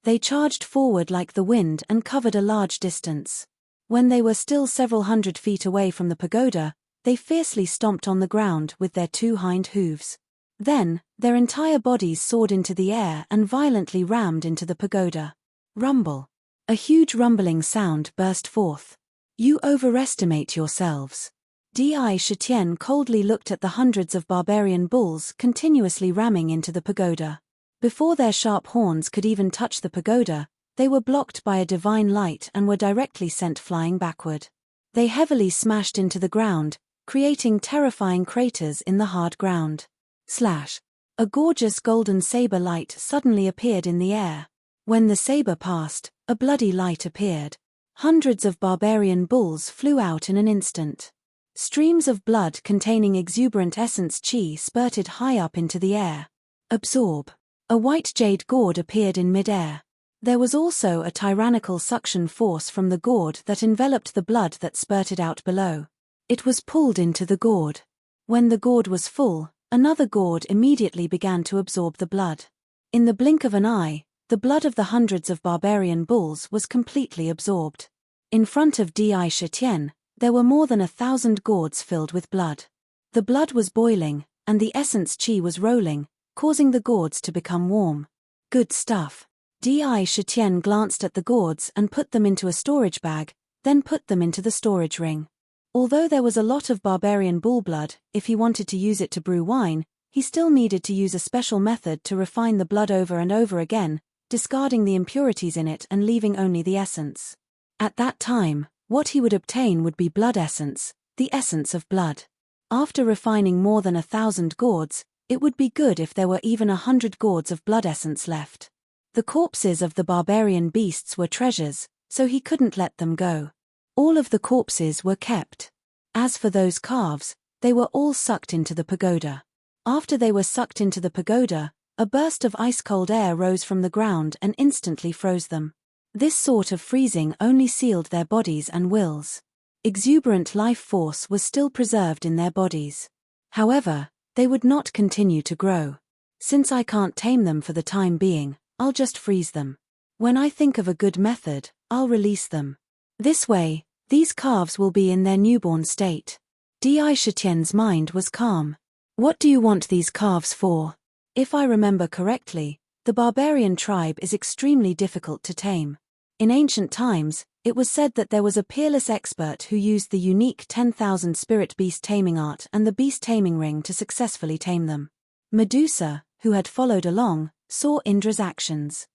A: They charged forward like the wind and covered a large distance. When they were still several hundred feet away from the pagoda, they fiercely stomped on the ground with their two hind hooves. Then, their entire bodies soared into the air and violently rammed into the pagoda. Rumble. A huge rumbling sound burst forth. You overestimate yourselves. Di Shitien coldly looked at the hundreds of barbarian bulls continuously ramming into the pagoda. Before their sharp horns could even touch the pagoda, they were blocked by a divine light and were directly sent flying backward. They heavily smashed into the ground, creating terrifying craters in the hard ground. Slash. A gorgeous golden saber light suddenly appeared in the air. When the saber passed, a bloody light appeared. Hundreds of barbarian bulls flew out in an instant. Streams of blood containing exuberant essence chi spurted high up into the air. Absorb. A white jade gourd appeared in midair. There was also a tyrannical suction force from the gourd that enveloped the blood that spurted out below. It was pulled into the gourd. When the gourd was full, another gourd immediately began to absorb the blood. In the blink of an eye, the blood of the hundreds of barbarian bulls was completely absorbed. In front of Di Shitien, there were more than 1,000 gourds filled with blood. The blood was boiling, and the essence chi was rolling, causing the gourds to become warm. Good stuff. Di Shitien glanced at the gourds and put them into a storage bag, then put them into the storage ring. Although there was a lot of barbarian bull blood, if he wanted to use it to brew wine, he still needed to use a special method to refine the blood over and over again, discarding the impurities in it and leaving only the essence. At that time, what he would obtain would be blood essence, the essence of blood. After refining more than 1,000 gourds, it would be good if there were even 100 gourds of blood essence left. The corpses of the barbarian beasts were treasures, so he couldn't let them go. All of the corpses were kept. As for those calves, they were all sucked into the pagoda. After they were sucked into the pagoda, a burst of ice-cold air rose from the ground and instantly froze them. This sort of freezing only sealed their bodies and wills. Exuberant life force was still preserved in their bodies. However, they would not continue to grow. Since I can't tame them for the time being, I'll just freeze them. When I think of a good method, I'll release them. This way, these calves will be in their newborn state. Di Shitian's mind was calm. What do you want these calves for? If I remember correctly, the barbarian tribe is extremely difficult to tame. In ancient times, it was said that there was a peerless expert who used the unique 10,000 spirit beast taming art and the beast taming ring to successfully tame them. Medusa, who had followed along, saw Indra's actions.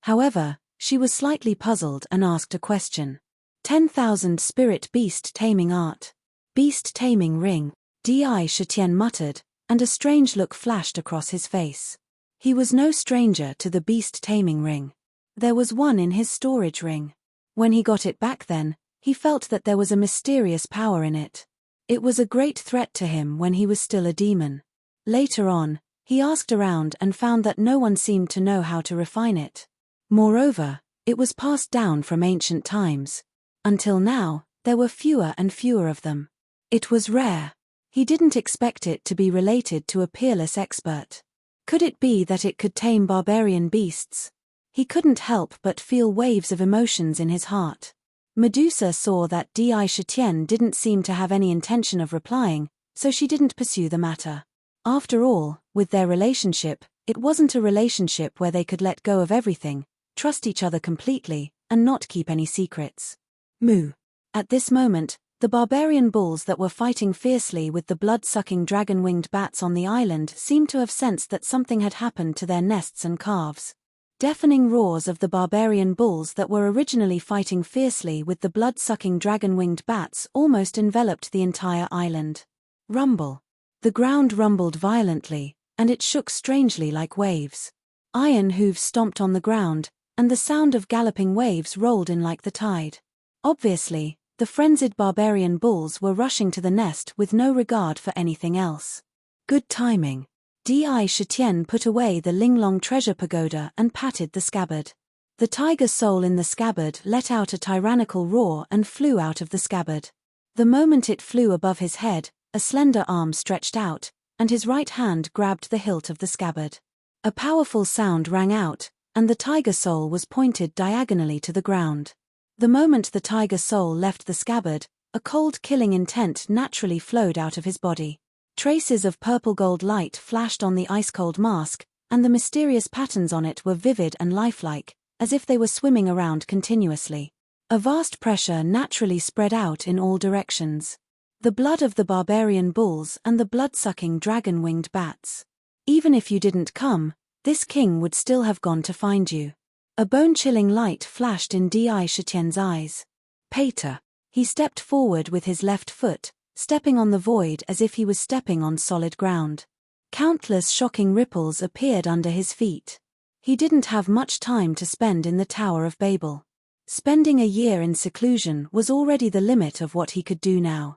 A: However, she was slightly puzzled and asked a question. 10,000 spirit beast taming art. Beast taming ring, Di Shitian muttered, and a strange look flashed across his face. He was no stranger to the beast taming ring. There was one in his storage ring. When he got it back then, he felt that there was a mysterious power in it. It was a great threat to him when he was still a demon. Later on, he asked around and found that no one seemed to know how to refine it. Moreover, it was passed down from ancient times. Until now, there were fewer and fewer of them. It was rare. He didn't expect it to be related to a peerless expert. Could it be that it could tame barbarian beasts? He couldn't help but feel waves of emotions in his heart. Medusa saw that Di Shitian didn't seem to have any intention of replying, so she didn't pursue the matter. After all, with their relationship, it wasn't a relationship where they could let go of everything, trust each other completely, and not keep any secrets. Moo. At this moment, the barbarian bulls that were fighting fiercely with the blood-sucking dragon-winged bats on the island seemed to have sensed that something had happened to their nests and calves. Deafening roars of the barbarian bulls that were originally fighting fiercely with the blood-sucking dragon-winged bats almost enveloped the entire island. Rumble. The ground rumbled violently, and it shook strangely like waves. Iron hooves stomped on the ground, and the sound of galloping waves rolled in like the tide. Obviously, the frenzied barbarian bulls were rushing to the nest with no regard for anything else. Good timing. Di Shitian put away the Linglong treasure pagoda and patted the scabbard. The tiger soul in the scabbard let out a tyrannical roar and flew out of the scabbard. The moment it flew above his head, a slender arm stretched out, and his right hand grabbed the hilt of the scabbard. A powerful sound rang out, and the tiger soul was pointed diagonally to the ground. The moment the tiger soul left the scabbard, a cold killing intent naturally flowed out of his body. Traces of purple-gold light flashed on the ice-cold mask, and the mysterious patterns on it were vivid and lifelike, as if they were swimming around continuously. A vast pressure naturally spread out in all directions. The blood of the barbarian bulls and the blood-sucking dragon-winged bats. Even if you didn't come, this king would still have gone to find you. A bone-chilling light flashed in Di Shitian's eyes. Pater. He stepped forward with his left foot, stepping on the void as if he was stepping on solid ground. Countless shocking ripples appeared under his feet. He didn't have much time to spend in the Tower of Babel. Spending a year in seclusion was already the limit of what he could do now.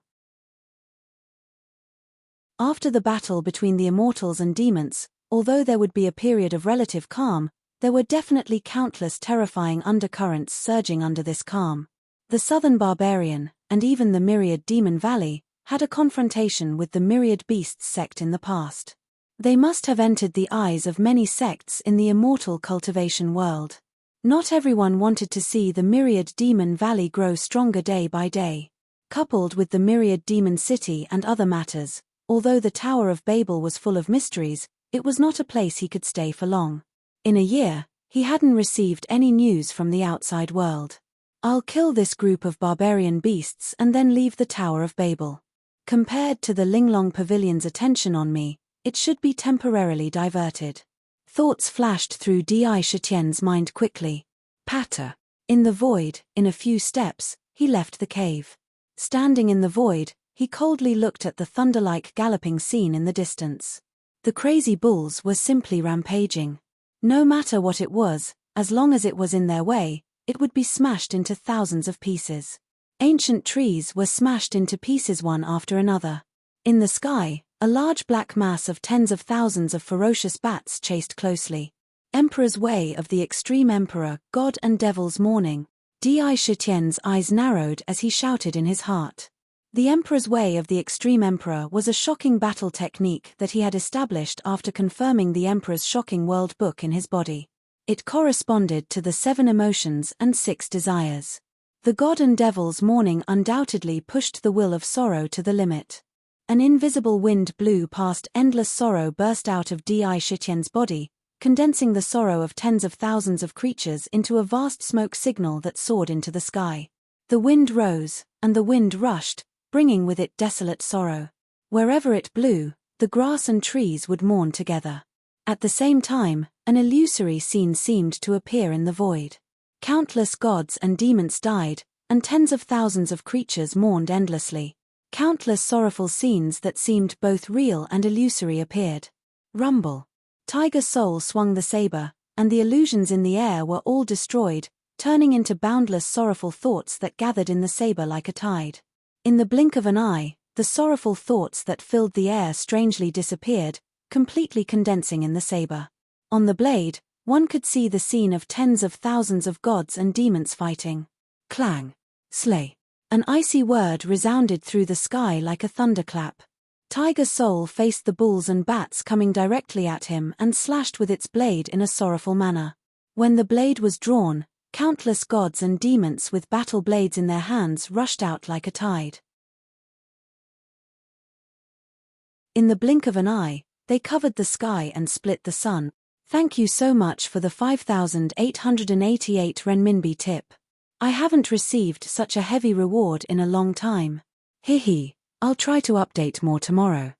A: After the battle between the immortals and demons, although there would be a period of relative calm, there were definitely countless terrifying undercurrents surging under this calm. The southern barbarian, and even the myriad demon valley, had a confrontation with the myriad beasts sect in the past. They must have entered the eyes of many sects in the immortal cultivation world. Not everyone wanted to see the myriad demon valley grow stronger day by day. Coupled with the myriad demon city and other matters, although the Tower of Babel was full of mysteries, it was not a place he could stay for long. In a year, he hadn't received any news from the outside world. I'll kill this group of barbarian beasts and then leave the Tower of Babel. Compared to the Linglong Pavilion's attention on me, it should be temporarily diverted. Thoughts flashed through Di Shitian's mind quickly. Patter. In the void, in a few steps, he left the cave. Standing in the void, he coldly looked at the thunder-like galloping scene in the distance. The crazy bulls were simply rampaging. No matter what it was, as long as it was in their way, it would be smashed into thousands of pieces. Ancient trees were smashed into pieces one after another. In the sky, a large black mass of tens of thousands of ferocious bats chased closely. Emperor's Way of the Extreme Emperor, God and Devil's Morning. Di Shitian's eyes narrowed as he shouted in his heart. The Emperor's Way of the Extreme Emperor was a shocking battle technique that he had established after confirming the Emperor's shocking world book in his body. It corresponded to the 7 emotions and 6 desires. The God and Devil's Morning undoubtedly pushed the will of sorrow to the limit. An invisible wind blew past. Endless sorrow burst out of Di Shitian's body, condensing the sorrow of tens of thousands of creatures into a vast smoke signal that soared into the sky. The wind rose, and the wind rushed, bringing with it desolate sorrow. Wherever it blew, the grass and trees would mourn together. At the same time, an illusory scene seemed to appear in the void. Countless gods and demons died, and tens of thousands of creatures mourned endlessly. Countless sorrowful scenes that seemed both real and illusory appeared. Rumble. Tiger Soul swung the saber, and the illusions in the air were all destroyed, turning into boundless sorrowful thoughts that gathered in the saber like a tide. In the blink of an eye, the sorrowful thoughts that filled the air strangely disappeared, completely condensing in the saber. On the blade, one could see the scene of tens of thousands of gods and demons fighting. Clang. Slay. An icy word resounded through the sky like a thunderclap. Tiger Soul faced the bulls and bats coming directly at him and slashed with its blade in a sorrowful manner. When the blade was drawn, countless gods and demons with battle blades in their hands rushed out like a tide. In the blink of an eye, they covered the sky and split the sun. Thank you so much for the 5,888 renminbi tip. I haven't received such a heavy reward in a long time. Hehe, I'll try to update more tomorrow.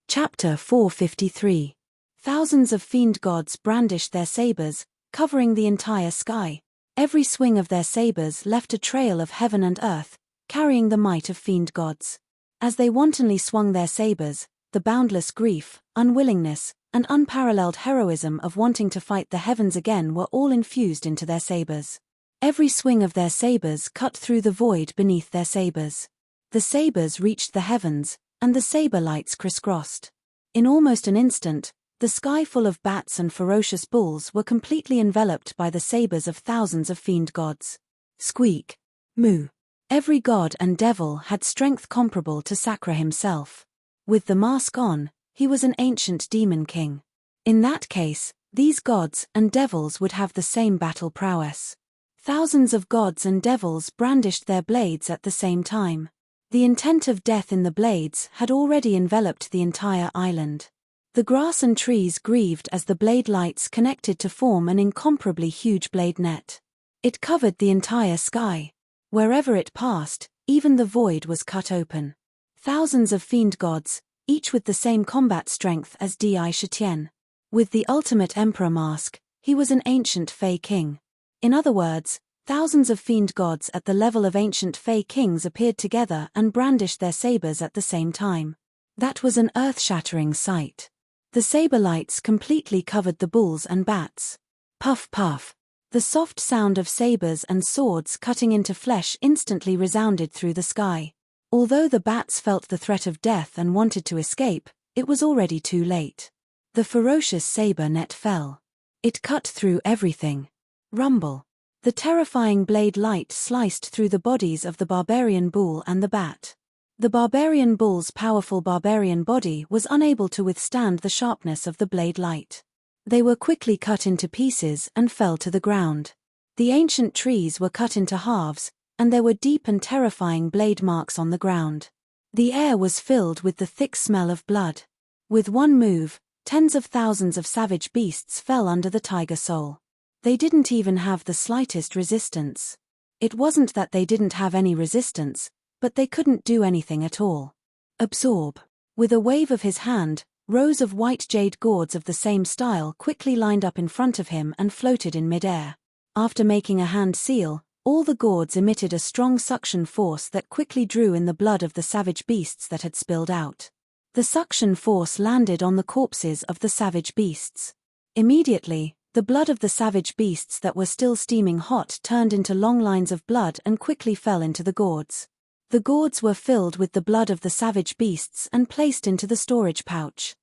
A: Chapter 453. Thousands of fiend gods brandished their sabers, covering the entire sky. Every swing of their sabers left a trail of heaven and earth, carrying the might of fiend gods. As they wantonly swung their sabers, the boundless grief, unwillingness, and unparalleled heroism of wanting to fight the heavens again were all infused into their sabers. Every swing of their sabers cut through the void beneath their sabers. The sabers reached the heavens, and the saber lights crisscrossed. In almost an instant, the sky full of bats and ferocious bulls were completely enveloped by the sabers of thousands of fiend gods. Squeak. Moo. Every god and devil had strength comparable to Sakra himself. With the mask on, he was an ancient demon king. In that case, these gods and devils would have the same battle prowess. Thousands of gods and devils brandished their blades at the same time. The intent of death in the blades had already enveloped the entire island. The grass and trees grieved as the blade lights connected to form an incomparably huge blade net. It covered the entire sky. Wherever it passed, even the void was cut open. Thousands of fiend gods, each with the same combat strength as Di Shitian. With the ultimate emperor mask, he was an ancient Fey king. In other words, thousands of fiend gods at the level of ancient Fey kings appeared together and brandished their sabers at the same time. That was an earth-shattering sight. The saber lights completely covered the bulls and bats. Puff puff. The soft sound of sabers and swords cutting into flesh instantly resounded through the sky. Although the bats felt the threat of death and wanted to escape, it was already too late. The ferocious saber net fell. It cut through everything. Rumble. The terrifying blade light sliced through the bodies of the barbarian bull and the bat. The barbarian bull's powerful barbarian body was unable to withstand the sharpness of the blade light. They were quickly cut into pieces and fell to the ground. The ancient trees were cut into halves, and there were deep and terrifying blade marks on the ground. The air was filled with the thick smell of blood. With one move, tens of thousands of savage beasts fell under the Tiger Soul. They didn't even have the slightest resistance. It wasn't that they didn't have any resistance, but they couldn't do anything at all. Absorb. With a wave of his hand, rows of white jade gourds of the same style quickly lined up in front of him and floated in midair. After making a hand seal, all the gourds emitted a strong suction force that quickly drew in the blood of the savage beasts that had spilled out. The suction force landed on the corpses of the savage beasts. Immediately, the blood of the savage beasts that were still steaming hot turned into long lines of blood and quickly fell into the gourds. The gourds were filled with the blood of the savage beasts and placed into the storage pouch.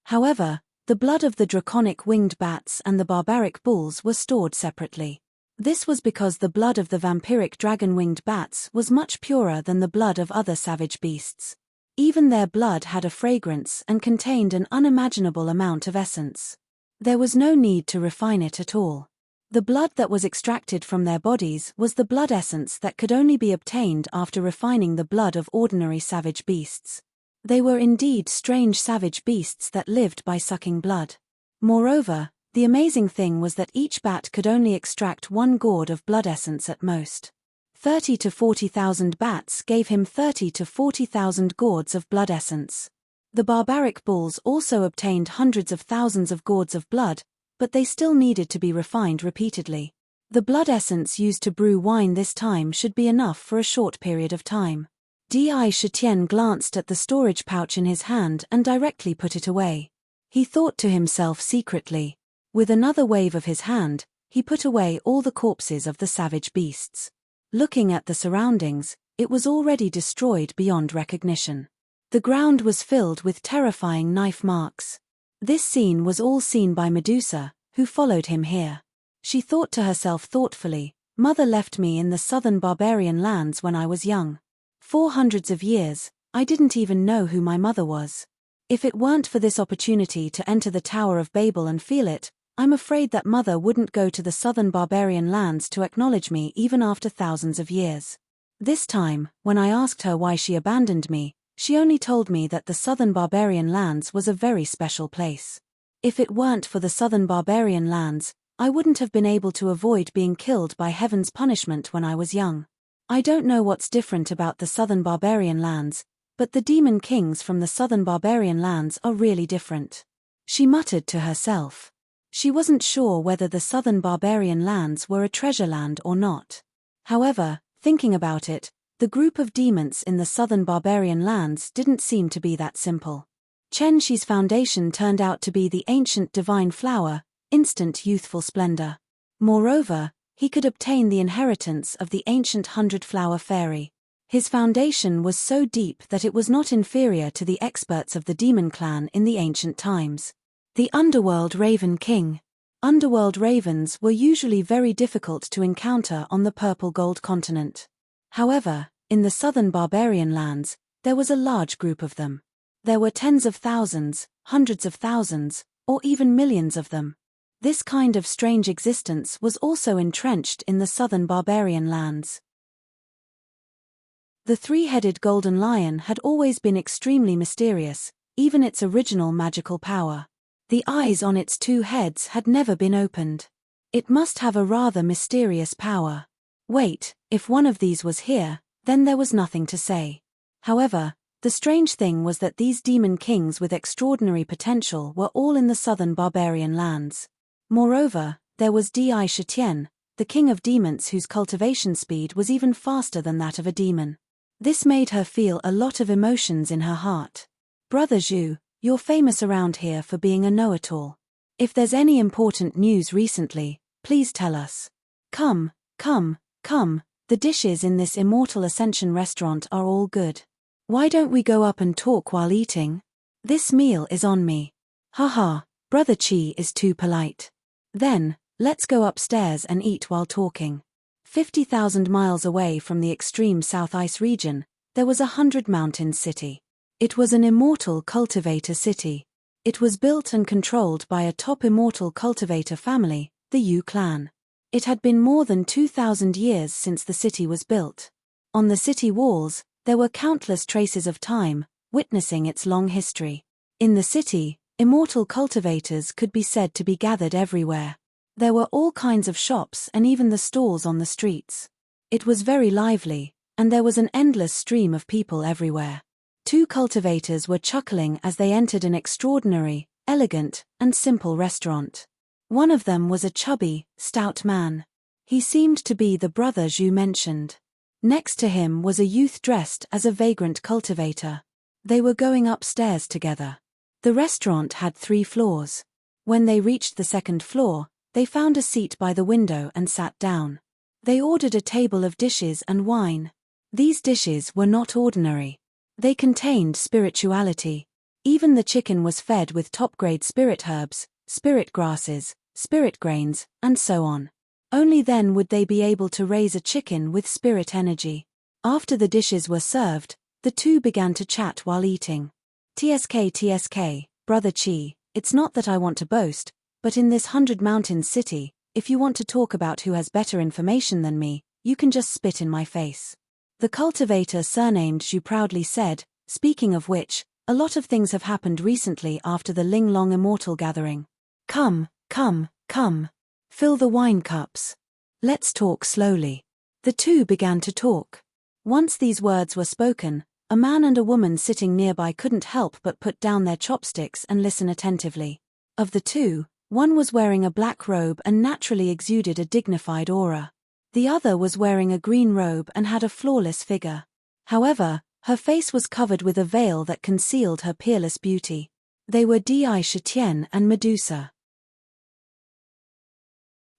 A: However, the blood of the draconic winged bats and the barbaric bulls were stored separately. This was because the blood of the vampiric dragon-winged bats was much purer than the blood of other savage beasts. Even their blood had a fragrance and contained an unimaginable amount of essence. There was no need to refine it at all. The blood that was extracted from their bodies was the blood essence that could only be obtained after refining the blood of ordinary savage beasts. They were indeed strange savage beasts that lived by sucking blood. Moreover, the amazing thing was that each bat could only extract 1 gourd of blood essence at most. 30 to 40,000 bats gave him 30 to 40,000 gourds of blood essence. The barbaric bulls also obtained hundreds of thousands of gourds of blood, but they still needed to be refined repeatedly. The blood essence used to brew wine this time should be enough for a short period of time. Chetienne glanced at the storage pouch in his hand and directly put it away. He thought to himself secretly. With another wave of his hand, he put away all the corpses of the savage beasts. Looking at the surroundings, it was already destroyed beyond recognition. The ground was filled with terrifying knife marks. This scene was all seen by Medusa, who followed him here. She thought to herself thoughtfully, "Mother left me in the southern barbarian lands when I was young. 400 years, I didn't even know who my mother was. If it weren't for this opportunity to enter the Tower of Babel and feel it, I'm afraid that mother wouldn't go to the southern barbarian lands to acknowledge me even after thousands of years. This time, when I asked her why she abandoned me, she only told me that the southern barbarian lands was a very special place. If it weren't for the southern barbarian lands, I wouldn't have been able to avoid being killed by heaven's punishment when I was young. I don't know what's different about the southern barbarian lands, but the demon kings from the southern barbarian lands are really different." She muttered to herself. She wasn't sure whether the southern barbarian lands were a treasure land or not. However, thinking about it, the group of demons in the southern barbarian lands didn't seem to be that simple. Chen Shi's foundation turned out to be the ancient divine flower, instant youthful splendor. Moreover, he could obtain the inheritance of the ancient 100-flower fairy. His foundation was so deep that it was not inferior to the experts of the demon clan in the ancient times. The Underworld Raven King. Underworld ravens were usually very difficult to encounter on the purple gold continent. However, in the southern barbarian lands, there was a large group of them. There were tens of thousands, hundreds of thousands, or even millions of them. This kind of strange existence was also entrenched in the southern barbarian lands. The 3-headed golden lion had always been extremely mysterious, even its original magical power. The eyes on its 2 heads had never been opened. It must have a rather mysterious power. Wait, if one of these was here, then there was nothing to say. However, the strange thing was that these demon kings with extraordinary potential were all in the southern barbarian lands. Moreover, there was Chetienne, the king of demons whose cultivation speed was even faster than that of a demon. This made her feel a lot of emotions in her heart. Brother Zhu, you're famous around here for being a know-it-all. If there's any important news recently, please tell us. Come, the dishes in this Immortal Ascension restaurant are all good. Why don't we go up and talk while eating? This meal is on me. Haha, Brother Chi is too polite. Then, let's go upstairs and eat while talking. 50,000 miles away from the extreme South Ice region, there was a 100-mountain city. It was an immortal cultivator city. It was built and controlled by a top immortal cultivator family, the Yu clan. It had been more than 2,000 years since the city was built. On the city walls, there were countless traces of time, witnessing its long history. In the city, immortal cultivators could be said to be gathered everywhere. There were all kinds of shops and even the stalls on the streets. It was very lively, and there was an endless stream of people everywhere. 2 cultivators were chuckling as they entered an extraordinary, elegant, and simple restaurant. One of them was a chubby, stout man. He seemed to be the brother Zhu mentioned. Next to him was a youth dressed as a vagrant cultivator. They were going upstairs together. The restaurant had 3 floors. When they reached the second floor, they found a seat by the window and sat down. They ordered a table of dishes and wine. These dishes were not ordinary. They contained spirituality. Even the chicken was fed with top-grade spirit herbs, spirit grasses, spirit grains, and so on. Only then would they be able to raise a chicken with spirit energy. After the dishes were served, the two began to chat while eating. TSK, Brother Chi, it's not that I want to boast, but in this 100 mountains city, if you want to talk about who has better information than me, you can just spit in my face. The cultivator surnamed Zhu proudly said, speaking of which, a lot of things have happened recently after the Ling Long Immortal gathering. Come. Fill the wine cups. Let's talk slowly. The two began to talk. Once these words were spoken, a man and a woman sitting nearby couldn't help but put down their chopsticks and listen attentively. Of the two, one was wearing a black robe and naturally exuded a dignified aura. The other was wearing a green robe and had a flawless figure. However, her face was covered with a veil that concealed her peerless beauty. They were Di Shitian and Medusa.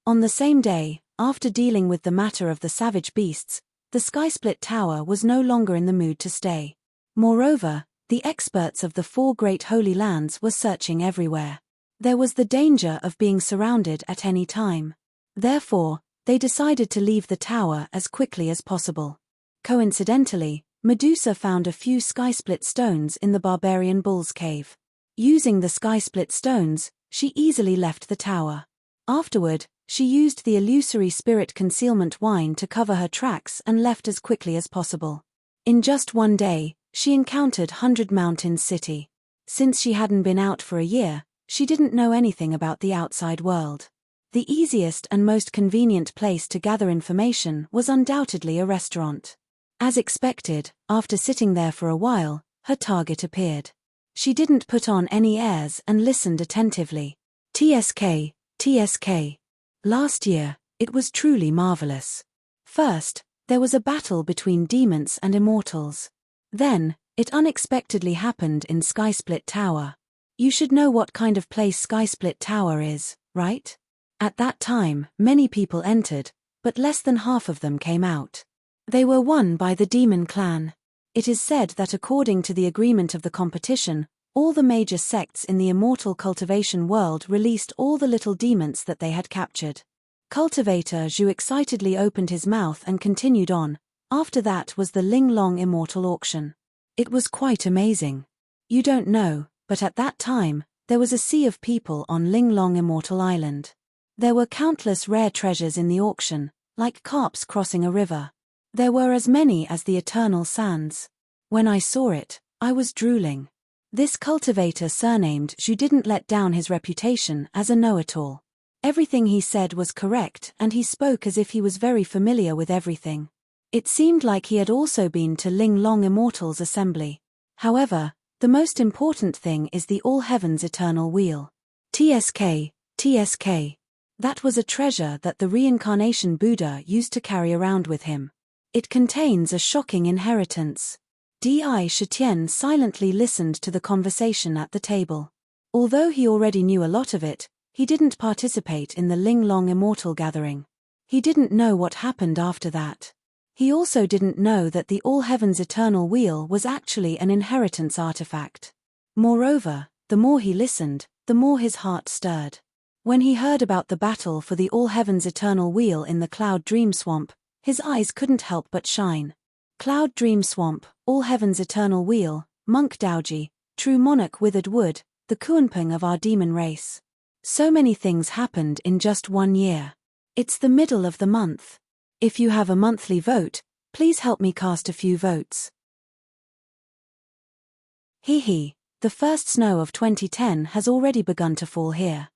A: On the same day, after dealing with the matter of the savage beasts, the Skysplit Tower was no longer in the mood to stay. Moreover, the experts of the 4 great holy lands were searching everywhere. There was the danger of being surrounded at any time. Therefore, they decided to leave the tower as quickly as possible. Coincidentally, Medusa found a few Skysplit stones in the barbarian bull's cave. Using the Skysplit stones, she easily left the tower. Afterward, she used the illusory spirit concealment wine to cover her tracks and left as quickly as possible. In just one day, she encountered 100 Mountains City. Since she hadn't been out for a year, she didn't know anything about the outside world. The easiest and most convenient place to gather information was undoubtedly a restaurant. As expected, after sitting there for a while, her target appeared. She didn't put on any airs and listened attentively. TSK. Last year, it was truly marvelous. First, there was a battle between demons and immortals. Then, it unexpectedly happened in Skysplit Tower. You should know what kind of place Skysplit Tower is, right? At that time, many people entered, but less than half of them came out. They were won by the demon clan. It is said that according to the agreement of the competition, all the major sects in the immortal cultivation world released all the little demons that they had captured. Cultivator Zhu excitedly opened his mouth and continued on. After that was the Ling Long Immortal Auction. It was quite amazing. You don't know, but at that time, there was a sea of people on Ling Long Immortal Island. There were countless rare treasures in the auction, like carps crossing a river. There were as many as the eternal sands. When I saw it, I was drooling. This cultivator surnamed Zhu didn't let down his reputation as a know-it-all. Everything he said was correct and he spoke as if he was very familiar with everything. It seemed like he had also been to Ling Long Immortal's assembly. However, the most important thing is the All Heaven's Eternal Wheel. TSK. That was a treasure that the reincarnation Buddha used to carry around with him. It contains a shocking inheritance. Di Shitian silently listened to the conversation at the table. Although he already knew a lot of it, he didn't participate in the Ling Long Immortal gathering. He didn't know what happened after that. He also didn't know that the All Heaven's Eternal Wheel was actually an inheritance artifact. Moreover, the more he listened, the more his heart stirred. When he heard about the battle for the All Heaven's Eternal Wheel in the Cloud Dream Swamp, his eyes couldn't help but shine. Cloud Dream Swamp, All Heaven's Eternal Wheel, Monk Daoji, True Monarch Withered Wood, the Kuanping of our demon race. So many things happened in just 1 year. It's the middle of the month. If you have a monthly vote, please help me cast a few votes. The first snow of 2010 has already begun to fall here.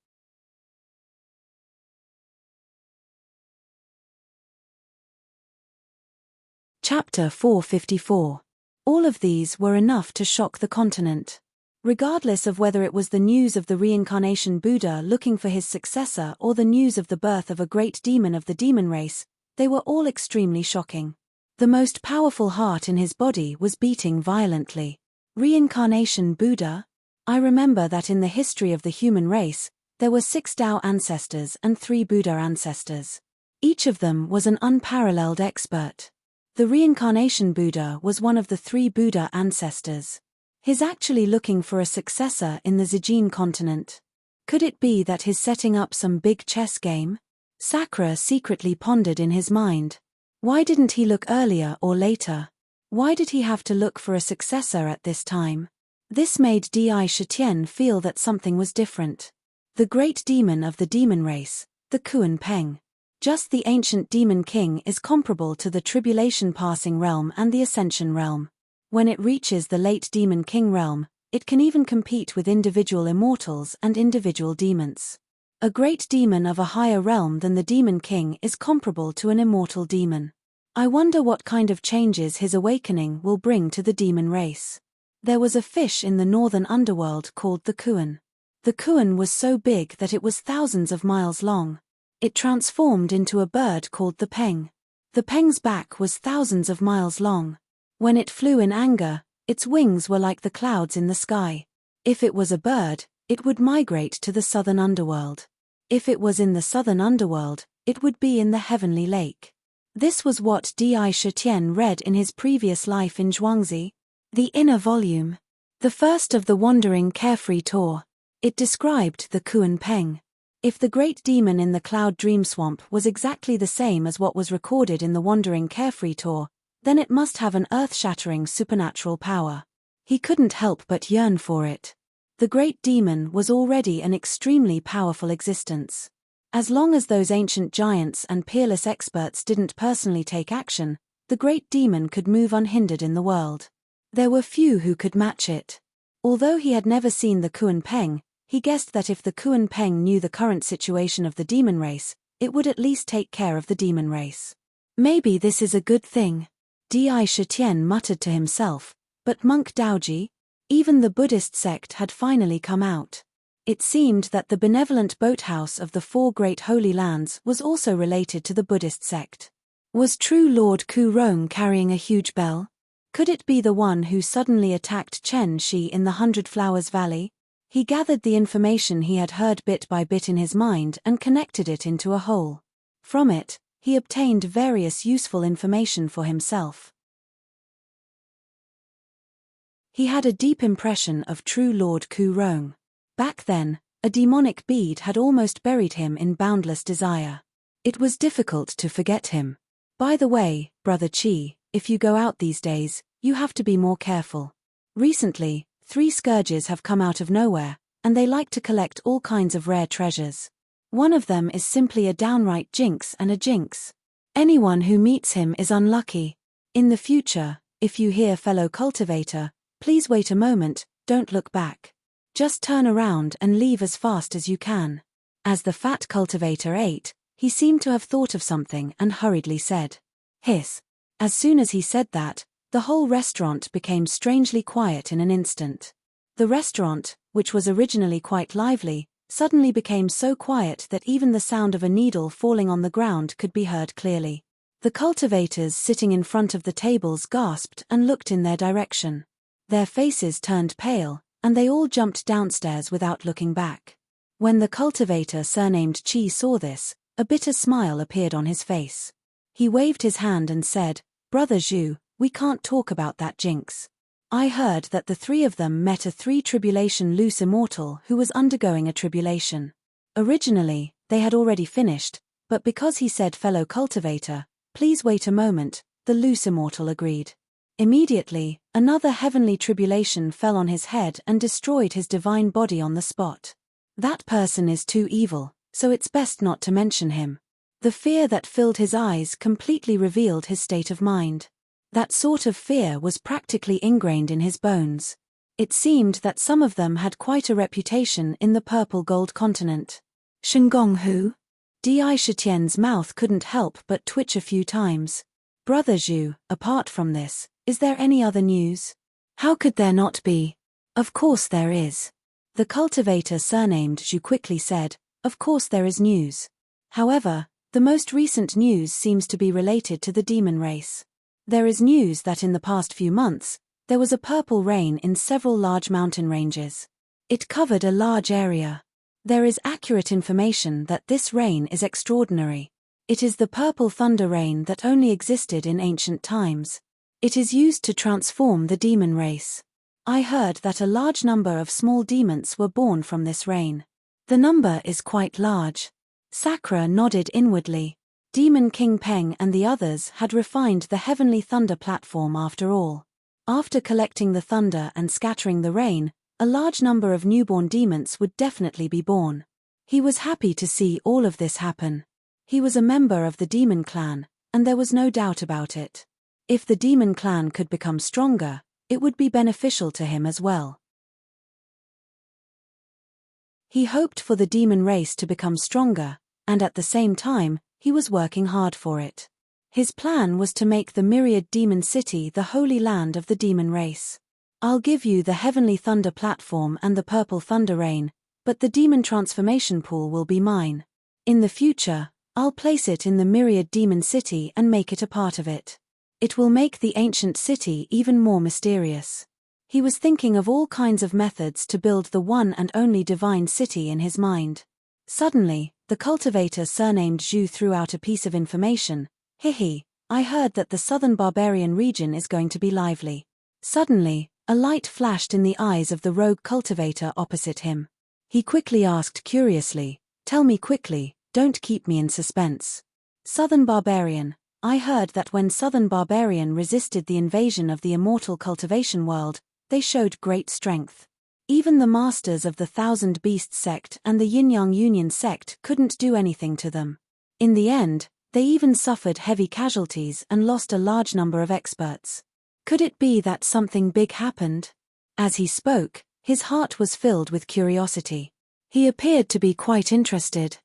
A: Chapter 454. All of these were enough to shock the continent. Regardless of whether it was the news of the reincarnation Buddha looking for his successor or the news of the birth of a great demon of the demon race, they were all extremely shocking. The most powerful heart in his body was beating violently. Reincarnation Buddha? I remember that in the history of the human race, there were 6 Tao ancestors and 3 Buddha ancestors. Each of them was an unparalleled expert. The reincarnation Buddha was one of the 3 Buddha ancestors. He's actually looking for a successor in the Zijin continent. Could it be that he's setting up some big chess game? Sakura secretly pondered in his mind. Why didn't he look earlier or later? Why did he have to look for a successor at this time? This made Di Shitian feel that something was different. The great demon of the demon race, the Kuan Peng. Just the ancient demon king is comparable to the tribulation passing realm and the ascension realm. When it reaches the late demon king realm, it can even compete with individual immortals and individual demons. A great demon of a higher realm than the demon king is comparable to an immortal demon. I wonder what kind of changes his awakening will bring to the demon race. There was a fish in the northern underworld called the Kuan. The Kuan was so big that it was thousands of miles long. It transformed into a bird called the Peng. The Peng's back was thousands of miles long. When it flew in anger, its wings were like the clouds in the sky. If it was a bird, it would migrate to the southern underworld. If it was in the southern underworld, it would be in the heavenly lake. This was what Di Shitian read in his previous life in Zhuangzi. The inner volume. The first of the wandering carefree tour. It described the Kuan Peng. If the great demon in the cloud dream swamp was exactly the same as what was recorded in the wandering carefree tour, then it must have an earth-shattering supernatural power. He couldn't help but yearn for it. The great demon was already an extremely powerful existence. As long as those ancient giants and peerless experts didn't personally take action, the great demon could move unhindered in the world. There were few who could match it. Although he had never seen the Kuan Peng, he guessed that if the Kuan Peng knew the current situation of the demon race, it would at least take care of the demon race. Maybe this is a good thing. Di Shitian muttered to himself, but Monk Daoji? Even the Buddhist sect had finally come out. It seemed that the benevolent boathouse of the 4 great holy lands was also related to the Buddhist sect. Was true Lord Ku Rong carrying a huge bell? Could it be the one who suddenly attacked Chen Shi in the 100 Flowers Valley? He gathered the information he had heard bit by bit in his mind and connected it into a whole. From it, he obtained various useful information for himself. He had a deep impression of true Lord Ku Rong. Back then, a demonic bead had almost buried him in boundless desire. It was difficult to forget him. By the way, Brother Chi, if you go out these days, you have to be more careful. Recently, 3 scourges have come out of nowhere, and they like to collect all kinds of rare treasures. One of them is simply a downright jinx and a jinx. Anyone who meets him is unlucky. In the future, if you hear fellow cultivator, please wait a moment, don't look back. Just turn around and leave as fast as you can. As the fat cultivator ate, he seemed to have thought of something and hurriedly said, "Hiss." As soon as he said that, the whole restaurant became strangely quiet in an instant. The restaurant, which was originally quite lively, suddenly became so quiet that even the sound of a needle falling on the ground could be heard clearly. The cultivators sitting in front of the tables gasped and looked in their direction. Their faces turned pale, and they all jumped downstairs without looking back. When the cultivator surnamed Chi saw this, a bitter smile appeared on his face. He waved his hand and said, "Brother Zhu, we can't talk about that jinx. I heard that the 3 of them met a 3-tribulation loose immortal who was undergoing a tribulation. Originally, they had already finished, but because he said fellow cultivator, please wait a moment, the loose immortal agreed. Immediately, another heavenly tribulation fell on his head and destroyed his divine body on the spot. That person is too evil, so it's best not to mention him." The fear that filled his eyes completely revealed his state of mind. That sort of fear was practically ingrained in his bones. It seemed that some of them had quite a reputation in the purple gold continent. Shengong who? Di Shitian's mouth couldn't help but twitch a few times. Brother Zhu, apart from this, is there any other news? How could there not be? Of course there is. The cultivator surnamed Zhu quickly said, of course there is news. However, the most recent news seems to be related to the demon race. There is news that in the past few months, there was a purple rain in several large mountain ranges. It covered a large area. There is accurate information that this rain is extraordinary. It is the purple thunder rain that only existed in ancient times. It is used to transform the demon race. I heard that a large number of small demons were born from this rain. The number is quite large. Sakura nodded inwardly. Demon King Peng and the others had refined the heavenly thunder platform after all. After collecting the thunder and scattering the rain, a large number of newborn demons would definitely be born. He was happy to see all of this happen. He was a member of the demon clan, and there was no doubt about it. If the demon clan could become stronger, it would be beneficial to him as well. He hoped for the demon race to become stronger, and at the same time, he was working hard for it. His plan was to make the Myriad Demon City the holy land of the demon race. I'll give you the heavenly thunder platform and the purple thunder rain, but the demon transformation pool will be mine. In the future, I'll place it in the Myriad Demon City and make it a part of it. It will make the ancient city even more mysterious. He was thinking of all kinds of methods to build the one and only divine city in his mind. Suddenly, the cultivator surnamed Zhu threw out a piece of information. Hihi, I heard that the southern barbarian region is going to be lively. Suddenly, a light flashed in the eyes of the rogue cultivator opposite him. He quickly asked curiously, tell me quickly, don't keep me in suspense. Southern barbarian, I heard that when southern barbarian resisted the invasion of the immortal cultivation world, they showed great strength. Even the masters of the Thousand Beasts sect and the Yin-Yang Union sect couldn't do anything to them. In the end, they even suffered heavy casualties and lost a large number of experts. Could it be that something big happened? As he spoke, his heart was filled with curiosity. He appeared to be quite interested.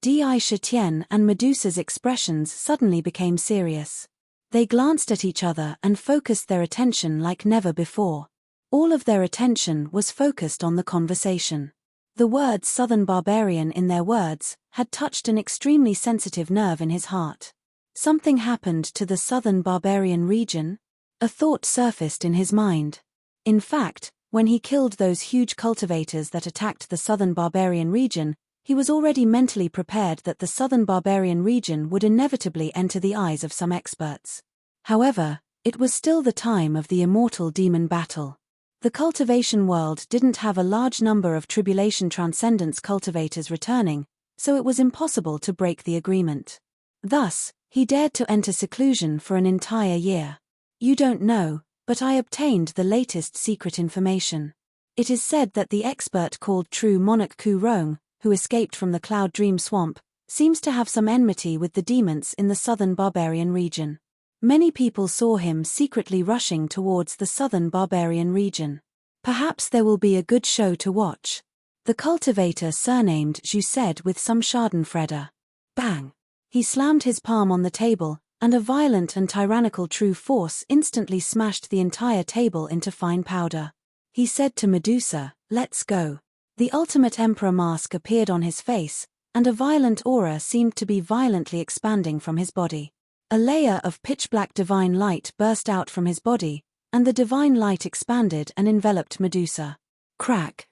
A: Di Shitian and Medusa's expressions suddenly became serious. They glanced at each other and focused their attention like never before. All of their attention was focused on the conversation. The words Southern Barbarian in their words had touched an extremely sensitive nerve in his heart. Something happened to the Southern Barbarian region? A thought surfaced in his mind. In fact, when he killed those huge cultivators that attacked the Southern Barbarian region, he was already mentally prepared that the Southern Barbarian region would inevitably enter the eyes of some experts. However, it was still the time of the immortal demon battle. The cultivation world didn't have a large number of tribulation transcendence cultivators returning, so it was impossible to break the agreement. Thus, he dared to enter seclusion for an entire year. You don't know, but I obtained the latest secret information. It is said that the expert called True Monarch Ku Rong, who escaped from the Cloud Dream Swamp, seems to have some enmity with the demons in the Southern Barbarian region. Many people saw him secretly rushing towards the Southern Barbarian region. Perhaps there will be a good show to watch. The cultivator surnamed Zhu said with some schadenfreude. Bang! He slammed his palm on the table, and a violent and tyrannical true force instantly smashed the entire table into fine powder. He said to Medusa, let's go. The ultimate emperor mask appeared on his face, and a violent aura seemed to be violently expanding from his body. A layer of pitch-black divine light burst out from his body, and the divine light expanded and enveloped Medusa. Crack!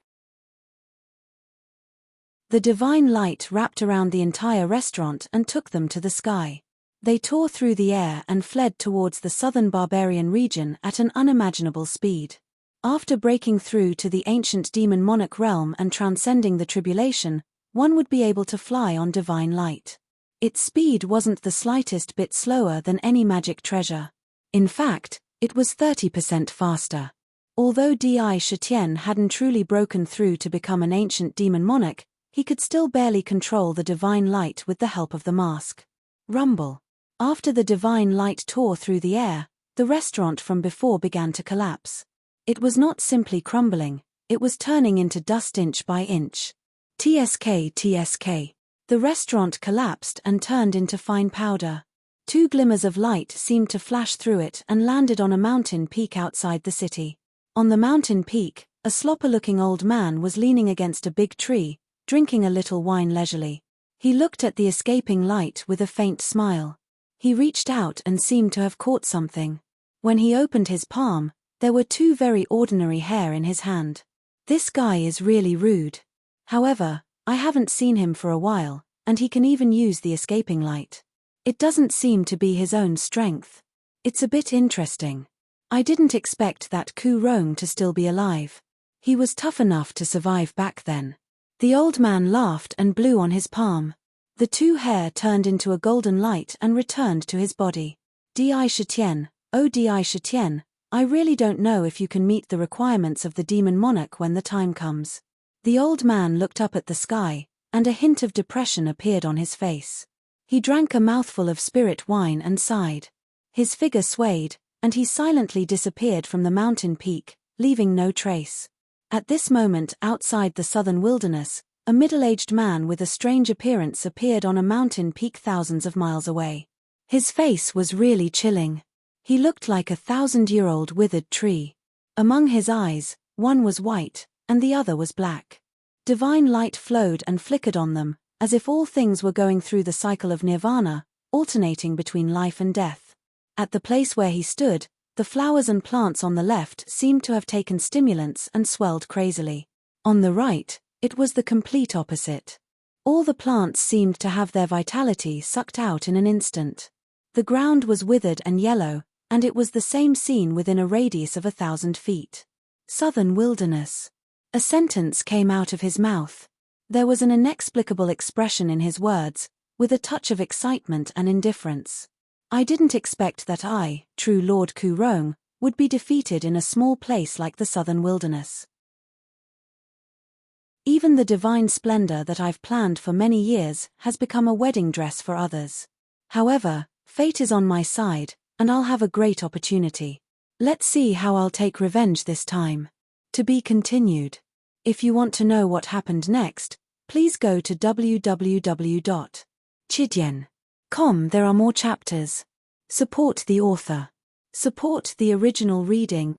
A: The divine light wrapped around the entire restaurant and took them to the sky. They tore through the air and fled towards the Southern Barbarian region at an unimaginable speed. After breaking through to the ancient demon monarch realm and transcending the tribulation, one would be able to fly on divine light. Its speed wasn't the slightest bit slower than any magic treasure. In fact, it was 30% faster. Although Di Shitian hadn't truly broken through to become an ancient demon monarch, he could still barely control the divine light with the help of the mask. Rumble. After the divine light tore through the air, the restaurant from before began to collapse. It was not simply crumbling, it was turning into dust inch by inch. TSK. The restaurant collapsed and turned into fine powder. Two glimmers of light seemed to flash through it and landed on a mountain peak outside the city. On the mountain peak, A slopper-looking old man was leaning against a big tree, drinking a little wine leisurely. He looked at the escaping light with a faint smile. He reached out and seemed to have caught something. When he opened his palm, there were two very ordinary hair in his hand. This guy is really rude. However, I haven't seen him for a while, and he can even use the escaping light. It doesn't seem to be his own strength. It's a bit interesting. I didn't expect that Ku Rong to still be alive. He was tough enough to survive back then. The old man laughed and blew on his palm. The two hair turned into a golden light and returned to his body. Di Shitian, oh Di Shitian, I really don't know if you can meet the requirements of the demon monarch when the time comes. The old man looked up at the sky, and a hint of depression appeared on his face. He drank a mouthful of spirit wine and sighed. His figure swayed, and he silently disappeared from the mountain peak, leaving no trace. At this moment outside the southern wilderness, a middle-aged man with a strange appearance appeared on a mountain peak thousands of miles away. His face was really chilling. He looked like a 1,000-year-old withered tree. Among his eyes, one was white, and the other was black. Divine light flowed and flickered on them, as if all things were going through the cycle of nirvana, alternating between life and death. At the place where he stood, the flowers and plants on the left seemed to have taken stimulants and swelled crazily. On the right, it was the complete opposite. All the plants seemed to have their vitality sucked out in an instant. The ground was withered and yellow, and it was the same scene within a radius of 1,000 feet. Southern wilderness. A sentence came out of his mouth. There was an inexplicable expression in his words, with a touch of excitement and indifference. I didn't expect that I, true Lord Ku Rong, would be defeated in a small place like the southern wilderness. Even the divine splendor that I've planned for many years has become a wedding dress for others. However, fate is on my side, and I'll have a great opportunity. Let's see how I'll take revenge this time. To be continued. If you want to know what happened next, please go to www.chidian.com. There are more chapters. Support the author. Support the original reading.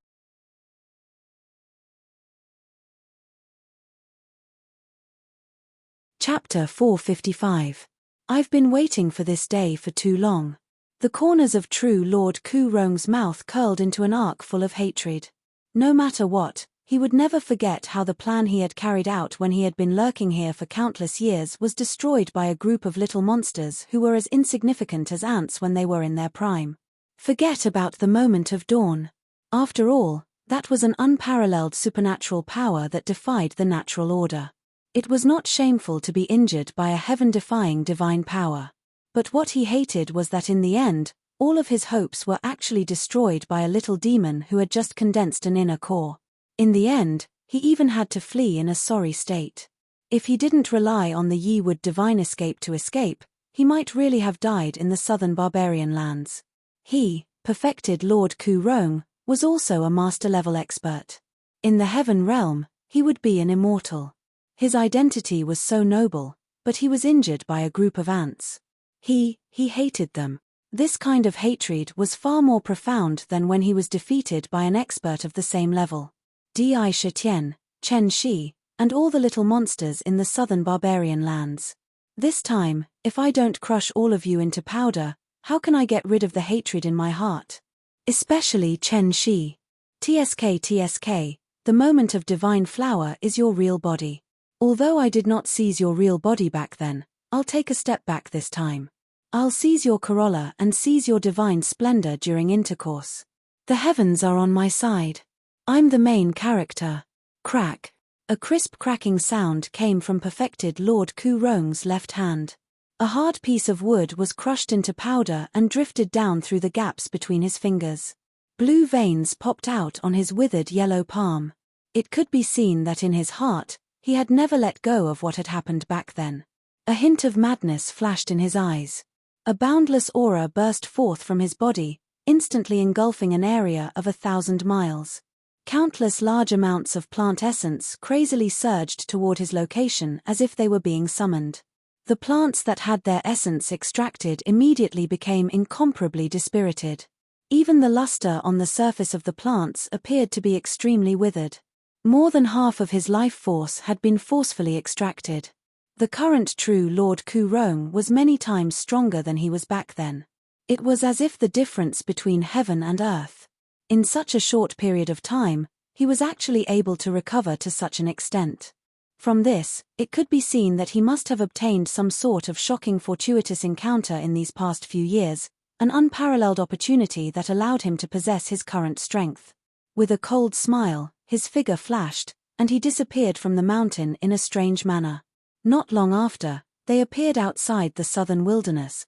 A: Chapter 455. I've been waiting for this day for too long. The corners of true Lord Ku Rong's mouth curled into an arc full of hatred. No matter what, he would never forget how the plan he had carried out when he had been lurking here for countless years was destroyed by a group of little monsters who were as insignificant as ants when they were in their prime. Forget about the moment of dawn. After all, that was an unparalleled supernatural power that defied the natural order. It was not shameful to be injured by a heaven-defying divine power. But what he hated was that in the end, all of his hopes were actually destroyed by a little demon who had just condensed an inner core. In the end, he even had to flee in a sorry state. If he didn't rely on the Yi-Wood divine escape to escape, he might really have died in the southern barbarian lands. He, perfected Lord Ku Rong, was also a master-level expert. In the heaven realm, he would be an immortal. His identity was so noble, but he was injured by a group of ants. He hated them. This kind of hatred was far more profound than when he was defeated by an expert of the same level. Di Shitian, Chen Shi, and all the little monsters in the southern barbarian lands. This time, if I don't crush all of you into powder, how can I get rid of the hatred in my heart? Especially Chen Shi. TSK, the moment of divine flower is your real body. Although I did not seize your real body back then, I'll take a step back this time. I'll seize your corolla and seize your divine splendor during intercourse. The heavens are on my side. I'm the main character. Crack. A crisp cracking sound came from perfected Lord Ku Rong's left hand. A hard piece of wood was crushed into powder and drifted down through the gaps between his fingers. Blue veins popped out on his withered yellow palm. It could be seen that in his heart, he had never let go of what had happened back then. A hint of madness flashed in his eyes. A boundless aura burst forth from his body, instantly engulfing an area of 1,000 miles. Countless large amounts of plant essence crazily surged toward his location as if they were being summoned. The plants that had their essence extracted immediately became incomparably dispirited. Even the luster on the surface of the plants appeared to be extremely withered. More than half of his life force had been forcefully extracted. The current true Lord Ku Rong was many times stronger than he was back then. It was as if the difference between heaven and earth. In such a short period of time, he was actually able to recover to such an extent. From this, it could be seen that he must have obtained some sort of shocking fortuitous encounter in these past few years, an unparalleled opportunity that allowed him to possess his current strength. With a cold smile, his figure flashed, and he disappeared from the mountain in a strange manner. Not long after, they appeared outside the southern wilderness.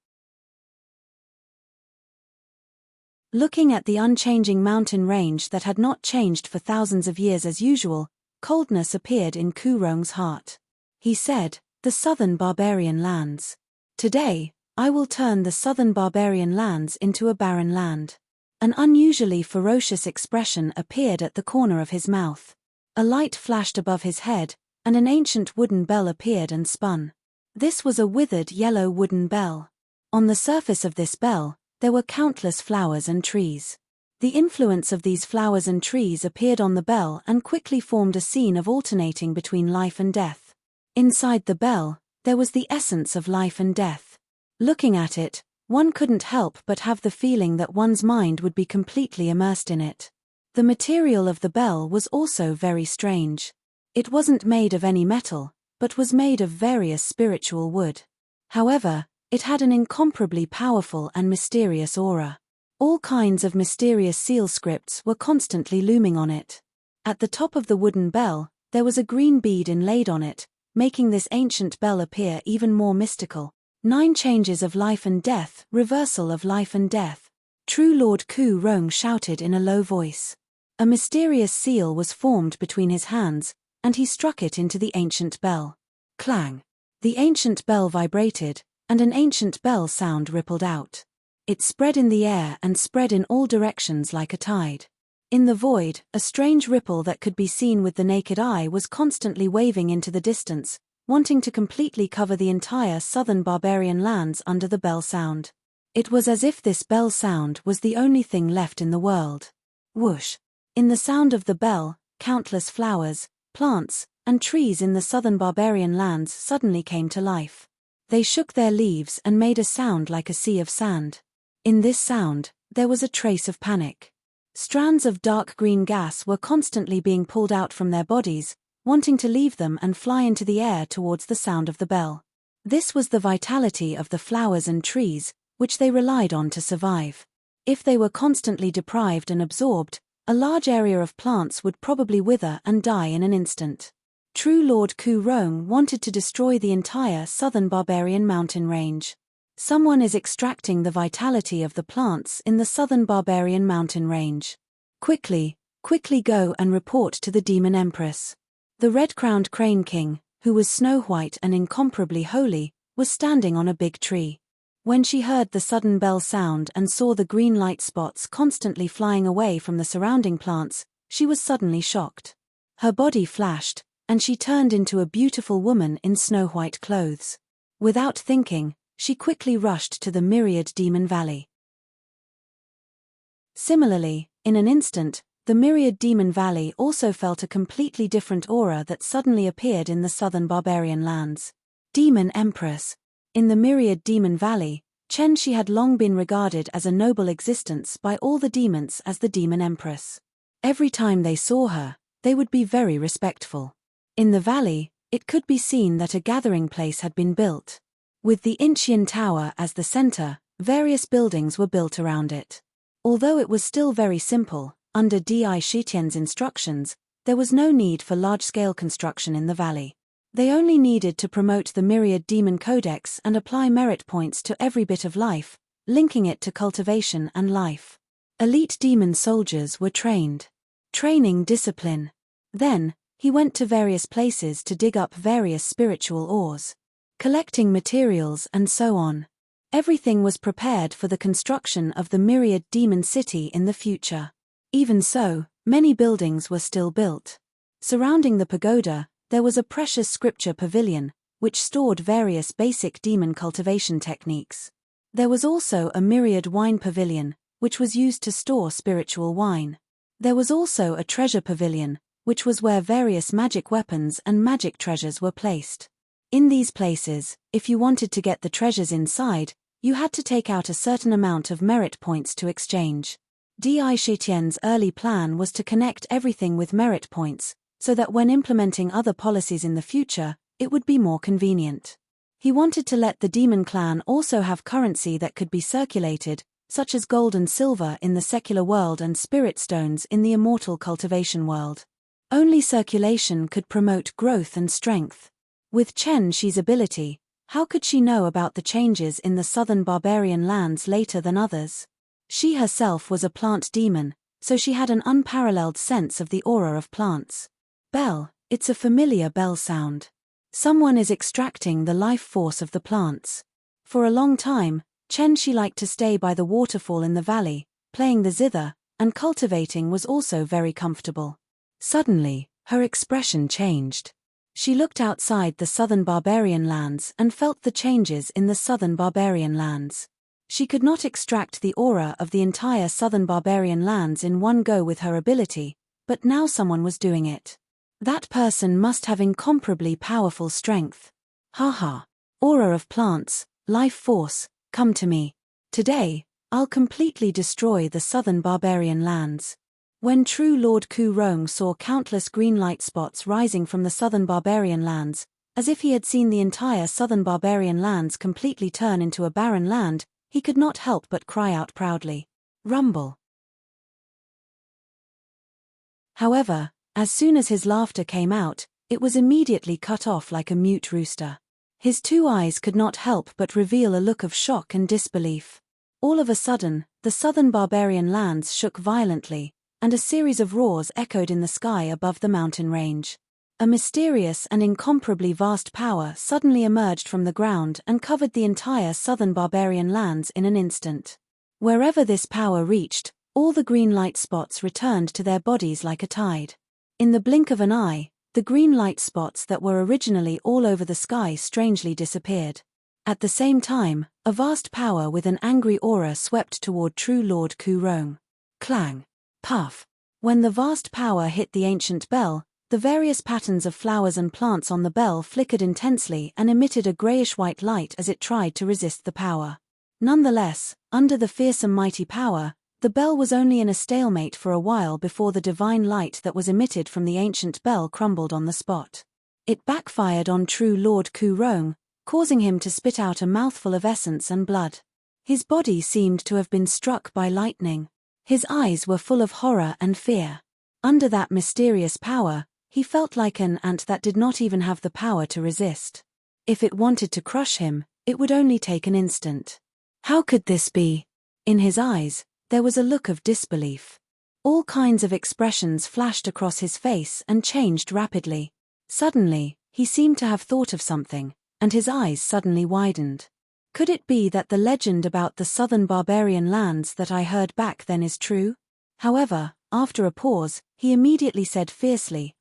A: Looking at the unchanging mountain range that had not changed for thousands of years as usual, coldness appeared in Ku Rong's heart. He said, "The southern barbarian lands. Today, I will turn the southern barbarian lands into a barren land." An unusually ferocious expression appeared at the corner of his mouth. A light flashed above his head, and an ancient wooden bell appeared and spun. This was a withered yellow wooden bell. On the surface of this bell, there were countless flowers and trees. The influence of these flowers and trees appeared on the bell and quickly formed a scene of alternating between life and death. Inside the bell, there was the essence of life and death. Looking at it, one couldn't help but have the feeling that one's mind would be completely immersed in it. The material of the bell was also very strange. It wasn't made of any metal, but was made of various spiritual wood. However, it had an incomparably powerful and mysterious aura. All kinds of mysterious seal scripts were constantly looming on it. At the top of the wooden bell, there was a green bead inlaid on it, making this ancient bell appear even more mystical. 9 changes of life and death, reversal of life and death. True Lord Ku Rong shouted in a low voice. A mysterious seal was formed between his hands, and he struck it into the ancient bell. Clang! The ancient bell vibrated, and an ancient bell sound rippled out. It spread in the air and spread in all directions like a tide. In the void, a strange ripple that could be seen with the naked eye was constantly waving into the distance, wanting to completely cover the entire southern barbarian lands under the bell sound. It was as if this bell sound was the only thing left in the world. Whoosh! In the sound of the bell, countless flowers, plants, and trees in the southern barbarian lands suddenly came to life. They shook their leaves and made a sound like a sea of sand. In this sound, there was a trace of panic. Strands of dark green gas were constantly being pulled out from their bodies, wanting to leave them and fly into the air towards the sound of the bell. This was the vitality of the flowers and trees, which they relied on to survive. If they were constantly deprived and absorbed, a large area of plants would probably wither and die in an instant. True Lord Ku Rong wanted to destroy the entire southern barbarian mountain range. Someone is extracting the vitality of the plants in the southern barbarian mountain range. Quickly go and report to the Demon Empress. The red-crowned Crane King, who was snow-white and incomparably holy, was standing on a big tree. When she heard the sudden bell sound and saw the green light spots constantly flying away from the surrounding plants, she was suddenly shocked. Her body flashed, and she turned into a beautiful woman in snow-white clothes. Without thinking, she quickly rushed to the Myriad Demon Valley. Similarly, in an instant, the Myriad Demon Valley also felt a completely different aura that suddenly appeared in the southern barbarian lands. Demon Empress. In the Myriad Demon Valley, She had long been regarded as a noble existence by all the demons as the Demon Empress. Every time they saw her, they would be very respectful. In the valley, it could be seen that a gathering place had been built. With the Incheon Tower as the center, various buildings were built around it. Although it was still very simple, under Di Shitian's instructions, there was no need for large-scale construction in the valley. They only needed to promote the Myriad Demon Codex and apply merit points to every bit of life, linking it to cultivation and life. Elite demon soldiers were trained. Training discipline. Then, he went to various places to dig up various spiritual ores, collecting materials and so on. Everything was prepared for the construction of the Myriad Demon City in the future. Even so, many buildings were still built. Surrounding the pagoda, there was a precious scripture pavilion, which stored various basic demon cultivation techniques. There was also a Myriad wine pavilion, which was used to store spiritual wine. There was also a treasure pavilion, which was where various magic weapons and magic treasures were placed. In these places, if you wanted to get the treasures inside, you had to take out a certain amount of merit points to exchange. Shitien's early plan was to connect everything with merit points, so that when implementing other policies in the future, it would be more convenient. He wanted to let the demon clan also have currency that could be circulated, such as gold and silver in the secular world and spirit stones in the immortal cultivation world. Only circulation could promote growth and strength. With Chen Shi's ability, how could she know about the changes in the southern barbarian lands later than others? She herself was a plant demon, so she had an unparalleled sense of the aura of plants. Bell, it's a familiar bell sound. Someone is extracting the life force of the plants. For a long time, Chen Shi liked to stay by the waterfall in the valley, playing the zither, and cultivating was also very comfortable. Suddenly, her expression changed. She looked outside the southern barbarian lands and felt the changes in the southern barbarian lands. She could not extract the aura of the entire southern barbarian lands in one go with her ability, but now someone was doing it. That person must have incomparably powerful strength. Haha. Aura of plants, life force, come to me. Today, I'll completely destroy the southern barbarian lands. When true Lord Ku Rong saw countless green light spots rising from the southern barbarian lands, as if he had seen the entire southern barbarian lands completely turn into a barren land, he could not help but cry out proudly. Rumble. However, as soon as his laughter came out, it was immediately cut off like a mute rooster. His two eyes could not help but reveal a look of shock and disbelief. All of a sudden, the southern barbarian lands shook violently, and a series of roars echoed in the sky above the mountain range. A mysterious and incomparably vast power suddenly emerged from the ground and covered the entire southern barbarian lands in an instant. Wherever this power reached, all the green light spots returned to their bodies like a tide. In the blink of an eye, the green light spots that were originally all over the sky strangely disappeared. At the same time, a vast power with an angry aura swept toward true Lord Ku Rong. Clang. Puff. When the vast power hit the ancient bell, the various patterns of flowers and plants on the bell flickered intensely and emitted a grayish-white light as it tried to resist the power. Nonetheless, under the fearsome mighty power, the bell was only in a stalemate for a while before the divine light that was emitted from the ancient bell crumbled on the spot. It backfired on true Lord Ku Rong, causing him to spit out a mouthful of essence and blood. His body seemed to have been struck by lightning. His eyes were full of horror and fear. Under that mysterious power, he felt like an ant that did not even have the power to resist. If it wanted to crush him, it would only take an instant. How could this be? In his eyes, there was a look of disbelief. All kinds of expressions flashed across his face and changed rapidly. Suddenly, he seemed to have thought of something, and his eyes suddenly widened. Could it be that the legend about the southern barbarian lands that I heard back then is true? However, after a pause, he immediately said fiercely,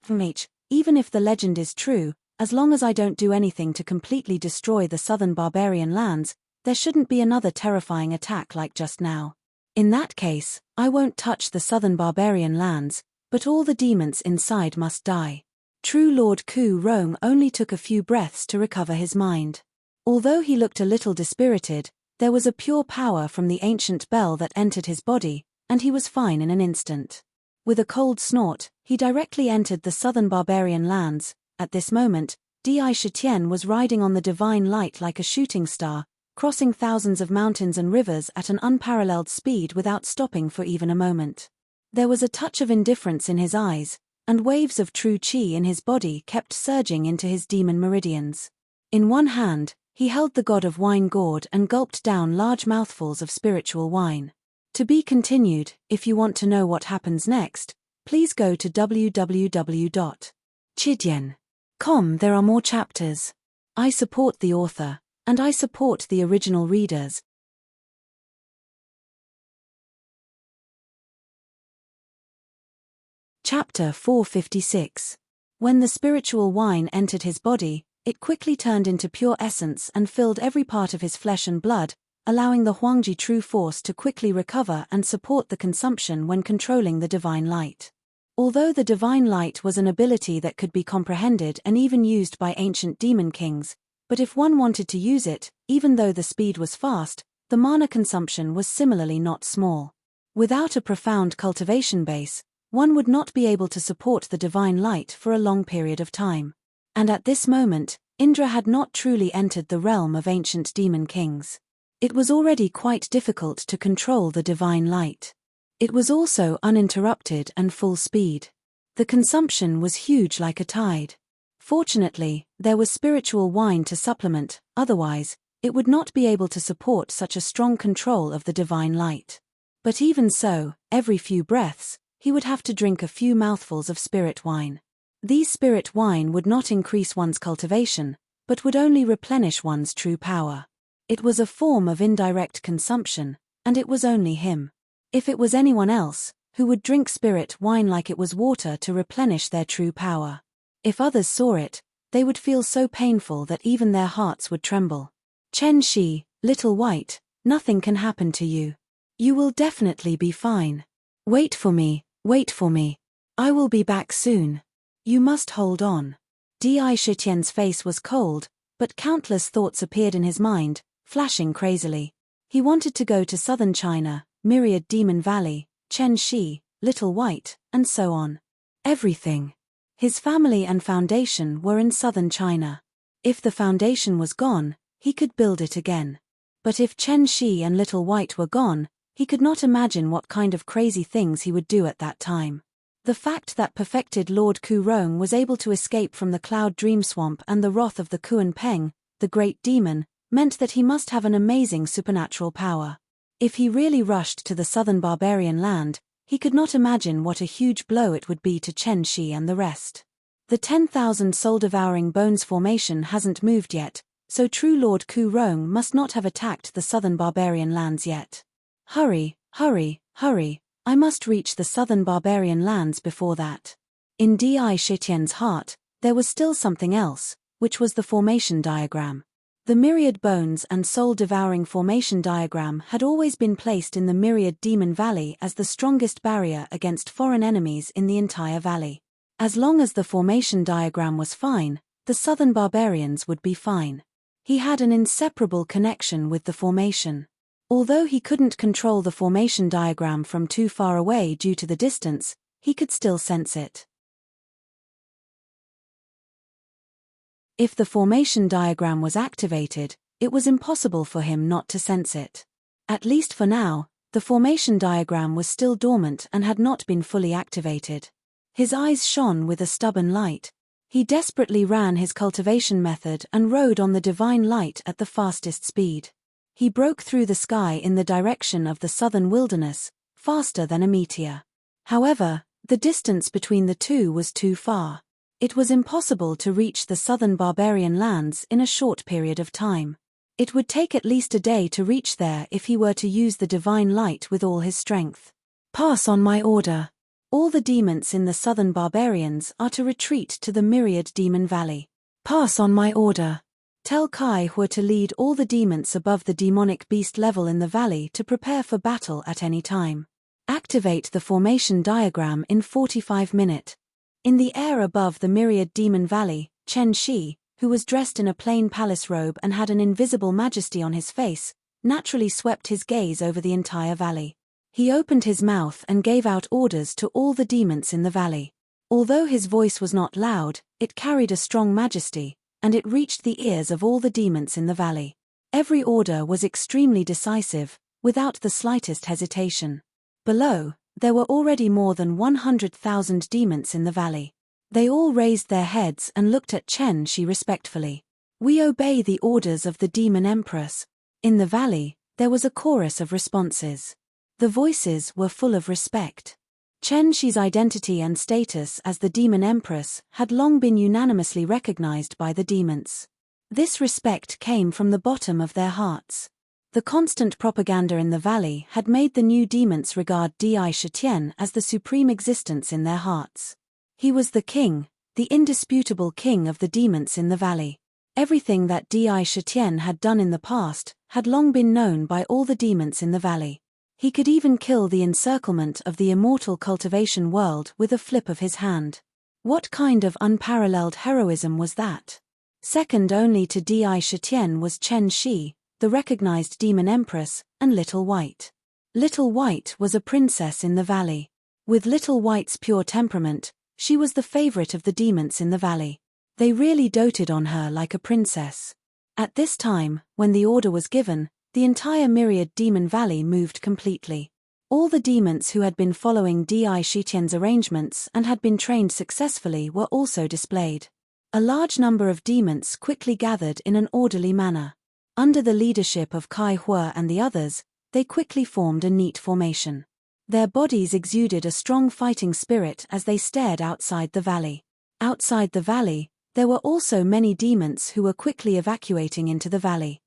A: even if the legend is true, as long as I don't do anything to completely destroy the southern barbarian lands, there shouldn't be another terrifying attack like just now. In that case, I won't touch the southern barbarian lands, but all the demons inside must die. True Lord Ku Rong only took a few breaths to recover his mind. Although he looked a little dispirited, there was a pure power from the ancient bell that entered his body, and he was fine in an instant. With a cold snort, he directly entered the southern barbarian lands. At this moment, Shitian was riding on the divine light like a shooting star, crossing thousands of mountains and rivers at an unparalleled speed without stopping for even a moment. There was a touch of indifference in his eyes, and waves of true qi in his body kept surging into his demon meridians. In one hand, he held the god of wine gourd and gulped down large mouthfuls of spiritual wine. To be continued. If you want to know what happens next, please go to www.chidian.com. There are more chapters. I support the author, and I support the original readers. Chapter 456. When the spiritual wine entered his body, it quickly turned into pure essence and filled every part of his flesh and blood, allowing the Huangji true force to quickly recover and support the consumption when controlling the divine light. Although the divine light was an ability that could be comprehended and even used by ancient demon kings, but if one wanted to use it, even though the speed was fast, the mana consumption was similarly not small. Without a profound cultivation base, one would not be able to support the divine light for a long period of time. And at this moment, Indra had not truly entered the realm of ancient demon kings. It was already quite difficult to control the divine light. It was also uninterrupted and full speed. The consumption was huge like a tide. Fortunately, there was spiritual wine to supplement, otherwise, it would not be able to support such a strong control of the divine light. But even so, every few breaths, he would have to drink a few mouthfuls of spirit wine. These spirit wine would not increase one's cultivation, but would only replenish one's true power. It was a form of indirect consumption, and it was only him. If it was anyone else, who would drink spirit wine like it was water to replenish their true power. If others saw it, they would feel so painful that even their hearts would tremble. Chen Shi, little white, nothing can happen to you. You will definitely be fine. Wait for me, wait for me. I will be back soon. You must hold on. Di Shitian's face was cold, but countless thoughts appeared in his mind, flashing crazily. He wanted to go to southern China, Myriad Demon Valley, Chen Shi, Little White, and so on. Everything. His family and foundation were in southern China. If the foundation was gone, he could build it again. But if Chen Shi and Little White were gone, he could not imagine what kind of crazy things he would do at that time. The fact that perfected Lord Ku Rong was able to escape from the Cloud Dream Swamp and the wrath of the Kuan Peng, the great demon, meant that he must have an amazing supernatural power. If he really rushed to the southern barbarian land, he could not imagine what a huge blow it would be to Chen Shi and the rest. The 10,000 soul-devouring bones formation hasn't moved yet, so true Lord Ku Rong must not have attacked the southern barbarian lands yet. Hurry, hurry, hurry, I must reach the southern barbarian lands before that. In Di Shitian's heart, there was still something else, which was the formation diagram. The myriad bones and soul-devouring formation diagram had always been placed in the Myriad Demon Valley as the strongest barrier against foreign enemies in the entire valley. As long as the formation diagram was fine, the southern barbarians would be fine. He had an inseparable connection with the formation. Although he couldn't control the formation diagram from too far away due to the distance, he could still sense it. If the formation diagram was activated, it was impossible for him not to sense it. At least for now, the formation diagram was still dormant and had not been fully activated. His eyes shone with a stubborn light. He desperately ran his cultivation method and rode on the divine light at the fastest speed. He broke through the sky in the direction of the southern wilderness, faster than a meteor. However, the distance between the two was too far. It was impossible to reach the southern barbarian lands in a short period of time. It would take at least a day to reach there if he were to use the divine light with all his strength. Pass on my order. All the demons in the southern barbarians are to retreat to the Myriad Demon Valley. Pass on my order. Tell Kai Hua to lead all the demons above the demonic beast level in the valley to prepare for battle at any time. Activate the formation diagram in 45 minutes. In the air above the Myriad Demon Valley, Chen Shi, who was dressed in a plain palace robe and had an invisible majesty on his face, naturally swept his gaze over the entire valley. He opened his mouth and gave out orders to all the demons in the valley. Although his voice was not loud, it carried a strong majesty, and it reached the ears of all the demons in the valley. Every order was extremely decisive, without the slightest hesitation. Below, there were already more than 100,000 demons in the valley. They all raised their heads and looked at Chen Shi respectfully. We obey the orders of the demon empress. In the valley, there was a chorus of responses. The voices were full of respect. Chen Shi's identity and status as the demon empress had long been unanimously recognized by the demons. This respect came from the bottom of their hearts. The constant propaganda in the valley had made the new demons regard Di Shitian as the supreme existence in their hearts. He was the king, the indisputable king of the demons in the valley. Everything that Di Shitian had done in the past had long been known by all the demons in the valley. He could even kill the encirclement of the immortal cultivation world with a flip of his hand. What kind of unparalleled heroism was that? Second only to Di Shitian was Chen Shi, the recognized demon empress, and Little White. Little White was a princess in the valley. With Little White's pure temperament, she was the favorite of the demons in the valley. They really doted on her like a princess. At this time, when the order was given, the entire myriad demon valley moved completely. All the demons who had been following Di Shitian's arrangements and had been trained successfully were also displayed. A large number of demons quickly gathered in an orderly manner. Under the leadership of Kai Hua and the others, they quickly formed a neat formation. Their bodies exuded a strong fighting spirit as they stared outside the valley. Outside the valley, there were also many demons who were quickly evacuating into the valley.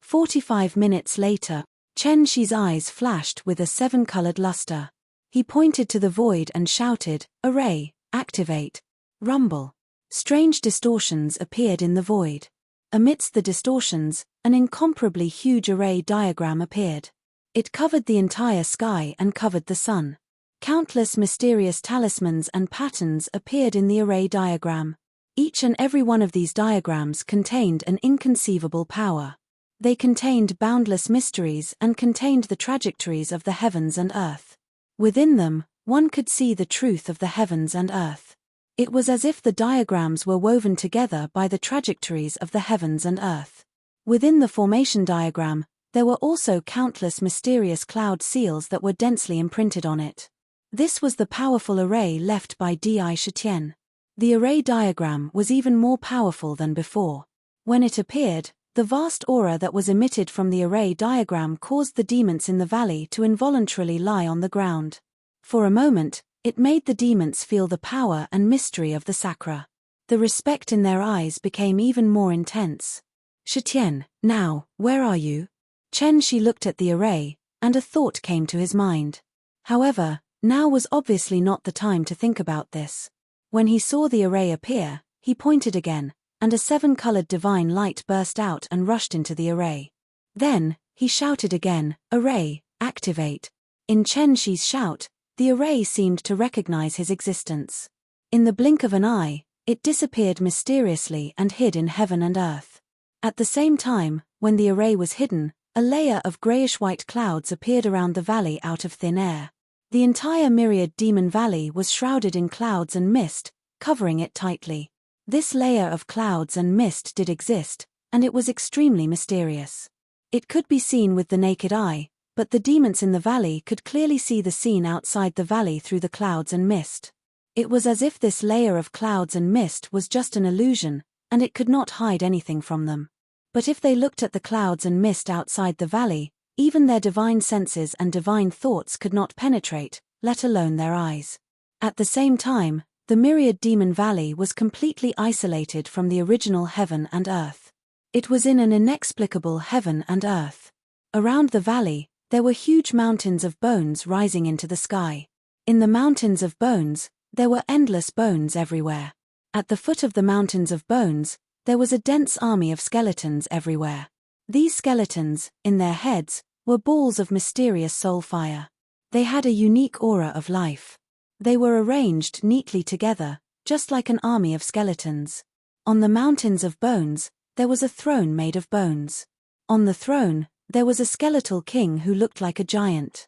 A: 45 minutes later, Chen Shi's eyes flashed with a seven-colored luster. He pointed to the void and shouted, "Array, activate." Rumble. Strange distortions appeared in the void. Amidst the distortions, an incomparably huge array diagram appeared. It covered the entire sky and covered the sun. Countless mysterious talismans and patterns appeared in the array diagram. Each and every one of these diagrams contained an inconceivable power. They contained boundless mysteries and contained the trajectories of the heavens and earth. Within them, one could see the truth of the heavens and earth. It was as if the diagrams were woven together by the trajectories of the heavens and earth. Within the formation diagram, there were also countless mysterious cloud seals that were densely imprinted on it. This was the powerful array left by Di Shitian. The array diagram was even more powerful than before. When it appeared, the vast aura that was emitted from the array diagram caused the demons in the valley to involuntarily lie on the ground. For a moment, it made the demons feel the power and mystery of the sacra. The respect in their eyes became even more intense. "Shitian, now, where are you?" Chen Shi looked at the array, and a thought came to his mind. However, now was obviously not the time to think about this. When he saw the array appear, he pointed again, and a seven-colored divine light burst out and rushed into the array. Then, he shouted again, "Array, activate." In Chen Shi's shout, the array seemed to recognize his existence. In the blink of an eye, it disappeared mysteriously and hid in heaven and earth. At the same time, when the array was hidden, a layer of grayish-white clouds appeared around the valley out of thin air. The entire myriad demon valley was shrouded in clouds and mist, covering it tightly. This layer of clouds and mist did exist, and it was extremely mysterious. It could be seen with the naked eye, but the demons in the valley could clearly see the scene outside the valley through the clouds and mist. It was as if this layer of clouds and mist was just an illusion, and it could not hide anything from them. But if they looked at the clouds and mist outside the valley, even their divine senses and divine thoughts could not penetrate, let alone their eyes. At the same time, the myriad demon valley was completely isolated from the original heaven and earth. It was in an inexplicable heaven and earth. Around the valley, there were huge mountains of bones rising into the sky. In the mountains of bones, there were endless bones everywhere. At the foot of the mountains of bones, there was a dense army of skeletons everywhere. These skeletons, in their heads, were balls of mysterious soul fire. They had a unique aura of life. They were arranged neatly together, just like an army of skeletons. On the mountains of bones, there was a throne made of bones. On the throne, there was a skeletal king who looked like a giant.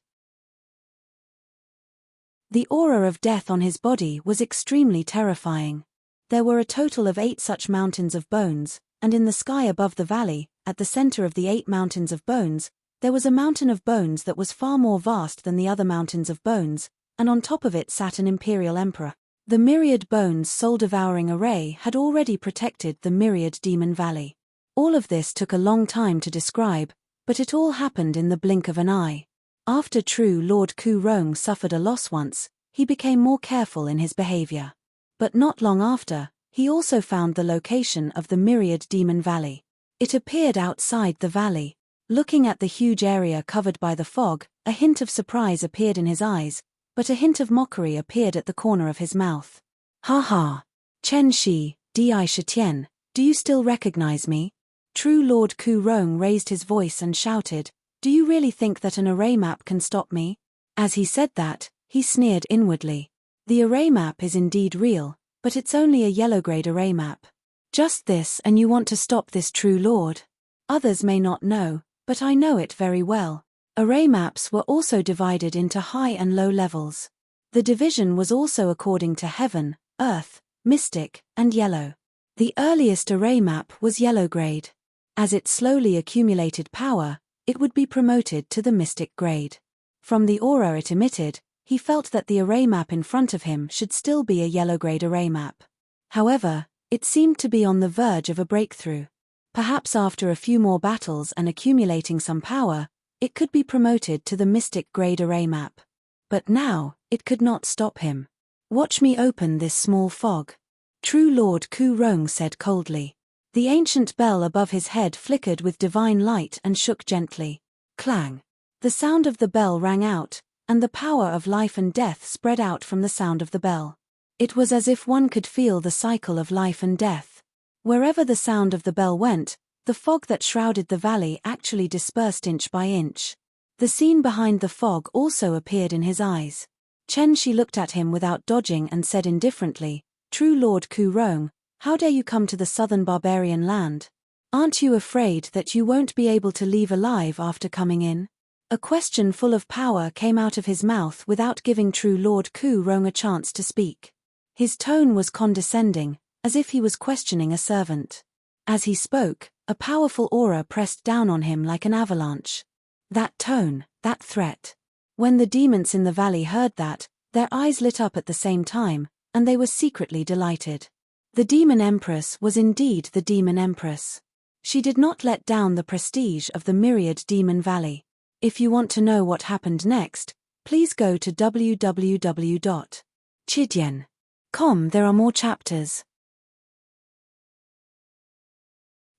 A: The aura of death on his body was extremely terrifying. There were a total of 8 such mountains of bones, and in the sky above the valley, at the center of the 8 mountains of bones, there was a mountain of bones that was far more vast than the other mountains of bones, and on top of it sat an imperial emperor. The myriad bones soul-devouring array had already protected the myriad demon valley. All of this took a long time to describe, but it all happened in the blink of an eye. After true Lord Ku Rong suffered a loss once, he became more careful in his behavior. But not long after, he also found the location of the myriad demon valley. It appeared outside the valley. Looking at the huge area covered by the fog, a hint of surprise appeared in his eyes, but a hint of mockery appeared at the corner of his mouth. "Ha ha! Chen Shi, Di Shitian, do you still recognize me?" True Lord Ku Rong raised his voice and shouted, "Do you really think that an array map can stop me?" As he said that, he sneered inwardly. The array map is indeed real, but it's only a yellow-grade array map. Just this, and you want to stop this true lord? Others may not know, but I know it very well. Array maps were also divided into high and low levels. The division was also according to heaven, earth, mystic, and yellow. The earliest array map was yellow grade. As it slowly accumulated power, it would be promoted to the mystic grade. From the aura it emitted, he felt that the array map in front of him should still be a yellow grade array map. However, it seemed to be on the verge of a breakthrough. Perhaps after a few more battles and accumulating some power, it could be promoted to the mystic grade array map. But now, it could not stop him. "Watch me open this small fog," True Lord Ku Rong said coldly. The ancient bell above his head flickered with divine light and shook gently. Clang! The sound of the bell rang out, and the power of life and death spread out from the sound of the bell. It was as if one could feel the cycle of life and death. Wherever the sound of the bell went, the fog that shrouded the valley actually dispersed inch by inch. The scene behind the fog also appeared in his eyes. Chen Shi looked at him without dodging and said indifferently, "True Lord Ku Rong, how dare you come to the southern barbarian land? Aren't you afraid that you won't be able to leave alive after coming in?" A question full of power came out of his mouth without giving True Lord Ku Rong a chance to speak. His tone was condescending, as if he was questioning a servant. As he spoke, a powerful aura pressed down on him like an avalanche. That tone, that threat. When the demons in the valley heard that, their eyes lit up at the same time, and they were secretly delighted. The Demon Empress was indeed the Demon Empress. She did not let down the prestige of the myriad Demon Valley. If you want to know what happened next, please go to www.chidian.com. There are more chapters.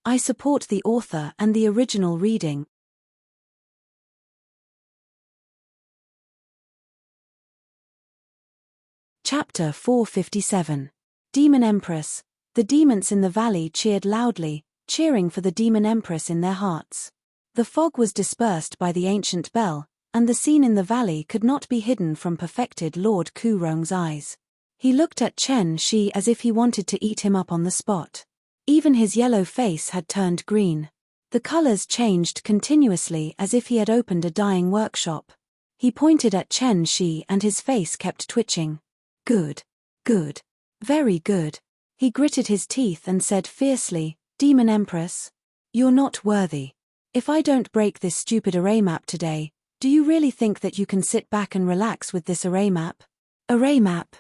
A: I support the author and the original reading. Chapter 457. Demon Empress. The demons in the valley cheered loudly, cheering for the Demon Empress in their hearts. The fog was dispersed by the ancient bell, and the scene in the valley could not be hidden from perfected Lord Ku Rong's eyes. He looked at Chen Shi as if he wanted to eat him up on the spot. Even his yellow face had turned green. The colors changed continuously as if he had opened a dyeing workshop. He pointed at Chen Shi and his face kept twitching. "Good. Good. Very good." He gritted his teeth and said fiercely, "Demon Empress, you're not worthy. If I don't break this stupid array map today, do you really think that you can sit back and relax with this array map?" "Array map?"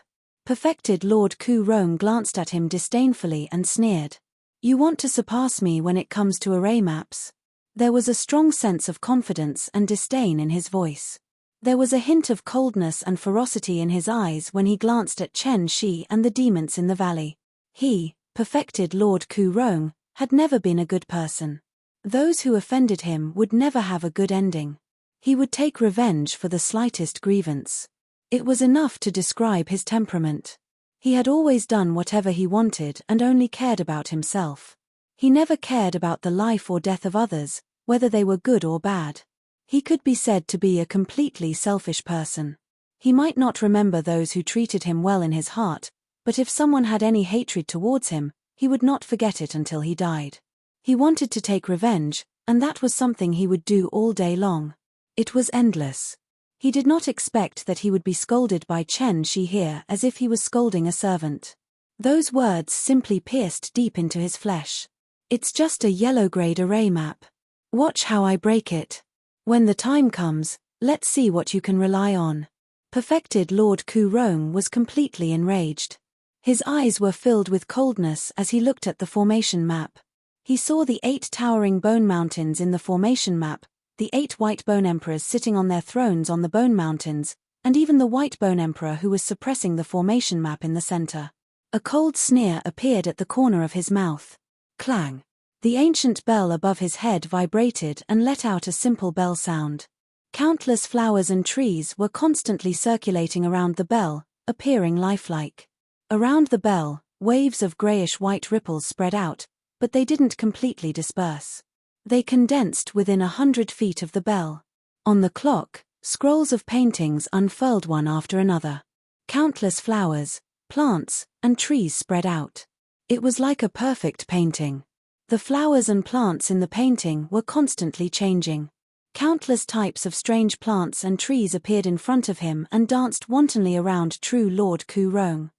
A: Perfected Lord Ku Rong glanced at him disdainfully and sneered. "You want to surpass me when it comes to array maps?" There was a strong sense of confidence and disdain in his voice. There was a hint of coldness and ferocity in his eyes when he glanced at Chen Shi and the demons in the valley. He, perfected Lord Ku Rong, had never been a good person. Those who offended him would never have a good ending. He would take revenge for the slightest grievance. It was enough to describe his temperament. He had always done whatever he wanted and only cared about himself. He never cared about the life or death of others, whether they were good or bad. He could be said to be a completely selfish person. He might not remember those who treated him well in his heart, but if someone had any hatred towards him, he would not forget it until he died. He wanted to take revenge, and that was something he would do all day long. It was endless. He did not expect that he would be scolded by Chen Shi here as if he was scolding a servant. Those words simply pierced deep into his flesh. "It's just a yellow-grade array map. Watch how I break it. When the time comes, let's see what you can rely on." Perfected Lord Ku Rong was completely enraged. His eyes were filled with coldness as he looked at the formation map. He saw the 8 towering bone mountains in the formation map, the 8 white bone emperors sitting on their thrones on the bone mountains, and even the white bone emperor who was suppressing the formation map in the center. A cold sneer appeared at the corner of his mouth. Clang! The ancient bell above his head vibrated and let out a simple bell sound. Countless flowers and trees were constantly circulating around the bell, appearing lifelike. Around the bell, waves of grayish-white ripples spread out, but they didn't completely disperse. They condensed within 100 feet of the bell. On the clock, scrolls of paintings unfurled one after another. Countless flowers, plants, and trees spread out. It was like a perfect painting. The flowers and plants in the painting were constantly changing. Countless types of strange plants and trees appeared in front of him and danced wantonly around true Lord Ku Rong.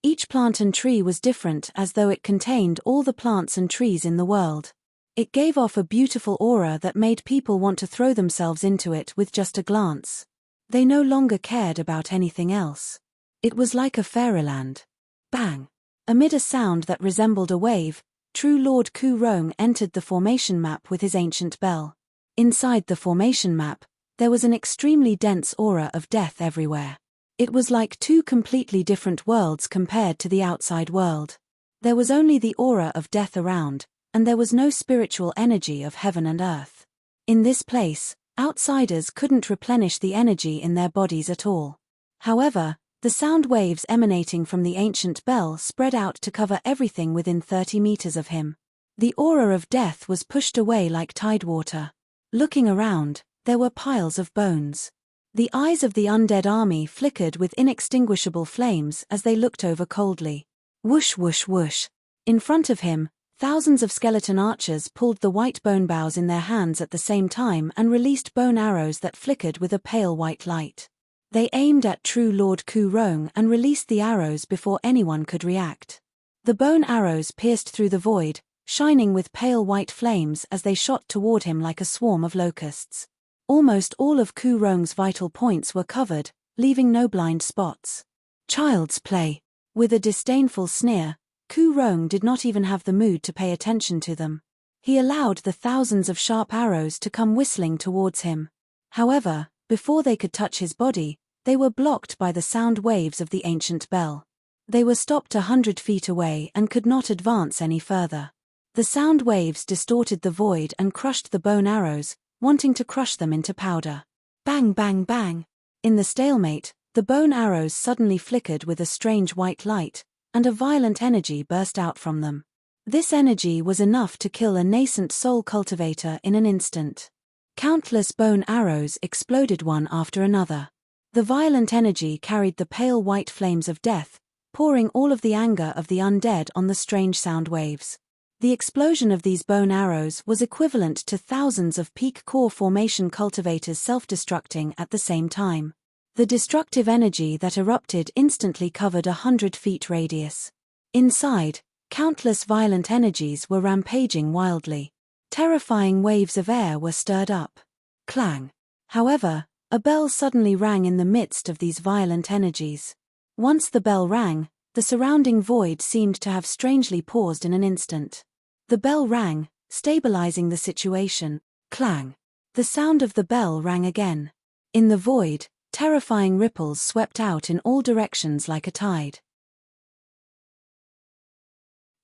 A: Each plant and tree was different, as though it contained all the plants and trees in the world. It gave off a beautiful aura that made people want to throw themselves into it with just a glance. They no longer cared about anything else. It was like a fairyland. Bang! Amid a sound that resembled a wave, true Lord Ku Rong entered the formation map with his ancient bell. Inside the formation map, there was an extremely dense aura of death everywhere. It was like two completely different worlds compared to the outside world. There was only the aura of death around, and there was no spiritual energy of heaven and earth. In this place, outsiders couldn't replenish the energy in their bodies at all. However, the sound waves emanating from the ancient bell spread out to cover everything within 30 meters of him. The aura of death was pushed away like tidewater. Looking around, there were piles of bones. The eyes of the undead army flickered with inextinguishable flames as they looked over coldly. Whoosh whoosh whoosh. In front of him, thousands of skeleton archers pulled the white bone bows in their hands at the same time and released bone arrows that flickered with a pale white light. They aimed at true Lord Ku Rong and released the arrows before anyone could react. The bone arrows pierced through the void, shining with pale white flames as they shot toward him like a swarm of locusts. Almost all of Ku Rong's vital points were covered, leaving no blind spots. Child's play. With a disdainful sneer, Ku Rong did not even have the mood to pay attention to them. He allowed the thousands of sharp arrows to come whistling towards him. However, before they could touch his body, they were blocked by the sound waves of the ancient bell. They were stopped 100 feet away and could not advance any further. The sound waves distorted the void and crushed the bone arrows, wanting to crush them into powder. Bang bang bang! In the stalemate, the bone arrows suddenly flickered with a strange white light, and a violent energy burst out from them. This energy was enough to kill a nascent soul cultivator in an instant. Countless bone arrows exploded one after another. The violent energy carried the pale white flames of death, pouring all of the anger of the undead on the strange sound waves. The explosion of these bone arrows was equivalent to thousands of peak core formation cultivators self-destructing at the same time. The destructive energy that erupted instantly covered 100 feet radius. Inside, countless violent energies were rampaging wildly. Terrifying waves of air were stirred up. Clang! However, a bell suddenly rang in the midst of these violent energies. Once the bell rang, the surrounding void seemed to have strangely paused in an instant. The bell rang, stabilizing the situation. Clang! The sound of the bell rang again. In the void, terrifying ripples swept out in all directions like a tide.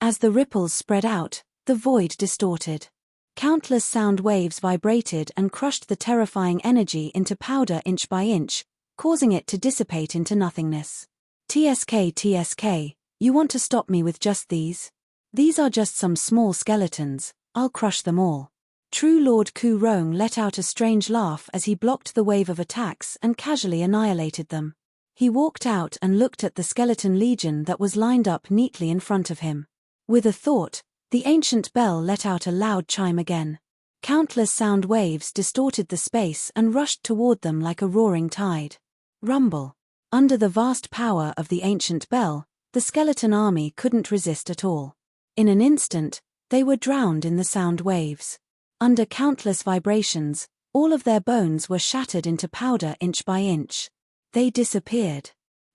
A: As the ripples spread out, the void distorted. Countless sound waves vibrated and crushed the terrifying energy into powder inch by inch, causing it to dissipate into nothingness. TSK, you want to stop me with just these? These are just some small skeletons, I'll crush them all. True Lord Ku Rong let out a strange laugh as he blocked the wave of attacks and casually annihilated them. He walked out and looked at the skeleton legion that was lined up neatly in front of him. With a thought, the ancient bell let out a loud chime again. Countless sound waves distorted the space and rushed toward them like a roaring tide. Rumble. Under the vast power of the ancient bell, the skeleton army couldn't resist at all. In an instant, they were drowned in the sound waves. Under countless vibrations, all of their bones were shattered into powder inch by inch. They disappeared.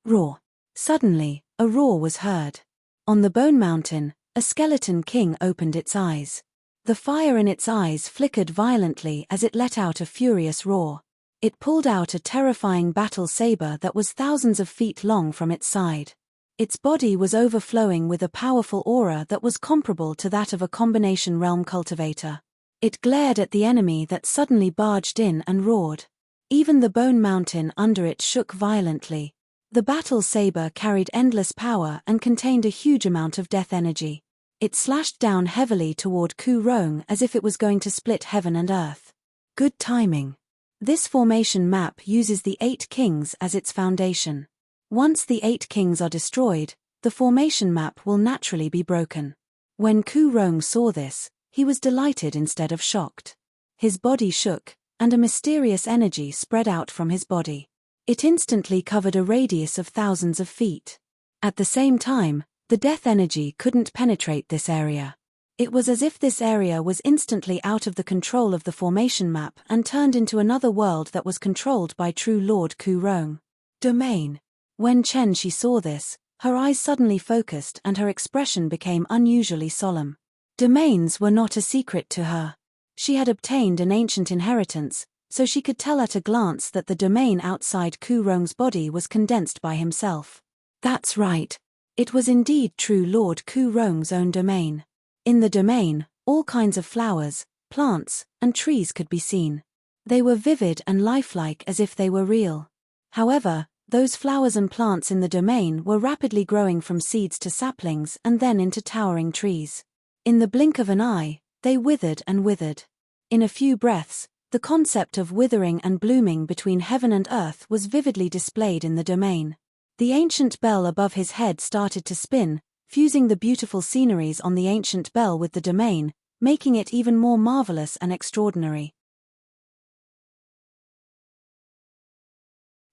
A: Roar. Suddenly, a roar was heard. On the bone mountain, a skeleton king opened its eyes. The fire in its eyes flickered violently as it let out a furious roar. It pulled out a terrifying battle saber that was thousands of feet long from its side. Its body was overflowing with a powerful aura that was comparable to that of a combination realm cultivator. It glared at the enemy that suddenly barged in and roared. Even the bone mountain under it shook violently. The battle saber carried endless power and contained a huge amount of death energy. It slashed down heavily toward Ku Rong as if it was going to split heaven and earth. Good timing. This formation map uses the 8 kings as its foundation. Once the 8 kings are destroyed, the formation map will naturally be broken. When Ku Rong saw this, he was delighted instead of shocked. His body shook, and a mysterious energy spread out from his body. It instantly covered a radius of thousands of feet. At the same time, the death energy couldn't penetrate this area. It was as if this area was instantly out of the control of the formation map and turned into another world that was controlled by true Lord Ku Rong. Domain. When Chen Shi saw this, her eyes suddenly focused and her expression became unusually solemn. Domains were not a secret to her. She had obtained an ancient inheritance, so she could tell at a glance that the domain outside Ku Rong's body was condensed by himself. That's right. It was indeed true Lord Ku Rong's own domain. In the domain, all kinds of flowers, plants, and trees could be seen. They were vivid and lifelike as if they were real. However, those flowers and plants in the domain were rapidly growing from seeds to saplings and then into towering trees. In the blink of an eye, they withered and withered. In a few breaths, the concept of withering and blooming between heaven and earth was vividly displayed in the domain. The ancient bell above his head started to spin, fusing the beautiful sceneries on the ancient bell with the domain, making it even more marvelous and extraordinary.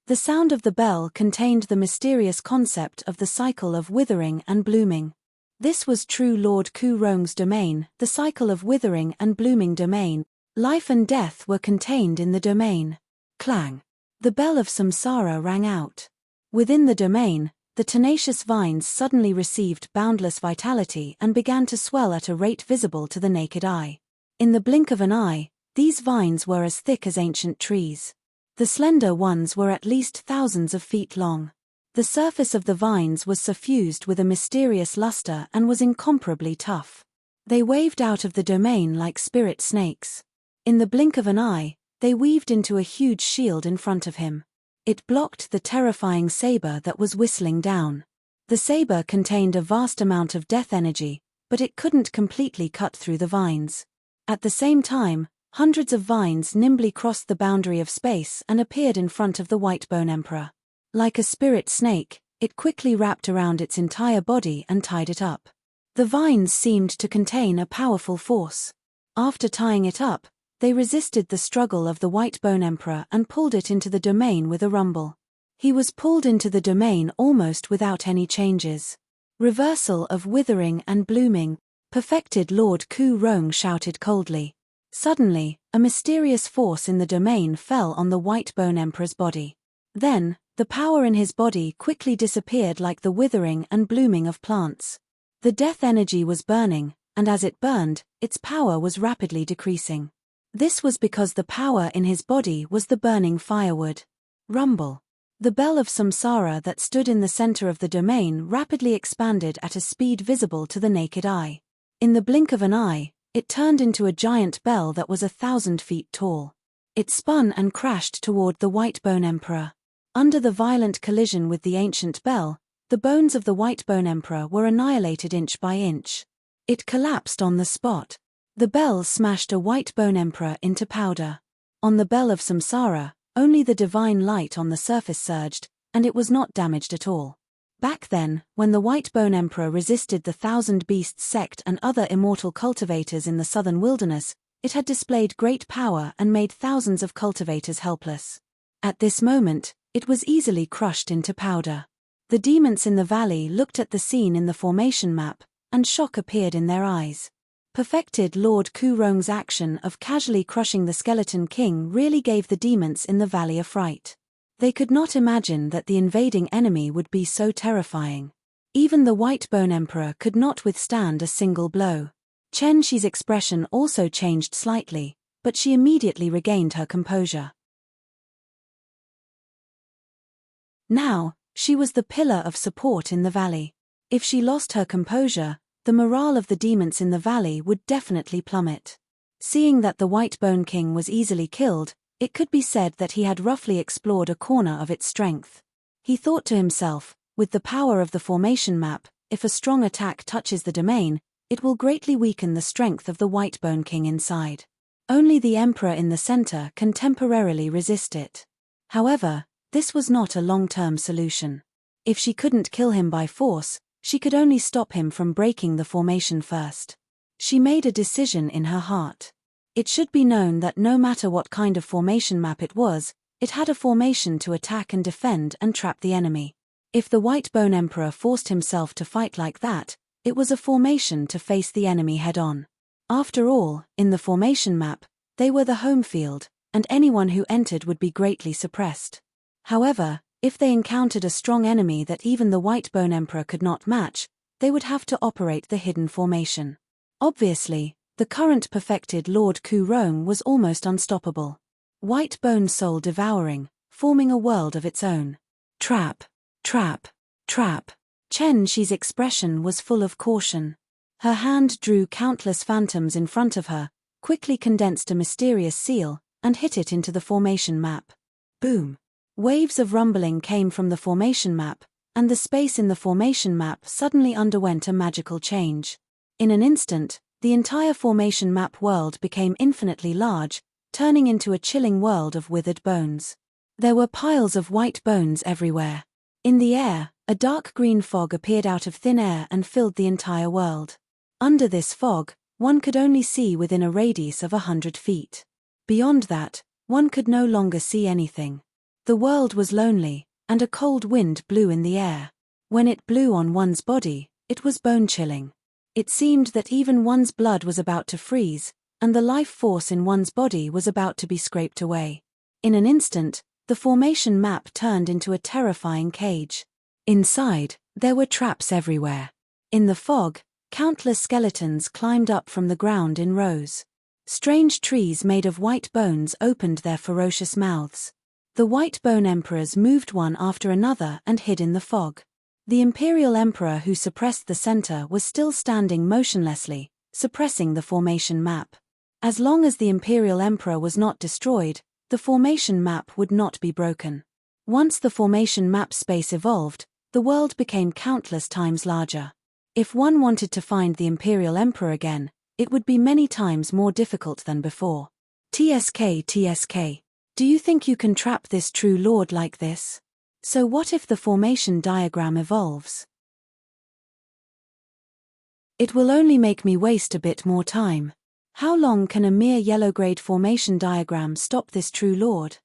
A: The sound of the bell contained the mysterious concept of the cycle of withering and blooming. This was true Lord Ku Rong's domain, the cycle of withering and blooming domain. Life and death were contained in the domain. Clang. The bell of samsara rang out. Within the domain, the tenacious vines suddenly received boundless vitality and began to swell at a rate visible to the naked eye. In the blink of an eye, these vines were as thick as ancient trees. The slender ones were at least thousands of feet long. The surface of the vines was suffused with a mysterious luster and was incomparably tough. They waved out of the domain like spirit snakes. In the blink of an eye, they weaved into a huge shield in front of him. It blocked the terrifying saber that was whistling down. The saber contained a vast amount of death energy, but it couldn't completely cut through the vines. At the same time, hundreds of vines nimbly crossed the boundary of space and appeared in front of the Whitebone Emperor. Like a spirit snake, it quickly wrapped around its entire body and tied it up. The vines seemed to contain a powerful force. After tying it up, they resisted the struggle of the Whitebone Emperor and pulled it into the domain with a rumble. He was pulled into the domain almost without any changes. Reversal of withering and blooming, perfected Lord Ku Rong shouted coldly. Suddenly, a mysterious force in the domain fell on the Whitebone Emperor's body. Then, the power in his body quickly disappeared like the withering and blooming of plants. The death energy was burning, and as it burned, its power was rapidly decreasing. This was because the power in his body was the burning firewood. Rumble. The bell of samsara that stood in the center of the domain rapidly expanded at a speed visible to the naked eye. In the blink of an eye, it turned into a giant bell that was 1,000 feet tall. It spun and crashed toward the Whitebone Emperor. Under the violent collision with the ancient bell, the bones of the Whitebone Emperor were annihilated inch by inch. It collapsed on the spot. The bell smashed a Whitebone Emperor into powder. On the bell of samsara, only the divine light on the surface surged, and it was not damaged at all. Back then, when the Whitebone Emperor resisted the Thousand Beasts sect and other immortal cultivators in the southern wilderness, it had displayed great power and made thousands of cultivators helpless. At this moment, it was easily crushed into powder. The demons in the valley looked at the scene in the formation map, and shock appeared in their eyes. Perfected Lord Ku Rong's action of casually crushing the Skeleton King really gave the demons in the valley a fright. They could not imagine that the invading enemy would be so terrifying. Even the Whitebone Emperor could not withstand a single blow. Chen Shi's expression also changed slightly, but she immediately regained her composure. Now, she was the pillar of support in the valley. If she lost her composure, the morale of the demons in the valley would definitely plummet. Seeing that the Whitebone King was easily killed, it could be said that he had roughly explored a corner of its strength. He thought to himself, with the power of the formation map, if a strong attack touches the domain, it will greatly weaken the strength of the Whitebone King inside. Only the Emperor in the center can temporarily resist it. However, this was not a long-term solution. If she couldn't kill him by force, she could only stop him from breaking the formation first. She made a decision in her heart. It should be known that no matter what kind of formation map it was, it had a formation to attack and defend and trap the enemy. If the Whitebone Emperor forced himself to fight like that, it was a formation to face the enemy head-on. After all, in the formation map, they were the home field, and anyone who entered would be greatly suppressed. However, if they encountered a strong enemy that even the Whitebone Emperor could not match, they would have to operate the hidden formation. Obviously, the current perfected Lord Ku Rong was almost unstoppable. Whitebone soul devouring, forming a world of its own. Trap, trap, trap. Chen Shi's expression was full of caution. Her hand drew countless phantoms in front of her, quickly condensed a mysterious seal, and hit it into the formation map. Boom! Waves of rumbling came from the formation map, and the space in the formation map suddenly underwent a magical change. In an instant, the entire formation map world became infinitely large, turning into a chilling world of withered bones. There were piles of white bones everywhere. In the air, a dark green fog appeared out of thin air and filled the entire world. Under this fog, one could only see within a radius of 100 feet. Beyond that, one could no longer see anything. The world was lonely, and a cold wind blew in the air. When it blew on one's body, it was bone-chilling. It seemed that even one's blood was about to freeze, and the life force in one's body was about to be scraped away. In an instant, the formation map turned into a terrifying cage. Inside, there were traps everywhere. In the fog, countless skeletons climbed up from the ground in rows. Strange trees made of white bones opened their ferocious mouths. The Whitebone Emperors moved one after another and hid in the fog. The Imperial Emperor who suppressed the center was still standing motionlessly, suppressing the formation map. As long as the Imperial Emperor was not destroyed, the formation map would not be broken. Once the formation map space evolved, the world became countless times larger. If one wanted to find the Imperial Emperor again, it would be many times more difficult than before. TSK. Do you think you can trap this true lord like this? So what if the formation diagram evolves? It will only make me waste a bit more time. How long can a mere yellow-grade formation diagram stop this true lord?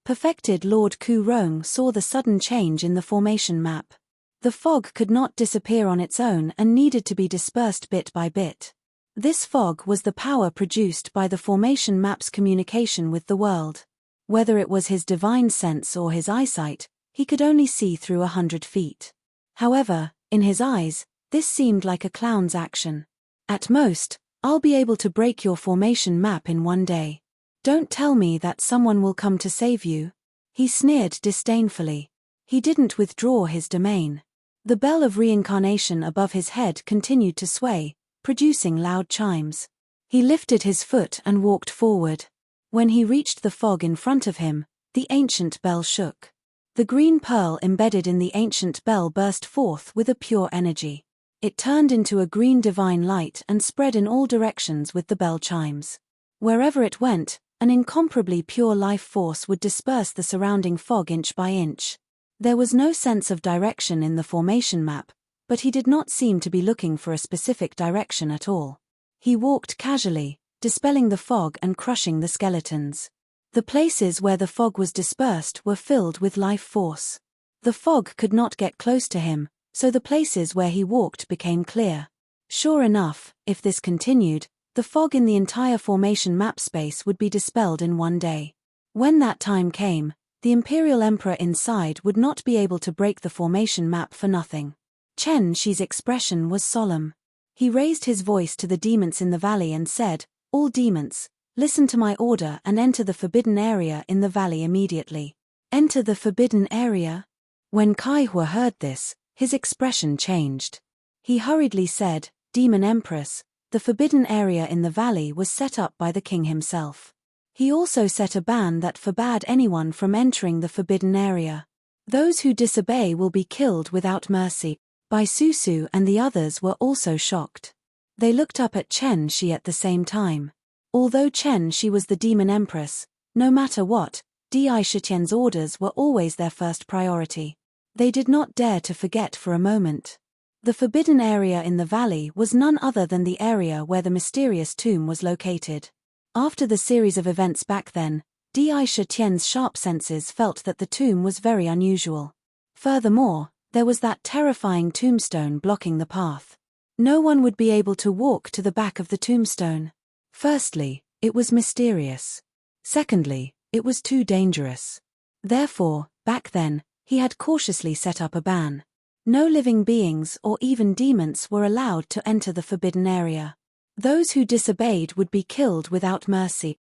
A: Perfected Lord Ku Rong saw the sudden change in the formation map. The fog could not disappear on its own and needed to be dispersed bit by bit. This fog was the power produced by the formation map's communication with the world. Whether it was his divine sense or his eyesight, he could only see through 100 feet. However, in his eyes, this seemed like a clown's action. At most, I'll be able to break your formation map in one day. Don't tell me that someone will come to save you. He sneered disdainfully. He didn't withdraw his domain. The bell of reincarnation above his head continued to sway, producing loud chimes. He lifted his foot and walked forward. When he reached the fog in front of him, the ancient bell shook. The green pearl embedded in the ancient bell burst forth with a pure energy. It turned into a green divine light and spread in all directions with the bell chimes. Wherever it went, an incomparably pure life force would disperse the surrounding fog inch by inch. There was no sense of direction in the formation map, but he did not seem to be looking for a specific direction at all. He walked casually, dispelling the fog and crushing the skeletons. The places where the fog was dispersed were filled with life force. The fog could not get close to him, so the places where he walked became clear. Sure enough, if this continued, the fog in the entire formation map space would be dispelled in one day. When that time came, the Imperial Emperor inside would not be able to break the formation map for nothing. Chen Shi's expression was solemn. He raised his voice to the demons in the valley and said, "All demons, listen to my order and enter the forbidden area in the valley immediately." Enter the forbidden area? When Kai Hua heard this, his expression changed. He hurriedly said, "Demon Empress, the forbidden area in the valley was set up by the king himself. He also set a ban that forbade anyone from entering the forbidden area. Those who disobey will be killed without mercy. Bai Susu and the others were also shocked. They looked up at Chen Shi at the same time. Although Chen Shi was the demon empress, no matter what, Di Shitian's orders were always their first priority. They did not dare to forget for a moment. The forbidden area in the valley was none other than the area where the mysterious tomb was located. After the series of events back then, Di Shitian's sharp senses felt that the tomb was very unusual. Furthermore, there was that terrifying tombstone blocking the path. No one would be able to walk to the back of the tombstone. Firstly, it was mysterious. Secondly, it was too dangerous. Therefore, back then, he had cautiously set up a ban. No living beings or even demons were allowed to enter the forbidden area. Those who disobeyed would be killed without mercy.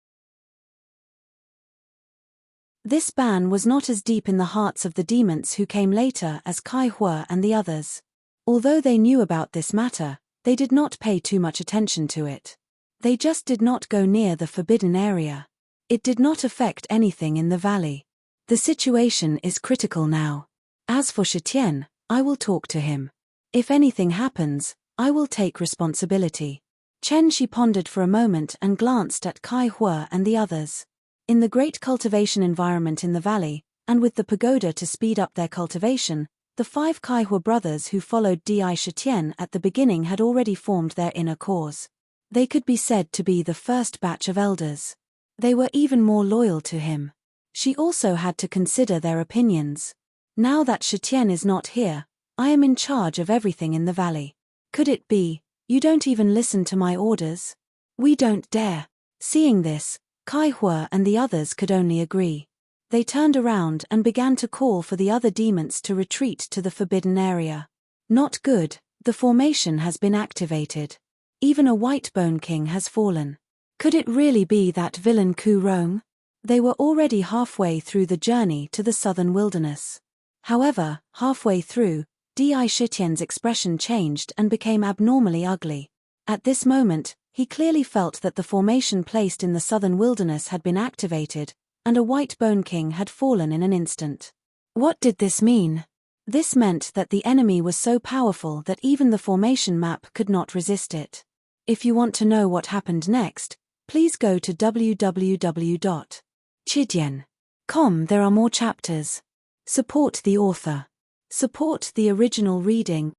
A: This ban was not as deep in the hearts of the demons who came later as Kai Hua and the others. Although they knew about this matter, they did not pay too much attention to it. They just did not go near the forbidden area. It did not affect anything in the valley. The situation is critical now. As for Shitian, I will talk to him. If anything happens, I will take responsibility. Chen Shi pondered for a moment and glanced at Kai Hua and the others. In the great cultivation environment in the valley, and with the pagoda to speed up their cultivation, the 5 Kai Hua brothers who followed Di Shitian at the beginning had already formed their inner cores. They could be said to be the first batch of elders. They were even more loyal to him. She also had to consider their opinions. Now that Shitian is not here, I am in charge of everything in the valley. Could it be, you don't even listen to my orders? We don't dare. Seeing this, Kai Hua and the others could only agree. They turned around and began to call for the other demons to retreat to the forbidden area. Not good, the formation has been activated. Even a white bone king has fallen. Could it really be that villain Ku Rong? They were already halfway through the journey to the southern wilderness. However, halfway through, Di Shitian's expression changed and became abnormally ugly. At this moment, he clearly felt that the formation placed in the southern wilderness had been activated, and a white bone king had fallen in an instant. What did this mean? This meant that the enemy was so powerful that even the formation map could not resist it. If you want to know what happened next, please go to www.chidian.com. There are more chapters. Support the author. Support the original reading.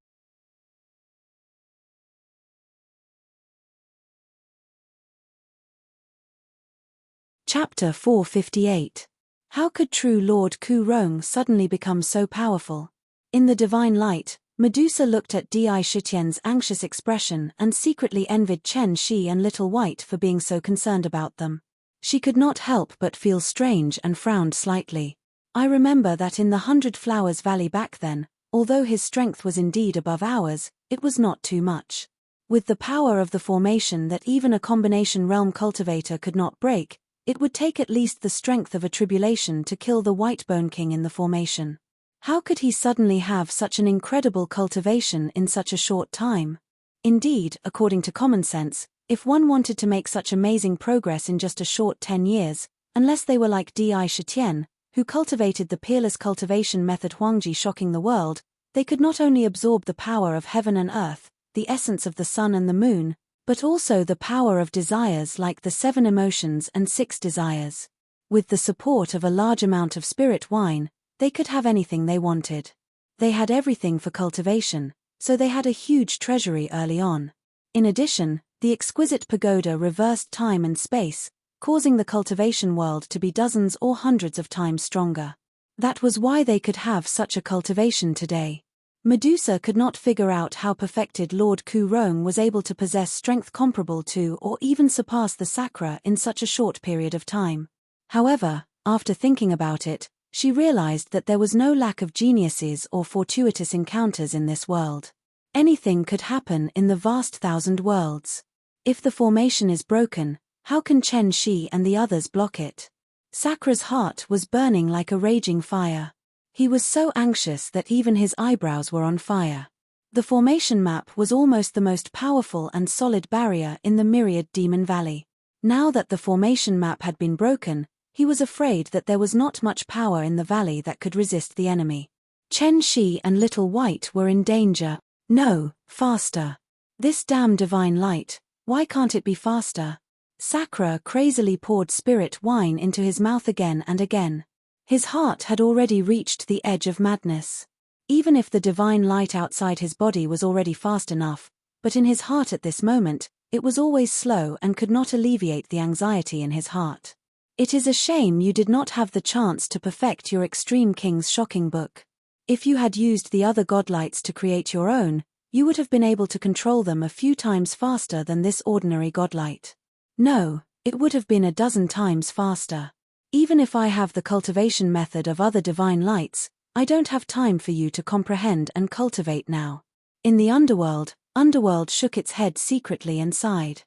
A: Chapter 458. How could true Lord Ku Rong suddenly become so powerful? In the divine light, Medusa looked at Di Shitian's anxious expression and secretly envied Chen Shi and Little White for being so concerned about them. She could not help but feel strange and frowned slightly. I remember that in the 100 Flowers Valley back then, although his strength was indeed above ours, it was not too much. With the power of the formation that even a combination realm cultivator could not break, it would take at least the strength of a tribulation to kill the White Bone King in the formation. How could he suddenly have such an incredible cultivation in such a short time? Indeed, according to common sense, if one wanted to make such amazing progress in just a short 10 years, unless they were like Di Shitian, who cultivated the peerless cultivation method Huangji shocking the world, they could not only absorb the power of heaven and earth, the essence of the sun and the moon, but also the power of desires like the 7 emotions and 6 desires. With the support of a large amount of spirit wine, they could have anything they wanted. They had everything for cultivation, so they had a huge treasury early on. In addition, the exquisite pagoda reversed time and space, causing the cultivation world to be dozens or hundreds of times stronger. That was why they could have such a cultivation today. Medusa could not figure out how perfected Lord Ku Rong was able to possess strength comparable to or even surpass the Sakra in such a short period of time. However, after thinking about it, she realized that there was no lack of geniuses or fortuitous encounters in this world. Anything could happen in the vast 1,000 worlds. If the formation is broken, how can Chen Shi and the others block it? Sakra's heart was burning like a raging fire. He was so anxious that even his eyebrows were on fire. The formation map was almost the most powerful and solid barrier in the myriad Demon Valley. Now that the formation map had been broken, He was afraid that there was not much power in the valley that could resist the enemy. Chen Shi and Little White were in danger. No, faster. This damn divine light, why can't it be faster? Sakura crazily poured spirit wine into his mouth again and again. His heart had already reached the edge of madness. Even if the divine light outside his body was already fast enough, but in his heart at this moment, it was always slow and could not alleviate the anxiety in his heart. It is a shame you did not have the chance to perfect your Extreme King's shocking book. If you had used the other godlights to create your own, you would have been able to control them a few times faster than this ordinary godlight. No, it would have been a dozen times faster. Even if I have the cultivation method of other divine lights, I don't have time for you to comprehend and cultivate now. In the underworld shook its head secretly and sighed.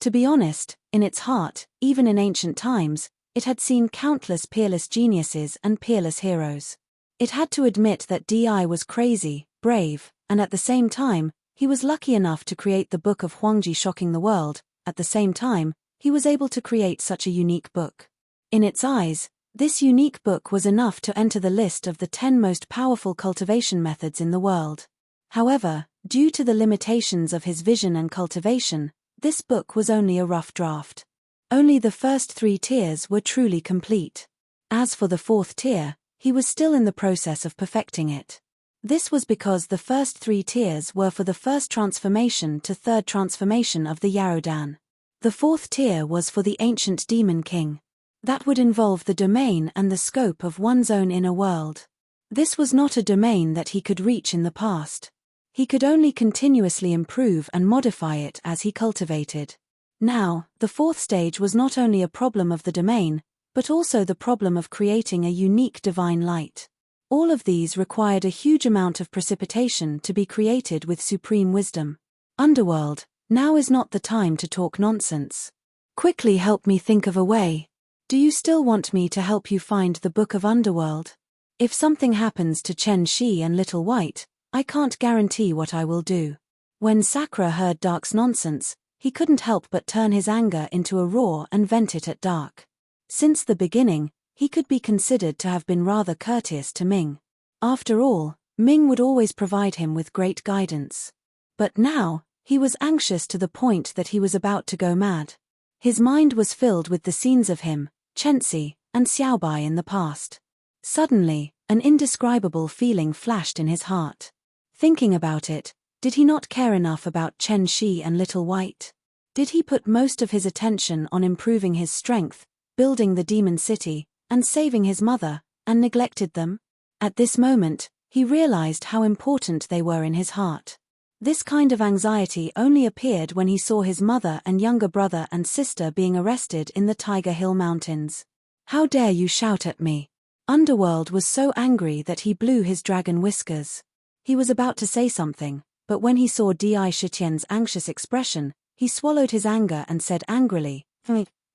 A: To be honest, in its heart, even in ancient times, it had seen countless peerless geniuses and peerless heroes. It had to admit that Di was crazy, brave, and at the same time, he was lucky enough to create the book of Huangji shocking the world. At the same time, he was able to create such a unique book. In its eyes, this unique book was enough to enter the list of the 10 most powerful cultivation methods in the world. However, due to the limitations of his vision and cultivation, this book was only a rough draft. Only the first 3 tiers were truly complete. As for the 4th tier, he was still in the process of perfecting it. This was because the first 3 tiers were for the first transformation to 3rd transformation of the Yaodan. The 4th tier was for the ancient demon king. That would involve the domain and the scope of one's own inner world. This was not a domain that he could reach in the past. He could only continuously improve and modify it as he cultivated. Now, the 4th stage was not only a problem of the domain, but also the problem of creating a unique divine light. All of these required a huge amount of precipitation to be created with supreme wisdom. Underworld, now is not the time to talk nonsense. Quickly help me think of a way. Do you still want me to help you find the Book of Underworld? If something happens to Chen Shi and Little White, I can't guarantee what I will do. When Sakura heard Dark's nonsense, he couldn't help but turn his anger into a roar and vent it at Dark. Since the beginning, he could be considered to have been rather courteous to Ming. After all, Ming would always provide him with great guidance. But now, he was anxious to the point that he was about to go mad. His mind was filled with the scenes of him, Chenxi, and Xiaobai in the past. Suddenly, an indescribable feeling flashed in his heart. Thinking about it, did he not care enough about Chen Shi and Little White? Did he put most of his attention on improving his strength, building the demon city, and saving his mother, and neglected them? At this moment, he realized how important they were in his heart. This kind of anxiety only appeared when he saw his mother and younger brother and sister being arrested in the Tiger Hill Mountains. How dare you shout at me? Underworld was so angry that he blew his dragon whiskers. He was about to say something, but when he saw Di Shitian's anxious expression, he swallowed his anger and said angrily,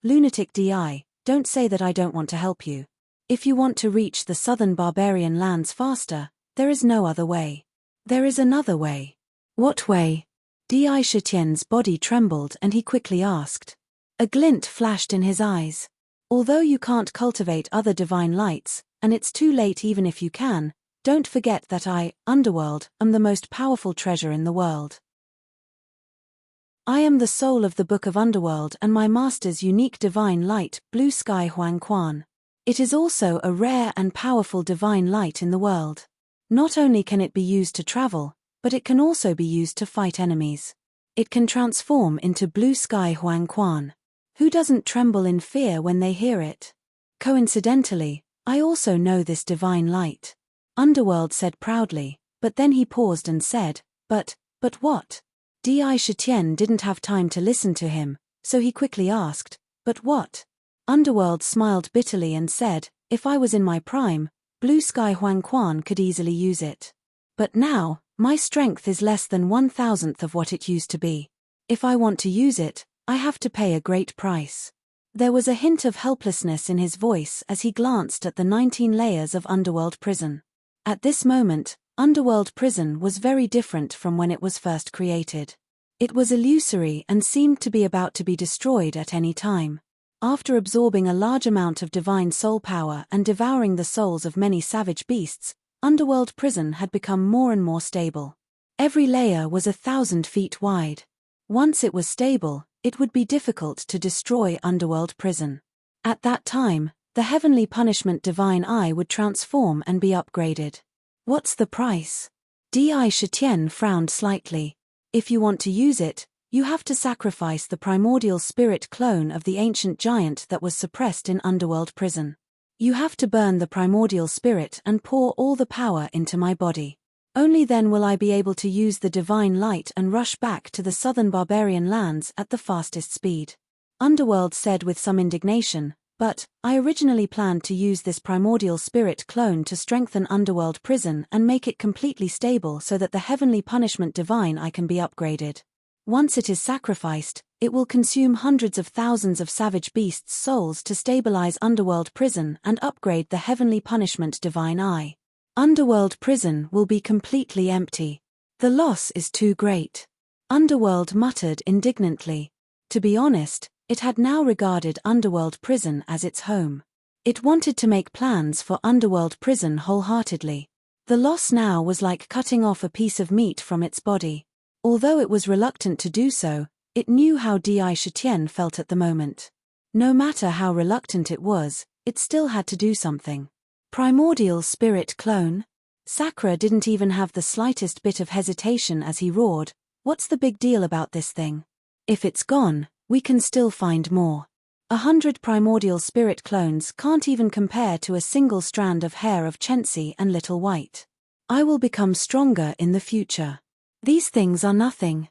A: "Lunatic Di, don't say that I don't want to help you. If you want to reach the southern barbarian lands faster, there is no other way. There is another way." "What way?" Di Shitian's body trembled and he quickly asked. A glint flashed in his eyes. "Although you can't cultivate other divine lights, and it's too late even if you can, don't forget that I, Underworld, am the most powerful treasure in the world. I am the soul of the Book of Underworld and my master's unique divine light, Blue Sky Huang Quan. It is also a rare and powerful divine light in the world. Not only can it be used to travel, but it can also be used to fight enemies. It can transform into Blue Sky Huang Quan. Who doesn't tremble in fear when they hear it? Coincidentally, I also know this divine light." Underworld said proudly, but then he paused and said, But what? Di Shitian didn't have time to listen to him, so he quickly asked, "But what?" Underworld smiled bitterly and said, "If I was in my prime, Blue Sky Huang Quan could easily use it. But now, my strength is less than 1,000th of what it used to be. If I want to use it, I have to pay a great price." There was a hint of helplessness in his voice as he glanced at the 19 layers of Underworld Prison. At this moment, Underworld Prison was very different from when it was first created. It was illusory and seemed to be about to be destroyed at any time. After absorbing a large amount of divine soul power and devouring the souls of many savage beasts, Underworld Prison had become more and more stable. Every layer was 1,000 feet wide. Once it was stable, it would be difficult to destroy Underworld Prison. At that time, the heavenly punishment divine eye would transform and be upgraded. What's the price? Di Shitian frowned slightly. If you want to use it, you have to sacrifice the primordial spirit clone of the ancient giant that was suppressed in Underworld Prison. You have to burn the primordial spirit and pour all the power into my body. Only then will I be able to use the divine light and rush back to the southern barbarian lands at the fastest speed. Underworld said with some indignation, but I originally planned to use this primordial spirit clone to strengthen Underworld Prison and make it completely stable so that the heavenly punishment divine eye can be upgraded. Once it is sacrificed, it will consume hundreds of thousands of savage beasts' souls to stabilize Underworld Prison and upgrade the heavenly punishment divine eye. Underworld Prison will be completely empty. The loss is too great. Underworld muttered indignantly. To be honest, it had now regarded Underworld Prison as its home. It wanted to make plans for Underworld Prison wholeheartedly. The loss now was like cutting off a piece of meat from its body. Although it was reluctant to do so, it knew how Di Shitian felt at the moment. No matter how reluctant it was, it still had to do something. Primordial spirit clone? Sakura didn't even have the slightest bit of hesitation as he roared, "What's the big deal about this thing? If it's gone, we can still find more. 100 primordial spirit clones can't even compare to a single strand of hair of Chensi and Little White. I will become stronger in the future. These things are nothing."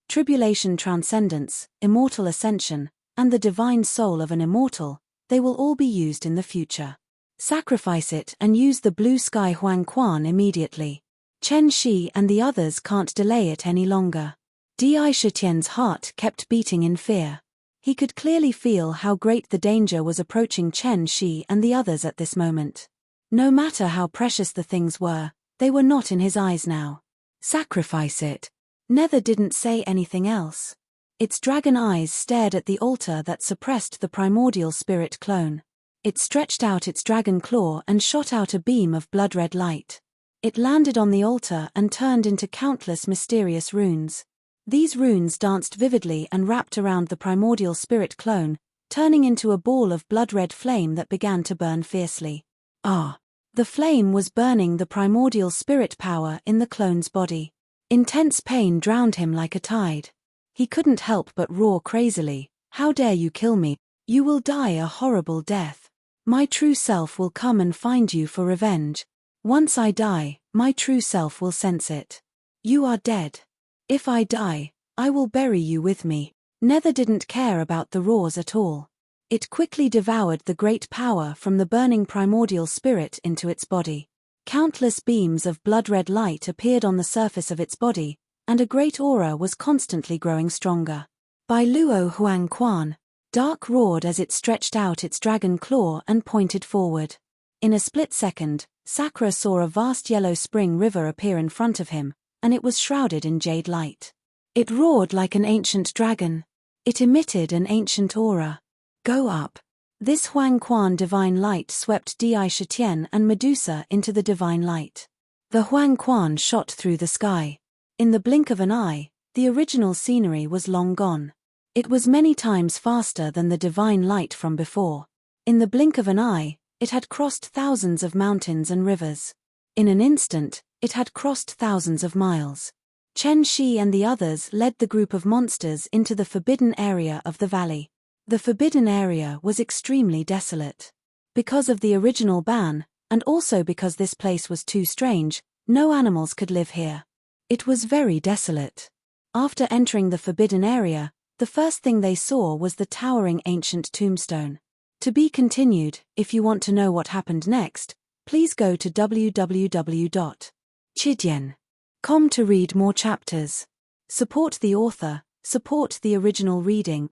A: Tribulation transcendence, immortal ascension, and the divine soul of an immortal, they will all be used in the future. Sacrifice it and use the blue sky Huang Quan immediately. Chen Shi and the others can't delay it any longer. Di Shitian's heart kept beating in fear. He could clearly feel how great the danger was approaching Chen Shi and the others at this moment. No matter how precious the things were, they were not in his eyes now. Sacrifice it. Nether didn't say anything else. Its dragon eyes stared at the altar that suppressed the primordial spirit clone. It stretched out its dragon claw and shot out a beam of blood-red light. It landed on the altar and turned into countless mysterious runes. These runes danced vividly and wrapped around the primordial spirit clone, turning into a ball of blood-red flame that began to burn fiercely. Ah! The flame was burning the primordial spirit power in the clone's body. Intense pain drowned him like a tide. He couldn't help but roar crazily, "How dare you kill me? You will die a horrible death. My true self will come and find you for revenge. Once I die, my true self will sense it. You are dead. If I die, I will bury you with me." Nether didn't care about the roars at all. It quickly devoured the great power from the burning primordial spirit into its body. Countless beams of blood-red light appeared on the surface of its body, and a great aura was constantly growing stronger. By Luo Huang Quan, Dark roared as it stretched out its dragon claw and pointed forward. In a split second, Sakura saw a vast yellow spring river appear in front of him, and it was shrouded in jade light. It roared like an ancient dragon. It emitted an ancient aura. "Go up." This Huang Quan divine light swept Di Shitian and Medusa into the divine light. The Huang Quan shot through the sky. In the blink of an eye, the original scenery was long gone. It was many times faster than the divine light from before. In the blink of an eye, it had crossed thousands of mountains and rivers. In an instant, it had crossed thousands of miles. Chen Shi and the others led the group of monsters into the forbidden area of the valley. The forbidden area was extremely desolate. Because of the original ban, and also because this place was too strange, no animals could live here. It was very desolate. After entering the forbidden area, the first thing they saw was the towering ancient tombstone. To be continued. If you want to know what happened next, please go to www.chidian.com to read more chapters. Support the author, support the original reading.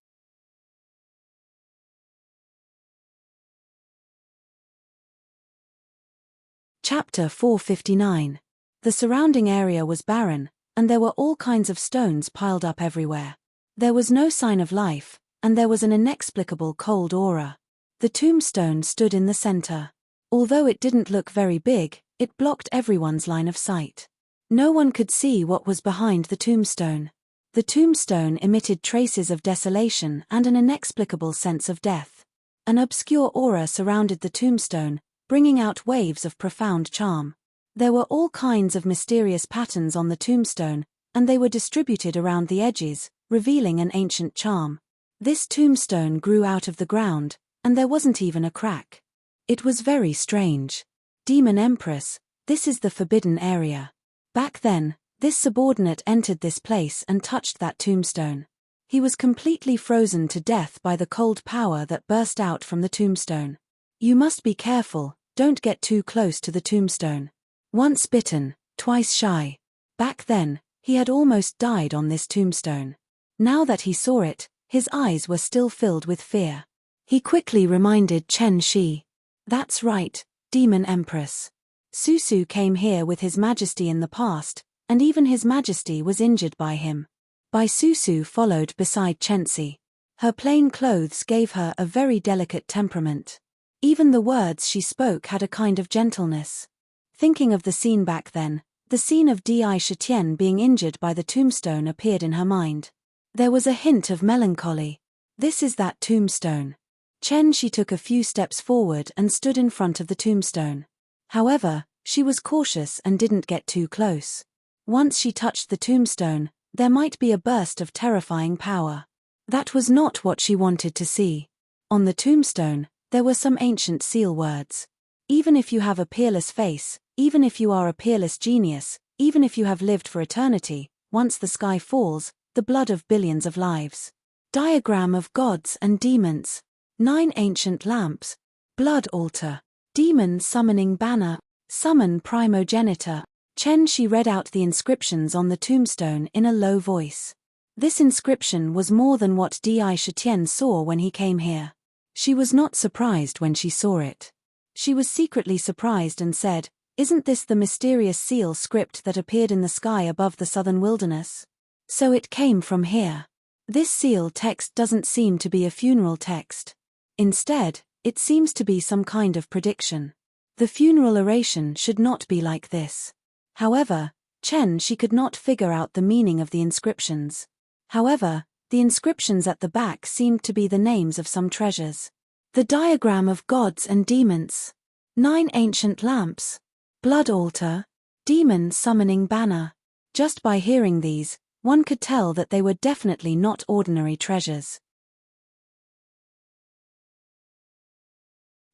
A: Chapter 459. The surrounding area was barren, and there were all kinds of stones piled up everywhere. There was no sign of life, and there was an inexplicable cold aura. The tombstone stood in the center. Although it didn't look very big, it blocked everyone's line of sight. No one could see what was behind the tombstone. The tombstone emitted traces of desolation and an inexplicable sense of death. An obscure aura surrounded the tombstone, bringing out waves of profound charm. There were all kinds of mysterious patterns on the tombstone, and they were distributed around the edges, revealing an ancient charm. This tombstone grew out of the ground, and there wasn't even a crack. It was very strange. Demon Empress, this is the forbidden area. Back then, this subordinate entered this place and touched that tombstone. He was completely frozen to death by the cold power that burst out from the tombstone. You must be careful, don't get too close to the tombstone. Once bitten, twice shy. Back then, he had almost died on this tombstone. Now that he saw it, his eyes were still filled with fear. He quickly reminded Chen Shi. That's right, Demon Empress. Susu came here with His Majesty in the past, and even His Majesty was injured by him. By Susu followed beside Chenxi. Her plain clothes gave her a very delicate temperament. Even the words she spoke had a kind of gentleness. Thinking of the scene back then, the scene of Di Shitian being injured by the tombstone appeared in her mind. There was a hint of melancholy. This is that tombstone. Chen Shi took a few steps forward and stood in front of the tombstone. However, she was cautious and didn't get too close. Once she touched the tombstone, there might be a burst of terrifying power. That was not what she wanted to see. On the tombstone, there were some ancient seal words. Even if you have a peerless face, even if you are a peerless genius, even if you have lived for eternity, once the sky falls, the blood of billions of lives. Diagram of gods and demons. 9 ancient lamps. Blood altar. Demon summoning banner. Summon primogenitor. Chen Shi read out the inscriptions on the tombstone in a low voice. This inscription was more than what Di Shitian saw when he came here. She was not surprised when she saw it. She was secretly surprised and said, "Isn't this the mysterious seal script that appeared in the sky above the southern wilderness? So it came from here. This seal text doesn't seem to be a funeral text. Instead, it seems to be some kind of prediction. The funeral oration should not be like this." However, she could not figure out the meaning of the inscriptions. However, the inscriptions at the back seemed to be the names of some treasures. The diagram of gods and demons. 9 ancient lamps. Blood altar. Demon summoning banner. Just by hearing these, one could tell that they were definitely not ordinary treasures.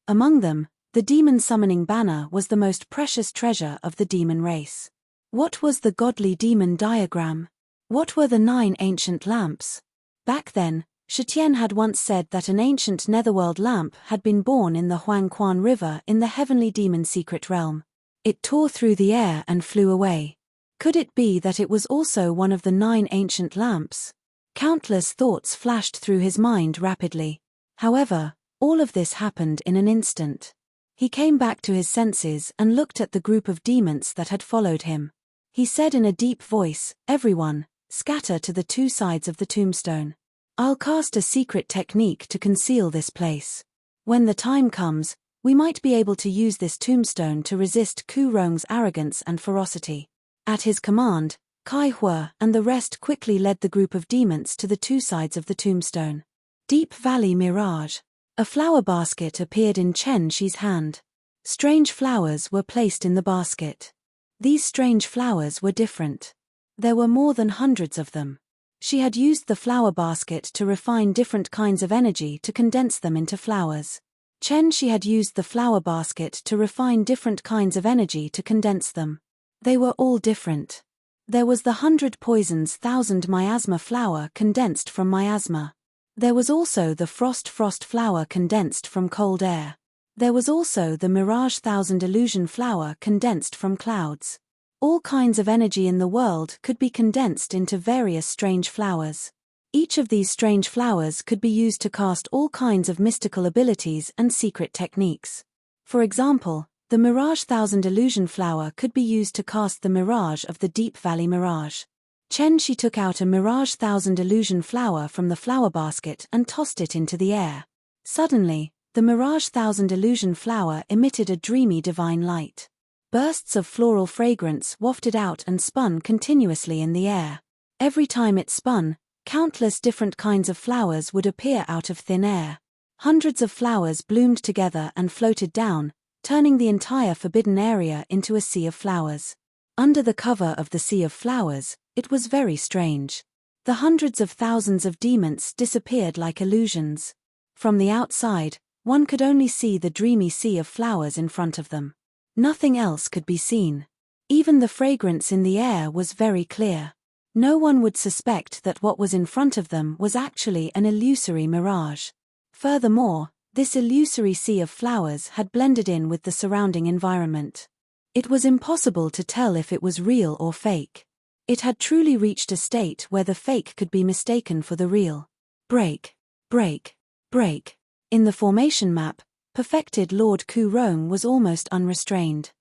A: Among them, the demon summoning banner was the most precious treasure of the demon race. What was the godly demon diagram? What were the 9 ancient lamps? Back then, Shitian had once said that an ancient netherworld lamp had been born in the Huangquan River in the heavenly demon secret realm. It tore through the air and flew away. Could it be that it was also one of the 9 ancient lamps? Countless thoughts flashed through his mind rapidly. However, all of this happened in an instant. He came back to his senses and looked at the group of demons that had followed him. He said in a deep voice, "Everyone, scatter to the 2 sides of the tombstone. I'll cast a secret technique to conceal this place. When the time comes, we might be able to use this tombstone to resist Ku Rong's arrogance and ferocity." At his command, Kai Hua and the rest quickly led the group of demons to the 2 sides of the tombstone. Deep Valley Mirage. A flower basket appeared in Chen Shi's hand. Strange flowers were placed in the basket. These strange flowers were different. There were more than hundreds of them. She had used the flower basket to refine different kinds of energy to condense them into flowers. Chen Shi had used the flower basket to refine different kinds of energy to condense them. They were all different. There was the 100 poisons 1000 miasma flower condensed from miasma. There was also the frost flower condensed from cold air. There was also the mirage 1000 illusion flower condensed from clouds. All kinds of energy in the world could be condensed into various strange flowers. Each of these strange flowers could be used to cast all kinds of mystical abilities and secret techniques. For example, The Mirage Thousand Illusion Flower could be used to cast the mirage of the Deep Valley Mirage. Chen Shi took out a Mirage Thousand Illusion Flower from the flower basket and tossed it into the air. Suddenly, the Mirage Thousand Illusion Flower emitted a dreamy divine light. Bursts of floral fragrance wafted out and spun continuously in the air. Every time it spun, countless different kinds of flowers would appear out of thin air. Hundreds of flowers bloomed together and floated down, turning the entire forbidden area into a sea of flowers. Under the cover of the sea of flowers, it was very strange. The hundreds of thousands of demons disappeared like illusions. From the outside, one could only see the dreamy sea of flowers in front of them. Nothing else could be seen. Even the fragrance in the air was very clear. No one would suspect that what was in front of them was actually an illusory mirage. Furthermore, this illusory sea of flowers had blended in with the surrounding environment. It was impossible to tell if it was real or fake. It had truly reached a state where the fake could be mistaken for the real. Break, break, break. In the formation map, perfected Lord Ku Rong was almost unrestrained.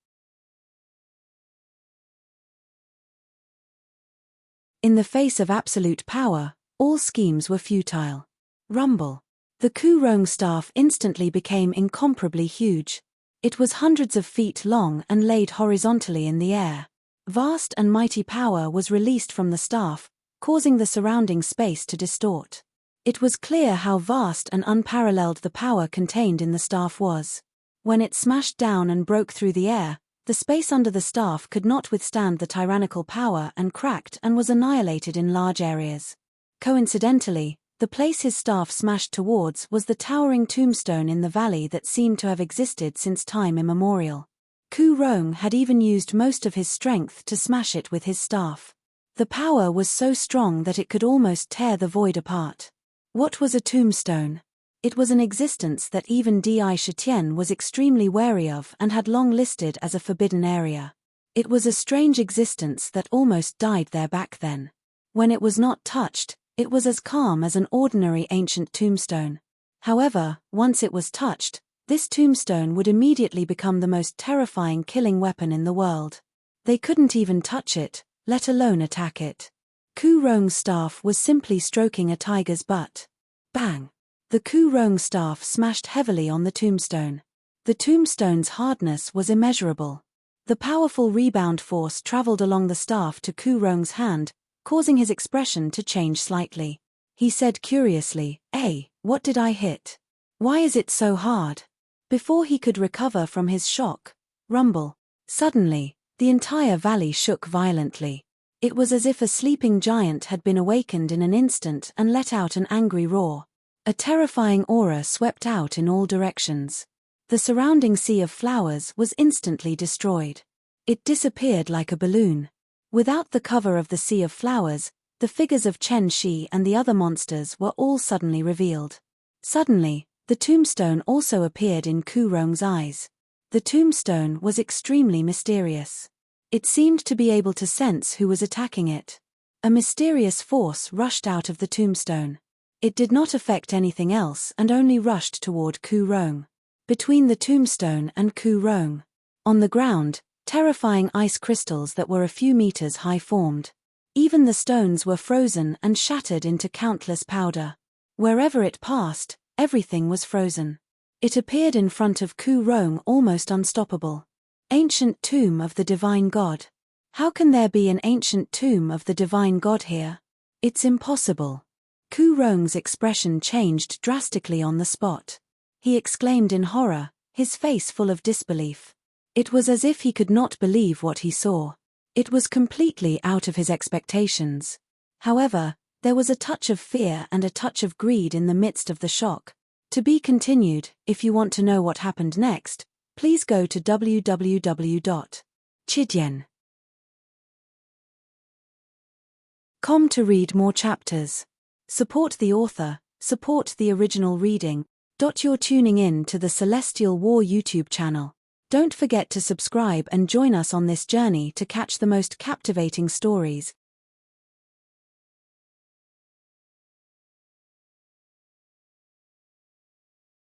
A: In the face of absolute power, all schemes were futile. Rumble. The Ku Rong staff instantly became incomparably huge. It was hundreds of feet long and laid horizontally in the air. Vast and mighty power was released from the staff, causing the surrounding space to distort. It was clear how vast and unparalleled the power contained in the staff was. When it smashed down and broke through the air, the space under the staff could not withstand the tyrannical power and cracked and was annihilated in large areas. Coincidentally, the place his staff smashed towards was the towering tombstone in the valley that seemed to have existed since time immemorial. Ku Rong had even used most of his strength to smash it with his staff. The power was so strong that it could almost tear the void apart. What was a tombstone? It was an existence that even Di Shitian was extremely wary of and had long listed as a forbidden area. It was a strange existence that almost died there back then. When it was not touched, it was as calm as an ordinary ancient tombstone. However, once it was touched, this tombstone would immediately become the most terrifying killing weapon in the world. They couldn't even touch it, let alone attack it. Ku Rong's staff was simply stroking a tiger's butt. Bang! The Ku Rong staff smashed heavily on the tombstone. The tombstone's hardness was immeasurable. The powerful rebound force traveled along the staff to Ku Rong's hand, causing his expression to change slightly. He said curiously, "Hey, what did I hit? Why is it so hard?" Before he could recover from his shock, rumble. Suddenly, the entire valley shook violently. It was as if a sleeping giant had been awakened in an instant and let out an angry roar. A terrifying aura swept out in all directions. The surrounding sea of flowers was instantly destroyed. It disappeared like a balloon. Without the cover of the sea of flowers, the figures of Chen Shi and the other monsters were all suddenly revealed. Suddenly, the tombstone also appeared in Ku Rong's eyes. The tombstone was extremely mysterious. It seemed to be able to sense who was attacking it. A mysterious force rushed out of the tombstone. It did not affect anything else and only rushed toward Ku Rong. Between the tombstone and Ku Rong, on the ground, terrifying ice crystals that were a few meters high formed. Even the stones were frozen and shattered into countless powder. Wherever it passed, everything was frozen. It appeared in front of Ku Rong almost unstoppable. Ancient tomb of the divine god. How can there be an ancient tomb of the divine god here? It's impossible. Ku Rong's expression changed drastically on the spot. He exclaimed in horror, his face full of disbelief. It was as if he could not believe what he saw. It was completely out of his expectations. However, there was a touch of fear and a touch of greed in the midst of the shock. To be continued. If you want to know what happened next, please go to www.chidyen.com to read more chapters. Support the author, support the original reading. You're tuning in to the Celestial War YouTube channel. Don't forget to subscribe and join us on this journey to catch the most captivating stories,